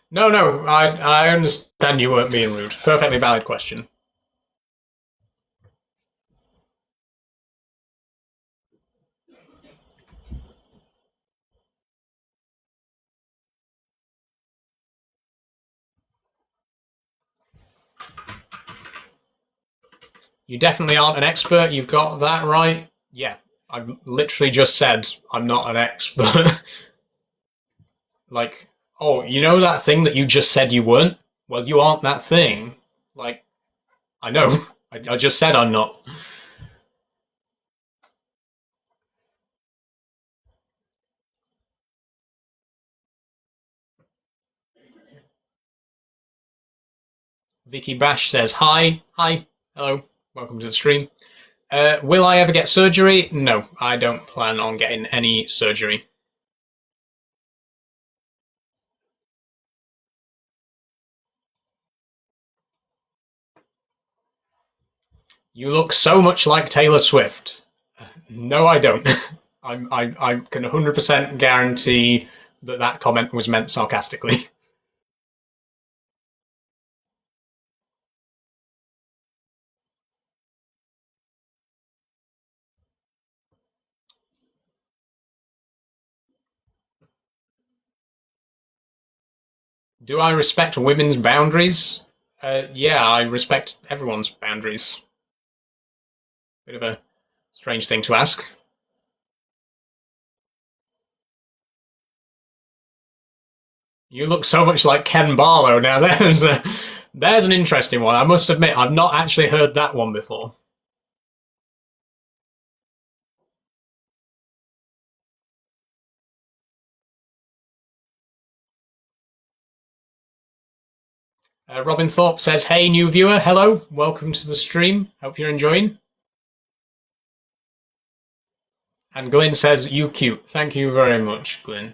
No, I understand you weren't being rude. Perfectly valid question. You definitely aren't an expert. You've got that right. Yeah, I've literally just said I'm not an expert. Like, oh, you know that thing that you just said you weren't? Well, you aren't that thing. Like, I know. I just said I'm not. Vicky Bash says hi. Hi. Hello. Welcome to the stream. Will I ever get surgery? No, I don't plan on getting any surgery. You look so much like Taylor Swift. No, I don't. I can 100% guarantee that comment was meant sarcastically. Do I respect women's boundaries? Yeah, I respect everyone's boundaries. Bit of a strange thing to ask. You look so much like Ken Barlow. Now there's an interesting one. I must admit, I've not actually heard that one before. Robin Thorpe says, hey, new viewer, hello, welcome to the stream. Hope you're enjoying. And Glyn says, you cute. Thank you very much, Glyn.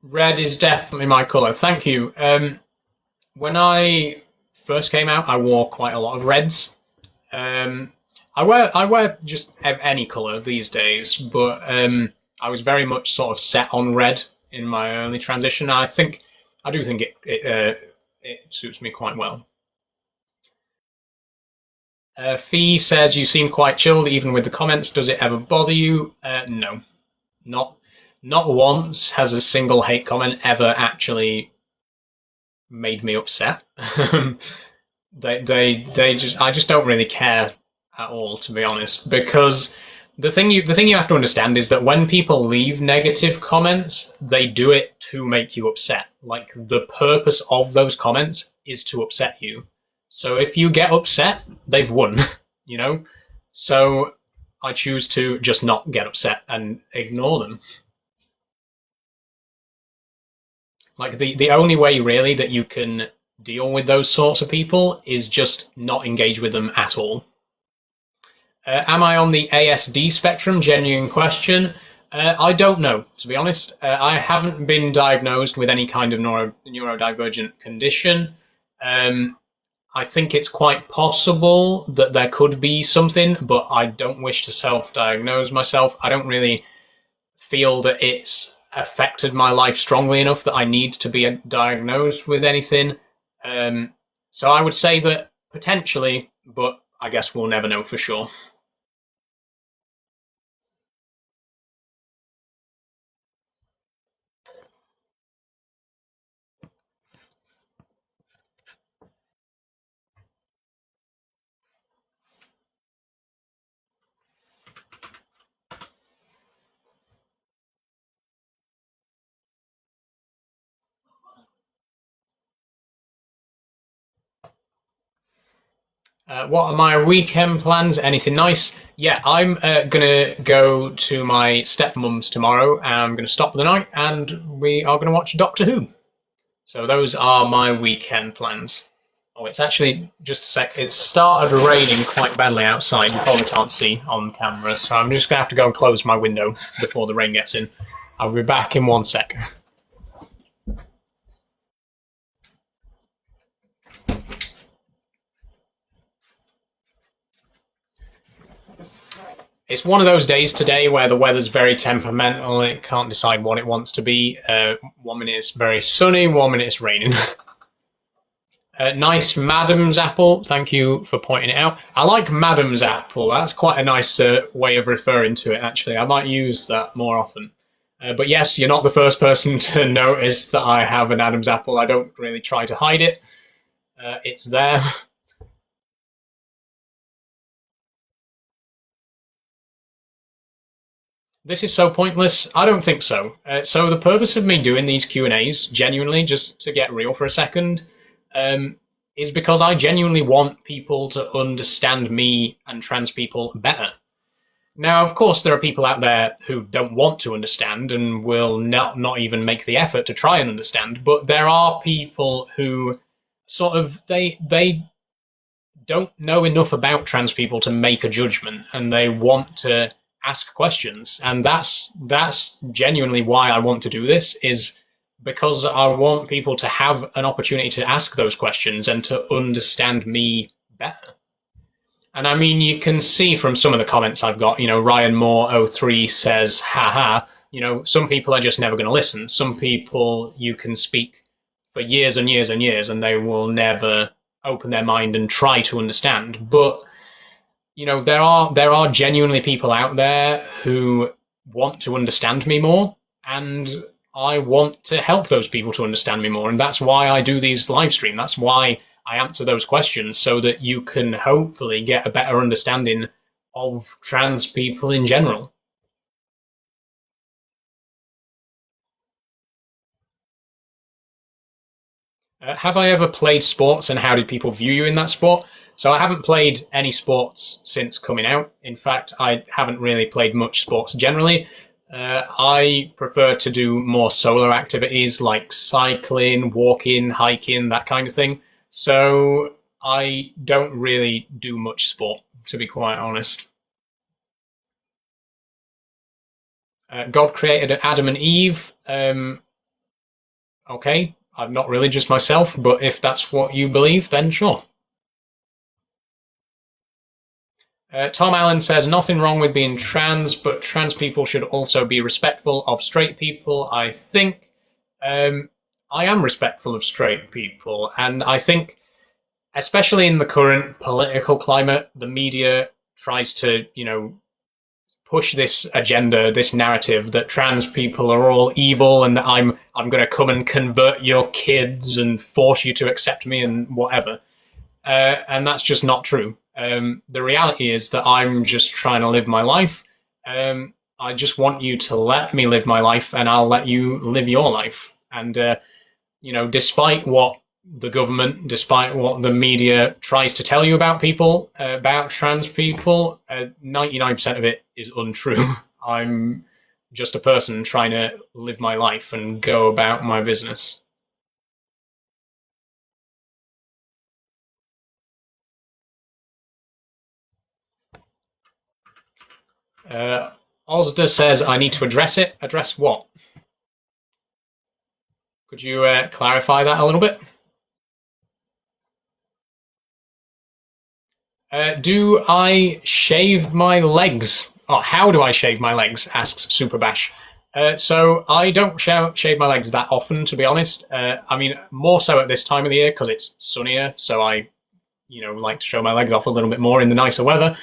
Red is definitely my colour. Thank you. When I first came out, I wore quite a lot of reds. I wear just any colour these days, but I was very much sort of set on red in my early transition. I do think it suits me quite well. Fee says you seem quite chilled even with the comments. Does it ever bother you? No, not Not once has a single hate comment ever actually made me upset. I just don't really care at all, to be honest, because the thing you have to understand is that when people leave negative comments, they do it to make you upset. Like, the purpose of those comments is to upset you. So if you get upset, they've won, you know? So I choose to just not get upset and ignore them. Like, the only way really that you can deal with those sorts of people is just not engage with them at all. Am I on the ASD spectrum? Genuine question. I don't know, to be honest. I haven't been diagnosed with any kind of neurodivergent condition. Um, I think it's quite possible that there could be something, but I don't wish to self-diagnose myself. I don't really feel that it's affected my life strongly enough that I need to be diagnosed with anything. Um, so I would say that potentially, but I guess we'll never know for sure. What are my weekend plans? Anything nice? Yeah, I'm gonna go to my stepmom's tomorrow. I'm gonna stop for the night, and we are gonna watch Doctor Who. So those are my weekend plans. Oh, it's actually just a sec. It started raining quite badly outside. You probably can't see on camera, so I'm just gonna have to go and close my window before the rain gets in. I'll be back in 1 sec. It's one of those days today where the weather's very temperamental. It can't decide what it wants to be. 1 minute it's very sunny, 1 minute it's raining. Nice Madam's apple. Thank you for pointing it out. I like Madam's apple. That's quite a nice way of referring to it, actually. I might use that more often. But yes, you're not the first person to notice that I have an Adam's apple. I don't really try to hide it. It's there. This is so pointless. I don't think so. So the purpose of me doing these Q&As, genuinely, just to get real for a second, um, is because I genuinely want people to understand me and trans people better. Now, of course, there are people out there who don't want to understand and will not even make the effort to try and understand. But there are people who sort of they don't know enough about trans people to make a judgment, and they want to ask questions. And that's genuinely why I want to do this, is because I want people to have an opportunity to ask those questions and to understand me better. And I mean, you can see from some of the comments I've got, Ryan Moore '03 says, haha, some people are just never going to listen. Some people you can speak for years and years and years and they will never open their mind and try to understand. But, there are genuinely people out there who want to understand me more, and I want to help those people to understand me more. And that's why I do these live streams. That's why I answer those questions, so that you can hopefully get a better understanding of trans people in general. Have I ever played sports, and how did people view you in that sport? So I haven't played any sports since coming out. In fact, I haven't really played much sports generally. I prefer to do more solo activities like cycling, walking, hiking, that kind of thing. So I don't really do much sport, to be quite honest. God created Adam and Eve. Okay, I'm not religious myself, but if that's what you believe, then sure. Tom Allen says, nothing wrong with being trans, but trans people should also be respectful of straight people. I think I am respectful of straight people. And I think, especially in the current political climate, the media tries to, push this agenda, this narrative that trans people are all evil and that I'm going to come and convert your kids and force you to accept me and whatever. And that's just not true. The reality is that I'm just trying to live my life. I just want you to let me live my life, and I'll let you live your life. And despite what the government, despite what the media tries to tell you about people, about trans people, 99% of it is untrue. I'm just a person trying to live my life and go about my business. Uh, Ozda says I need to address it. Address what? Could you clarify that a little bit? Do I shave my legs? Oh, how do I shave my legs? Asks Super Bash. So I don't shave my legs that often, to be honest. I mean, more so at this time of the year because it's sunnier, so I, like to show my legs off a little bit more in the nicer weather.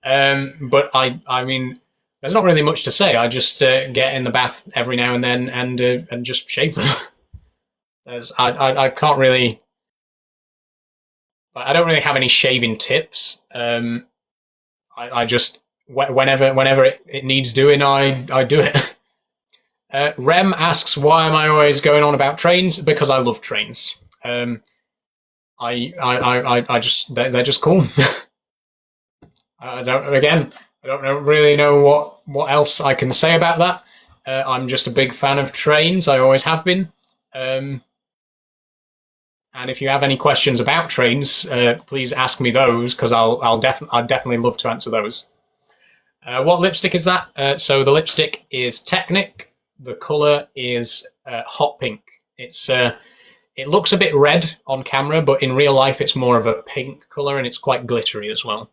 But I mean, there's not really much to say. I just get in the bath every now and then and just shave them. I can't really. I don't really have any shaving tips. I just whenever it needs doing, I do it. Rem asks, why am I always going on about trains? Because I love trains. I just they're just cool. I don't really know what else I can say about that. I'm just a big fan of trains. I always have been. And if you have any questions about trains, please ask me those because I'd definitely love to answer those. What lipstick is that? So the lipstick is Technic. The color is hot pink. It looks a bit red on camera, but in real life it's more of a pink color and it's quite glittery as well.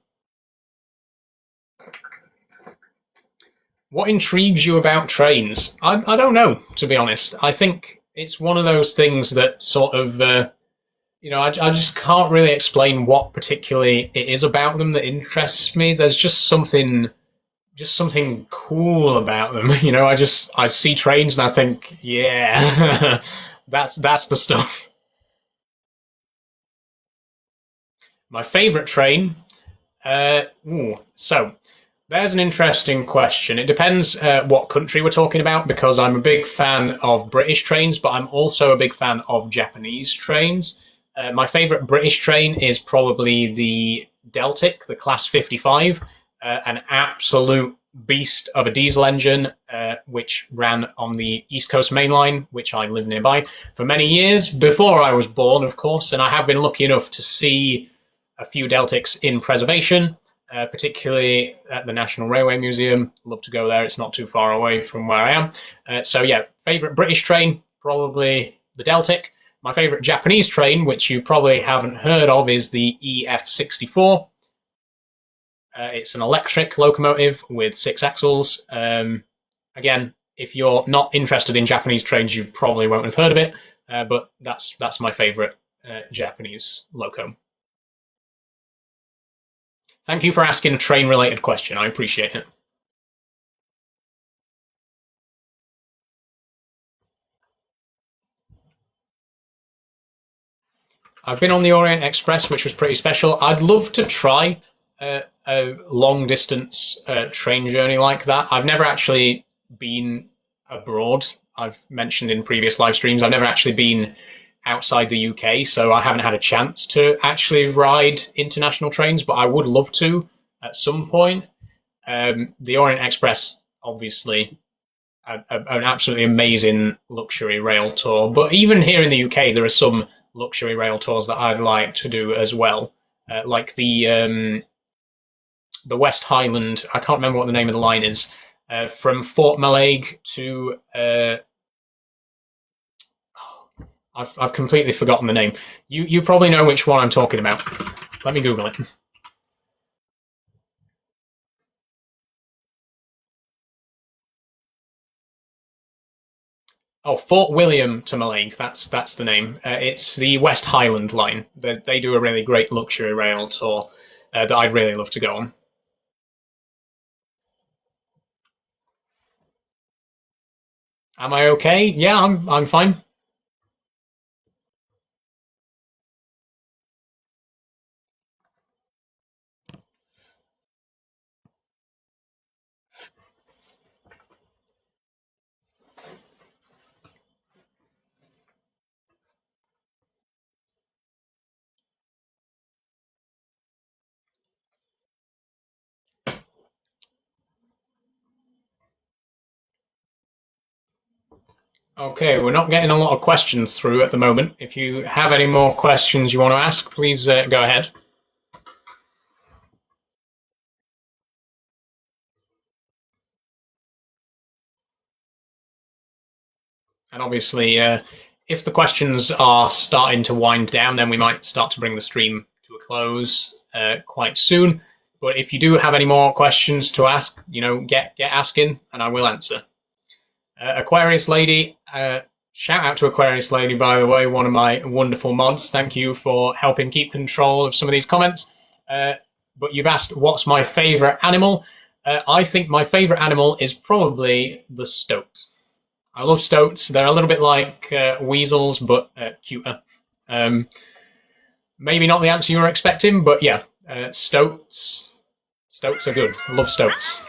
What intrigues you about trains? I don't know, to be honest. I think it's one of those things that sort of, I just can't really explain what particularly it is about them that interests me. There's just something cool about them. I see trains and I think, yeah, that's the stuff. My favorite train. So there's an interesting question. It depends what country we're talking about because I'm a big fan of British trains, but I'm also a big fan of Japanese trains. My favorite British train is probably the Deltic, the Class 55, an absolute beast of a diesel engine, which ran on the East Coast Main Line, which I lived nearby for many years before I was born, of course, and I have been lucky enough to see a few Deltics in preservation, particularly at the National Railway Museum. Love to go there. It's not too far away from where I am. So yeah, favourite British train, probably the Deltic. My favourite Japanese train, which you probably haven't heard of, is the EF64. It's an electric locomotive with 6 axles. Again, if you're not interested in Japanese trains, you probably won't have heard of it, but that's my favourite Japanese loco. Thank you for asking a train-related question. I appreciate it. I've been on the Orient Express, which was pretty special. I'd love to try a long-distance train journey like that. I've never actually been abroad. I've mentioned in previous live streams, I've never actually been outside the UK, so I haven't had a chance to actually ride international trains, but I would love to at some point. The Orient Express, obviously, an absolutely amazing luxury rail tour. But even here in the UK, there are some luxury rail tours that I'd like to do as well, like the West Highland. I can't remember what the name of the line is. From Fort Mallaig to I've completely forgotten the name. You probably know which one I'm talking about. Let me Google it. Oh, Fort William to Mallaig. That's the name. It's the West Highland line. They do a really great luxury rail tour that I'd really love to go on. Am I okay? Yeah, I'm fine. Okay, we're not getting a lot of questions through at the moment. If you have any more questions you want to ask, please go ahead. And obviously, if the questions are starting to wind down, then we might start to bring the stream to a close quite soon. But if you do have any more questions to ask, get asking, and I will answer. Aquarius Lady, shout out to Aquarius Lady, by the way, one of my wonderful mods. Thank you for helping keep control of some of these comments. But you've asked, what's my favourite animal? I think my favourite animal is probably the stoat. I love stoats. They're a little bit like weasels, but cuter. Um, Maybe not the answer you were expecting, but yeah, stoats. Stoats are good. I love stoats.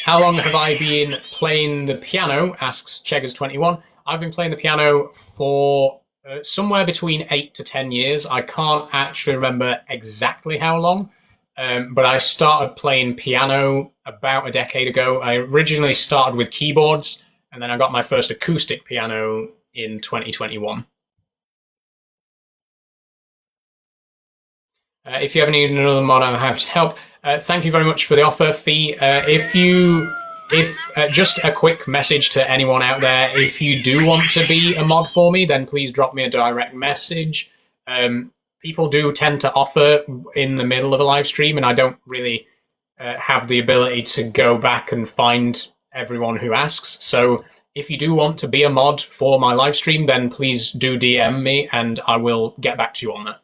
How long have I been playing the piano? Asks Cheggers21. I've been playing the piano for somewhere between 8 to 10 years. I can't actually remember exactly how long, but I started playing piano about a decade ago. I originally started with keyboards, and then I got my first acoustic piano in 2021. If you ever need another mod, I'm happy to help. Thank you very much for the offer, Fee. If just a quick message to anyone out there, if you do want to be a mod for me, then please drop me a direct message. People do tend to offer in the middle of a live stream, and I don't really have the ability to go back and find everyone who asks. So if you do want to be a mod for my live stream, then please do DM me, and I will get back to you on that.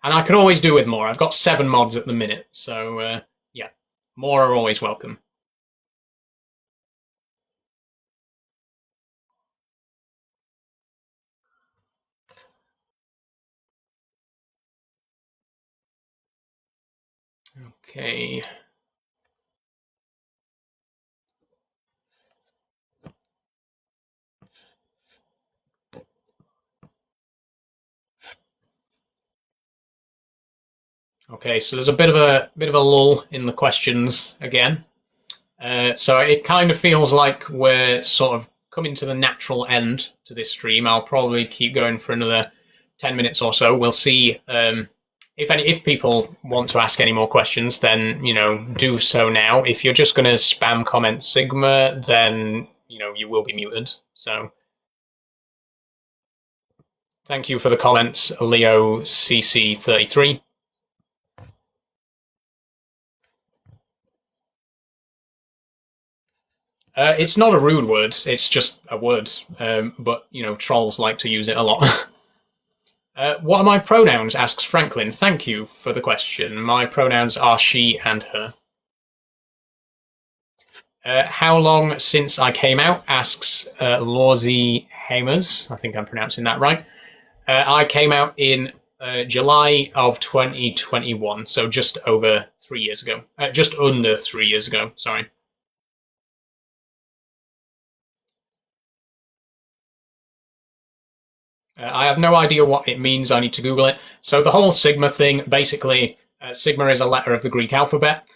And I could always do with more. I've got 7 mods at the minute, so yeah, more are always welcome. Okay. Okay, so there's a bit of a lull in the questions again. So it kind of feels like we're sort of coming to the natural end to this stream. I'll probably keep going for another 10 minutes or so. We'll see if people want to ask any more questions, then do so now. If you're just going to spam comment Sigma, then you will be muted. So thank you for the comments, Leo CC33. It's not a rude word, it's just a word, but trolls like to use it a lot. What are my pronouns? Asks Franklin. Thank you for the question. My pronouns are she and her. How long since I came out? Asks Lawsy Hamers. I think I'm pronouncing that right. I came out in July of 2021, so just over 3 years ago. Just under 3 years ago, sorry. I have no idea what it means. I need to Google it. So the whole Sigma thing, basically, Sigma is a letter of the Greek alphabet.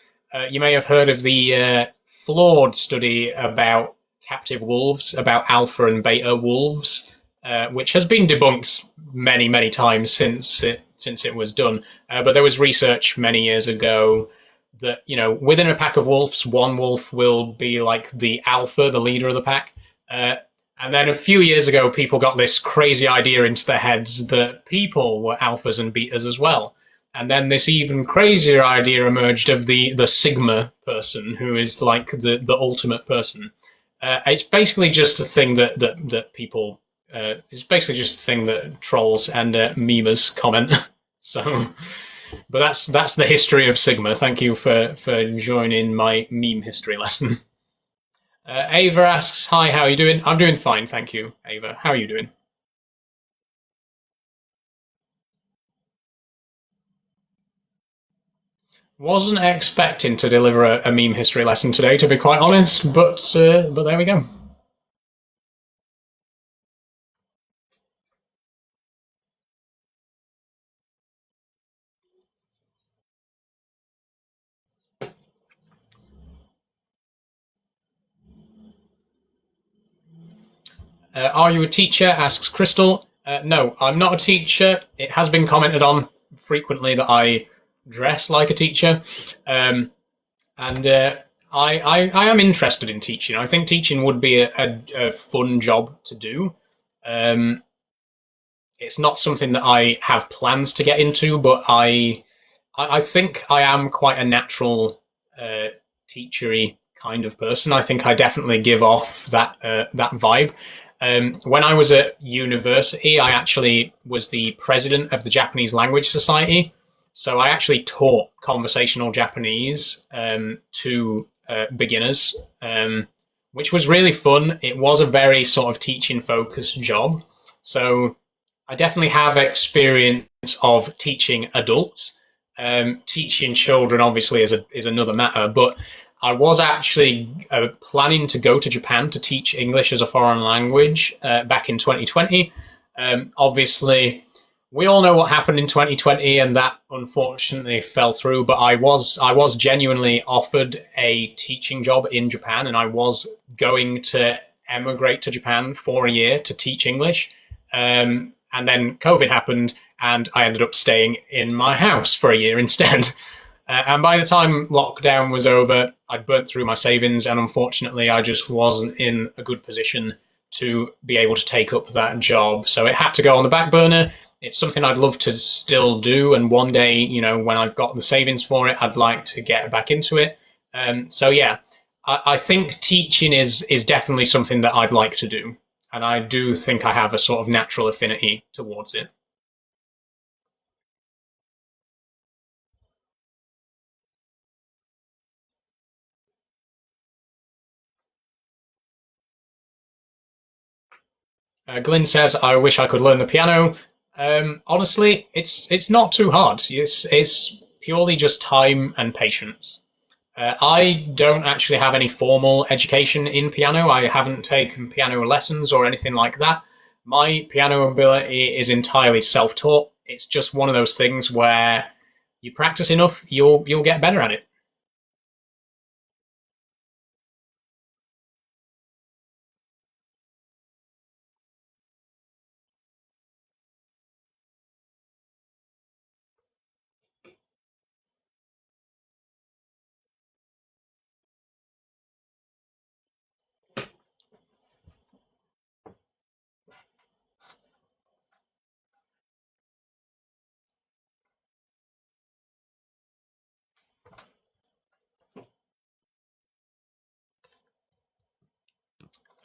You may have heard of the flawed study about captive wolves, about alpha and beta wolves, which has been debunked many, many times since it was done. But there was research many years ago that within a pack of wolves, one wolf will be like the alpha, the leader of the pack. And then a few years ago, people got this crazy idea into their heads that people were alphas and betas as well. And then this even crazier idea emerged of the Sigma person, who is like the ultimate person. It's basically just a thing that people. It's basically just a thing that trolls and memers comment. So But that's the history of Sigma. Thank you for joining my meme history lesson. Ava asks, "Hi, how are you doing?" I'm doing fine, thank you, Ava. How are you doing? Wasn't expecting to deliver a meme history lesson today, to be quite honest, but there we go. Are you a teacher? Asks Crystal. No, I'm not a teacher. It has been commented on frequently that I dress like a teacher, um, and I am interested in teaching. I think teaching would be a fun job to do. Um, it's not something that I have plans to get into, but I think I am quite a natural uh, teachery kind of person. I think I definitely give off that vibe. When I was at university, I actually was the president of the Japanese Language Society. So I actually taught conversational Japanese to beginners, which was really fun. It was a very sort of teaching focused job. So I definitely have experience of teaching adults. Teaching children obviously is another matter, but I was actually planning to go to Japan to teach English as a foreign language back in 2020. Obviously, we all know what happened in 2020, and that unfortunately fell through. But I was genuinely offered a teaching job in Japan, and I was going to emigrate to Japan for a year to teach English. And then COVID happened, and I ended up staying in my house for a year instead. And by the time lockdown was over, I'd burnt through my savings, and unfortunately, I just wasn't in a good position to be able to take up that job. So it had to go on the back burner. It's something I'd love to still do, and one day, when I've got the savings for it, I'd like to get back into it. So yeah, I think teaching is definitely something that I'd like to do, and I do think I have a sort of natural affinity towards it. Glyn says, "I wish I could learn the piano." Honestly, it's not too hard. It's purely just time and patience. I don't actually have any formal education in piano. I haven't taken piano lessons or anything like that. My piano ability is entirely self-taught. It's just one of those things where you practice enough, you'll get better at it.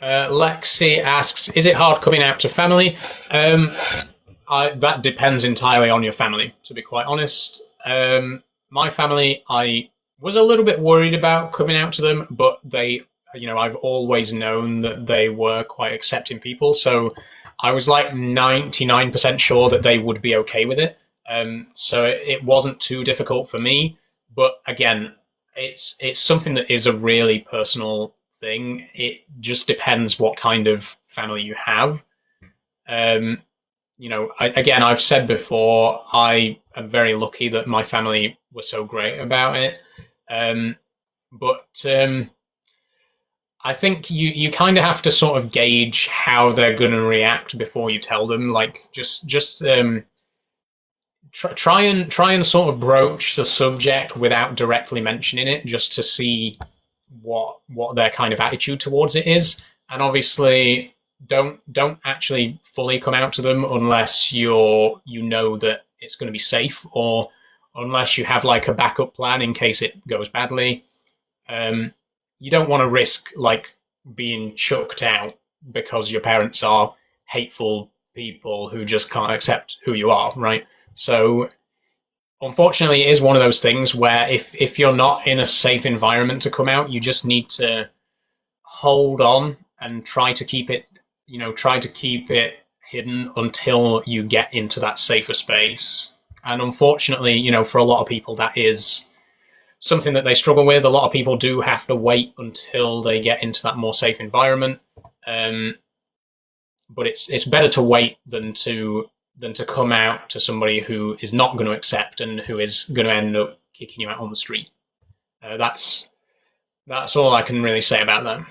Lexi asks, "Is it hard coming out to family?" Um, that depends entirely on your family, to be quite honest. My family, I was a little bit worried about coming out to them, but I've always known that they were quite accepting people. So I was like 99% sure that they would be okay with it. So it wasn't too difficult for me. But again, it's something that is a really personal thing. It just depends what kind of family you have. Um, again, I've said before, I am very lucky that my family were so great about it. Um, but I think you kind of have to sort of gauge how they're going to react before you tell them. Like, just try and sort of broach the subject without directly mentioning it, just to see what their kind of attitude towards it is. And obviously, don't actually fully come out to them unless you know that it's going to be safe, or unless you have like a backup plan in case it goes badly. um, you don't want to risk like being chucked out because your parents are hateful people who just can't accept who you are, right? So unfortunately, it is one of those things where if you're not in a safe environment to come out, you just need to hold on and try to keep it, try to keep it hidden until you get into that safer space. And unfortunately, for a lot of people, that is something that they struggle with. A lot of people do have to wait until they get into that more safe environment. Um, but it's better to wait than to come out to somebody who is not going to accept and who is going to end up kicking you out on the street. That's all I can really say about that.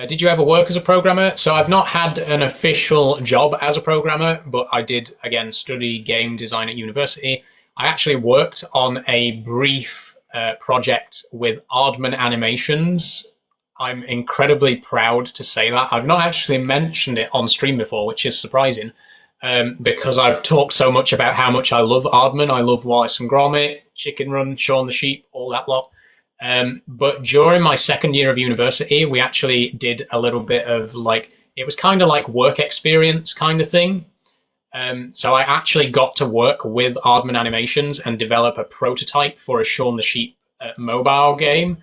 Did you ever work as a programmer? So I've not had an official job as a programmer, but I did, again, study game design at university. I actually worked on a brief project with Aardman Animations. I'm incredibly proud to say that. I've not actually mentioned it on stream before, which is surprising, because I've talked so much about how much I love Aardman. I love Wallace and Gromit, Chicken Run, Shaun the Sheep, all that lot. But during my second year of university, we actually did a little bit of it was kind of like work experience kind of thing. So I actually got to work with Aardman Animations and develop a prototype for a Shaun the Sheep mobile game.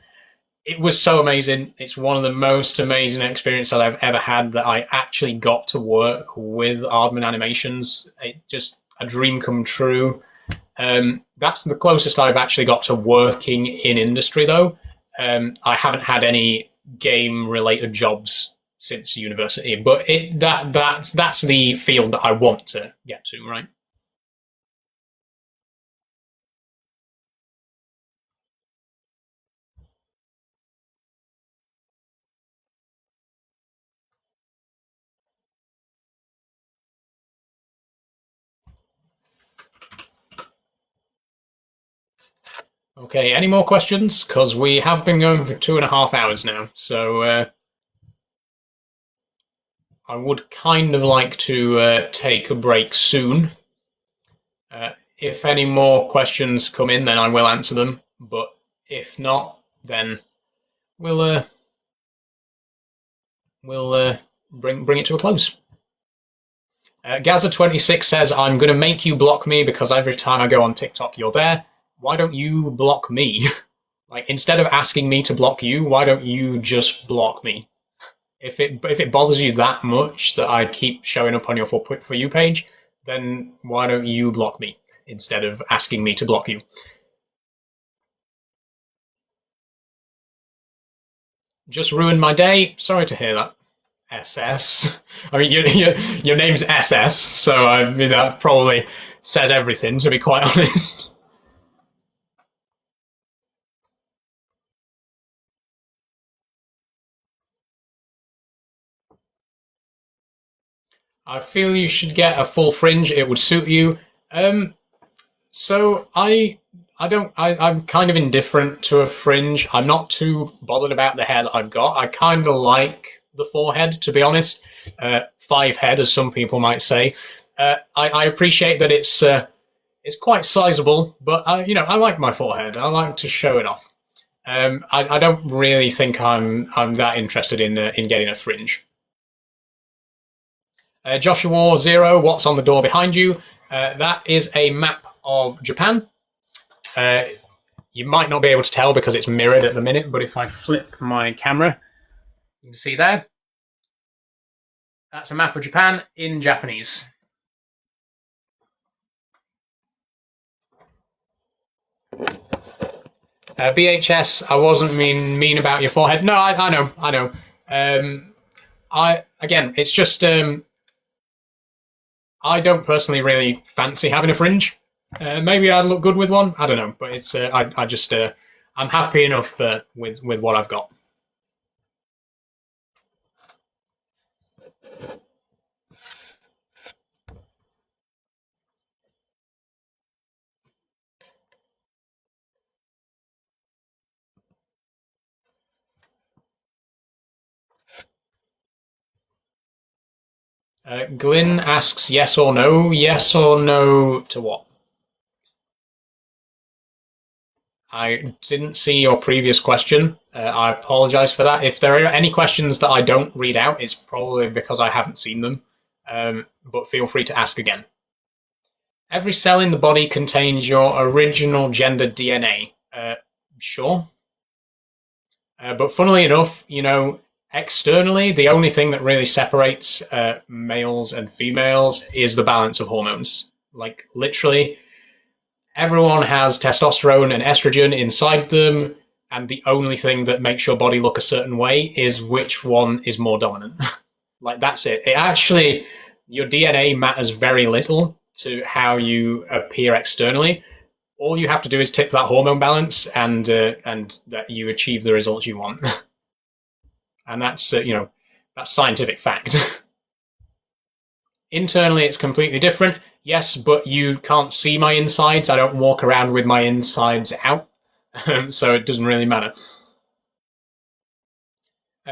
It was so amazing. It's one of the most amazing experiences I've ever had that I actually got to work with Aardman Animations. It just a dream come true. That's the closest I've actually got to working in industry, though. I haven't had any game-related jobs since university, but that's the field that I want to get to, right? Okay, any more questions? Because we have been going for 2.5 hours now, so I would kind of like to take a break soon. If any more questions come in, then I will answer them. But if not, then we'll uh, we'll bring it to a close. Gaza26 says, I'm going to make you block me because every time I go on TikTok, you're there. Why don't you block me? Like, instead of asking me to block you, why don't you just block me? If it bothers you that much that I keep showing up on your For You page, then why don't you block me instead of asking me to block you? Just ruined my day. Sorry to hear that. SS. I mean, your name's SS, so I mean that probably says everything. To be quite honest, I feel you should get a full fringe. It would suit you. Um, so I don't. I'm kind of indifferent to a fringe. I'm not too bothered about the hair that I've got. I kind of like the forehead, to be honest. Five head, as some people might say. I appreciate that it's quite sizable, but I like my forehead. I like to show it off. I don't really think I'm that interested in getting a fringe. Joshua Zero, what's on the door behind you? That is a map of Japan. Uh, you might not be able to tell because it's mirrored at the minute, but if I flip my camera, you can see there. That's a map of Japan in Japanese. BHS, I wasn't mean about your forehead. No, I know, I know. I again, it's just I don't personally really fancy having a fringe. Maybe I'd look good with one. I don't know, but it's I just I'm happy enough with what I've got. Glyn asks yes or no. Yes or no to what? I didn't see your previous question. I apologize for that. If there are any questions that I don't read out, it's probably because I haven't seen them. But feel free to ask again. Every cell in the body contains your original gender DNA. Sure. But funnily enough, externally, the only thing that really separates males and females is the balance of hormones. Like, literally, everyone has testosterone and estrogen inside them, and the only thing that makes your body look a certain way is which one is more dominant. Like, that's it. It actually, your DNA matters very little to how you appear externally. All you have to do is tip that hormone balance, and that you achieve the results you want. And that's scientific fact. Internally, it's completely different. Yes, but you can't see my insides. I don't walk around with my insides out, so it doesn't really matter.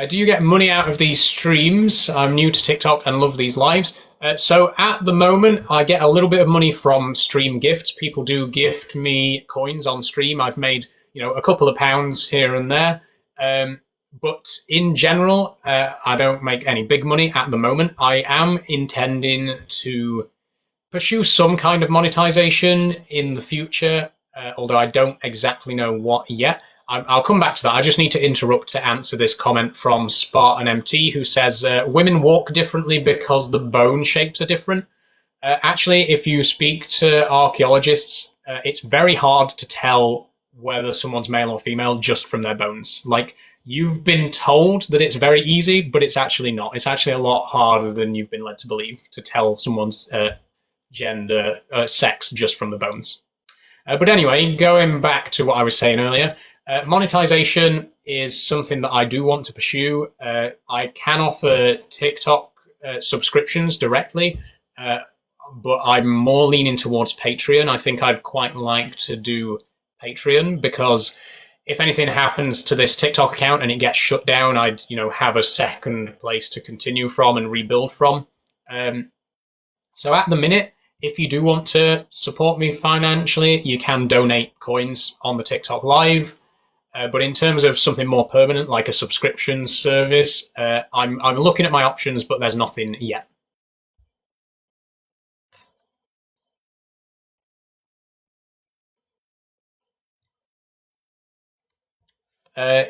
Do you get money out of these streams? I'm new to TikTok and love these lives. So at the moment, I get a little bit of money from stream gifts. People do gift me coins on stream. I've made a couple of pounds here and there. But in general, I don't make any big money at the moment. I am intending to pursue some kind of monetization in the future, although I don't exactly know what yet. I'll come back to that. I just need to interrupt to answer this comment from Spartan MT, who says women walk differently because the bone shapes are different. Actually, if you speak to archaeologists, it's very hard to tell whether someone's male or female just from their bones. Like, you've been told that it's very easy, but it's actually not. It's actually a lot harder than you've been led to believe to tell someone's gender, sex just from the bones. But anyway, going back to what I was saying earlier, monetization is something that I do want to pursue. I can offer TikTok subscriptions directly, but I'm more leaning towards Patreon. I think I'd quite like to do Patreon because if anything happens to this TikTok account and it gets shut down, I'd have a second place to continue from and rebuild from. So at the minute, if you do want to support me financially, you can donate coins on the TikTok Live. But in terms of something more permanent, like a subscription service, I'm looking at my options, but there's nothing yet. Uh,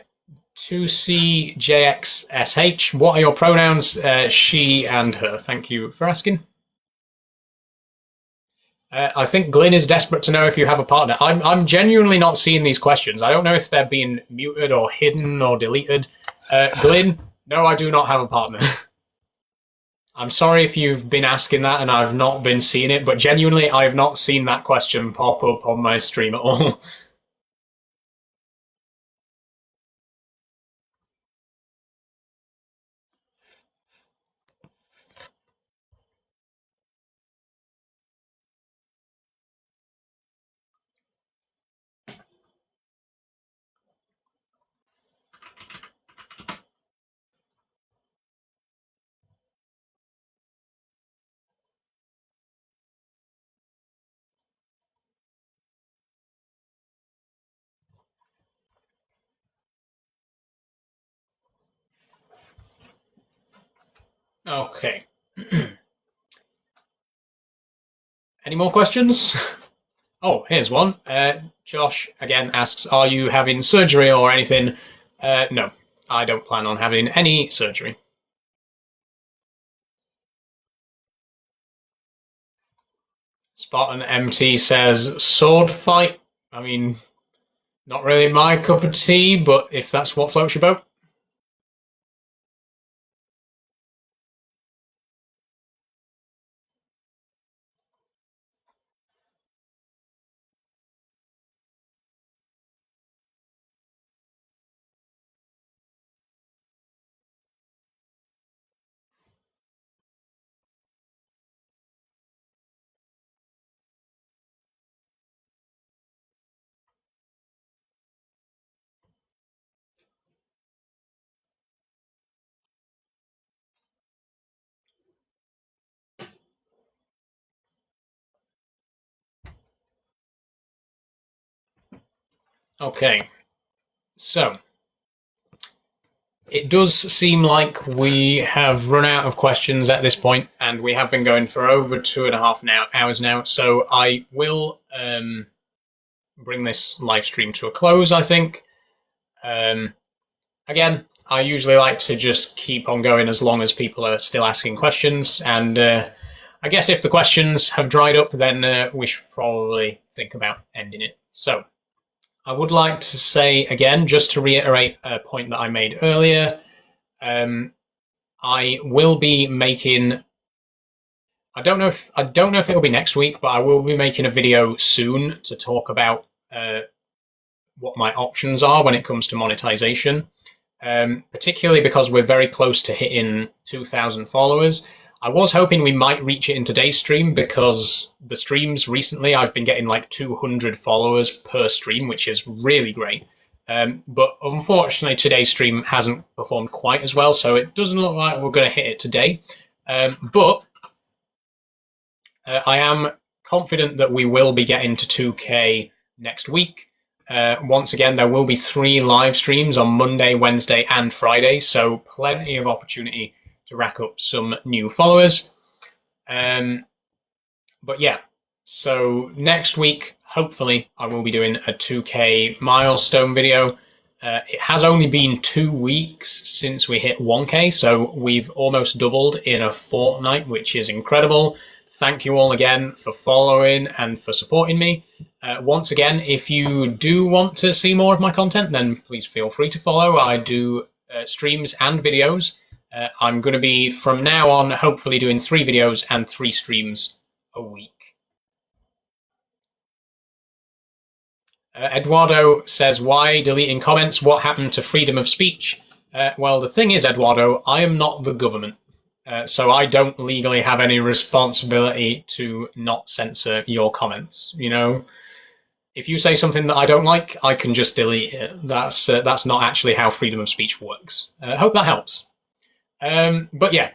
2CJXSH, what are your pronouns? She and her. Thank you for asking. I think Glyn is desperate to know if you have a partner. I'm genuinely not seeing these questions. I don't know if they're being muted or hidden or deleted. Glyn, no, I do not have a partner. I'm sorry if you've been asking that and I've not been seeing it, but genuinely, I've not seen that question pop up on my stream at all. Okay. Any more questions? Oh, here's one. Josh again asks, are you having surgery or anything? No, I don't plan on having any surgery. Spartan MT says, sword fight? I mean, not really my cup of tea, but if that's what floats your boat. Okay, so it does seem like we have run out of questions at this point, and we have been going for over 2.5 hours now. So I will bring this live stream to a close, I think. Again, I usually like to just keep on going as long as people are still asking questions, and I guess if the questions have dried up, then we should probably think about ending it. So I would like to say again, just to reiterate a point that I made earlier, I will be making. I don't know if it'll be next week, but I will be making a video soon to talk about what my options are when it comes to monetization. Particularly because we're very close to hitting 2,000 followers. I was hoping we might reach it in today's stream, because the streams recently I've been getting like 200 followers per stream, which is really great. But unfortunately today's stream hasn't performed quite as well, so it doesn't look like we're going to hit it today. But I am confident that we will be getting to 2K next week. Once again, there will be 3 live streams on Monday, Wednesday, and Friday, so plenty of opportunity to rack up some new followers. But yeah, so next week, hopefully, I will be doing a 2K milestone video. It has only been 2 weeks since we hit 1K, so we've almost doubled in a fortnight, which is incredible. Thank you all again for following and for supporting me. Once again, if you do want to see more of my content, then please feel free to follow. I do streams and videos. I'm going to be, from now on, hopefully doing 3 videos and 3 streams a week. Eduardo says, why deleting comments? What happened to freedom of speech? Well, the thing is, Eduardo, I am not the government. So I don't legally have any responsibility to not censor your comments. You know, if you say something that I don't like, I can just delete it. That's not actually how freedom of speech works. I hope that helps. But yeah,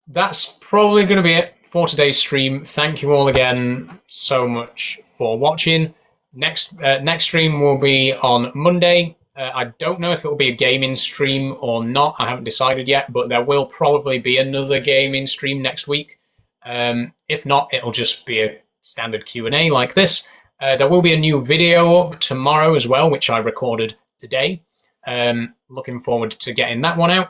that's probably going to be it for today's stream. Thank you all again so much for watching. Next stream will be on Monday. I don't know if it will be a gaming stream or not. I haven't decided yet, but there will probably be another gaming stream next week. If not, it'll just be a standard Q&A like this. There will be a new video up tomorrow as well, which I recorded today. Looking forward to getting that one out.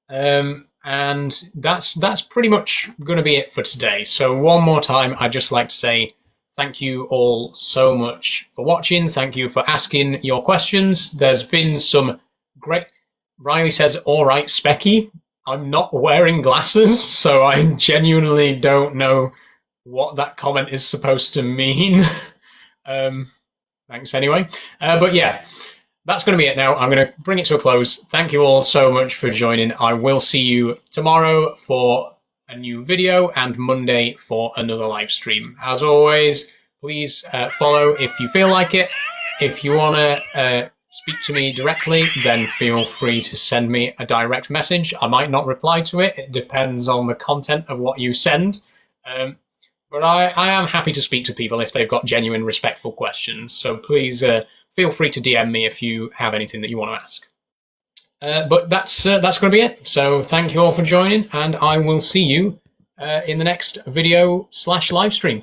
And that's pretty much going to be it for today. So one more time, I'd just like to say thank you all so much for watching. Thank you for asking your questions. There's been some great... Riley says, all right, Specky. I'm not wearing glasses, so I genuinely don't know what that comment is supposed to mean. Thanks anyway. But yeah, that's going to be it now. I'm going to bring it to a close. Thank you all so much for joining. I will see you tomorrow for a new video and Monday for another live stream. As always, please follow if you feel like it. If you want to speak to me directly, then feel free to send me a direct message. I might not reply to it. It depends on the content of what you send. But I am happy to speak to people if they've got genuine, respectful questions. So please feel free to DM me if you have anything that you want to ask. But that's going to be it. So thank you all for joining, and I will see you in the next video / live stream.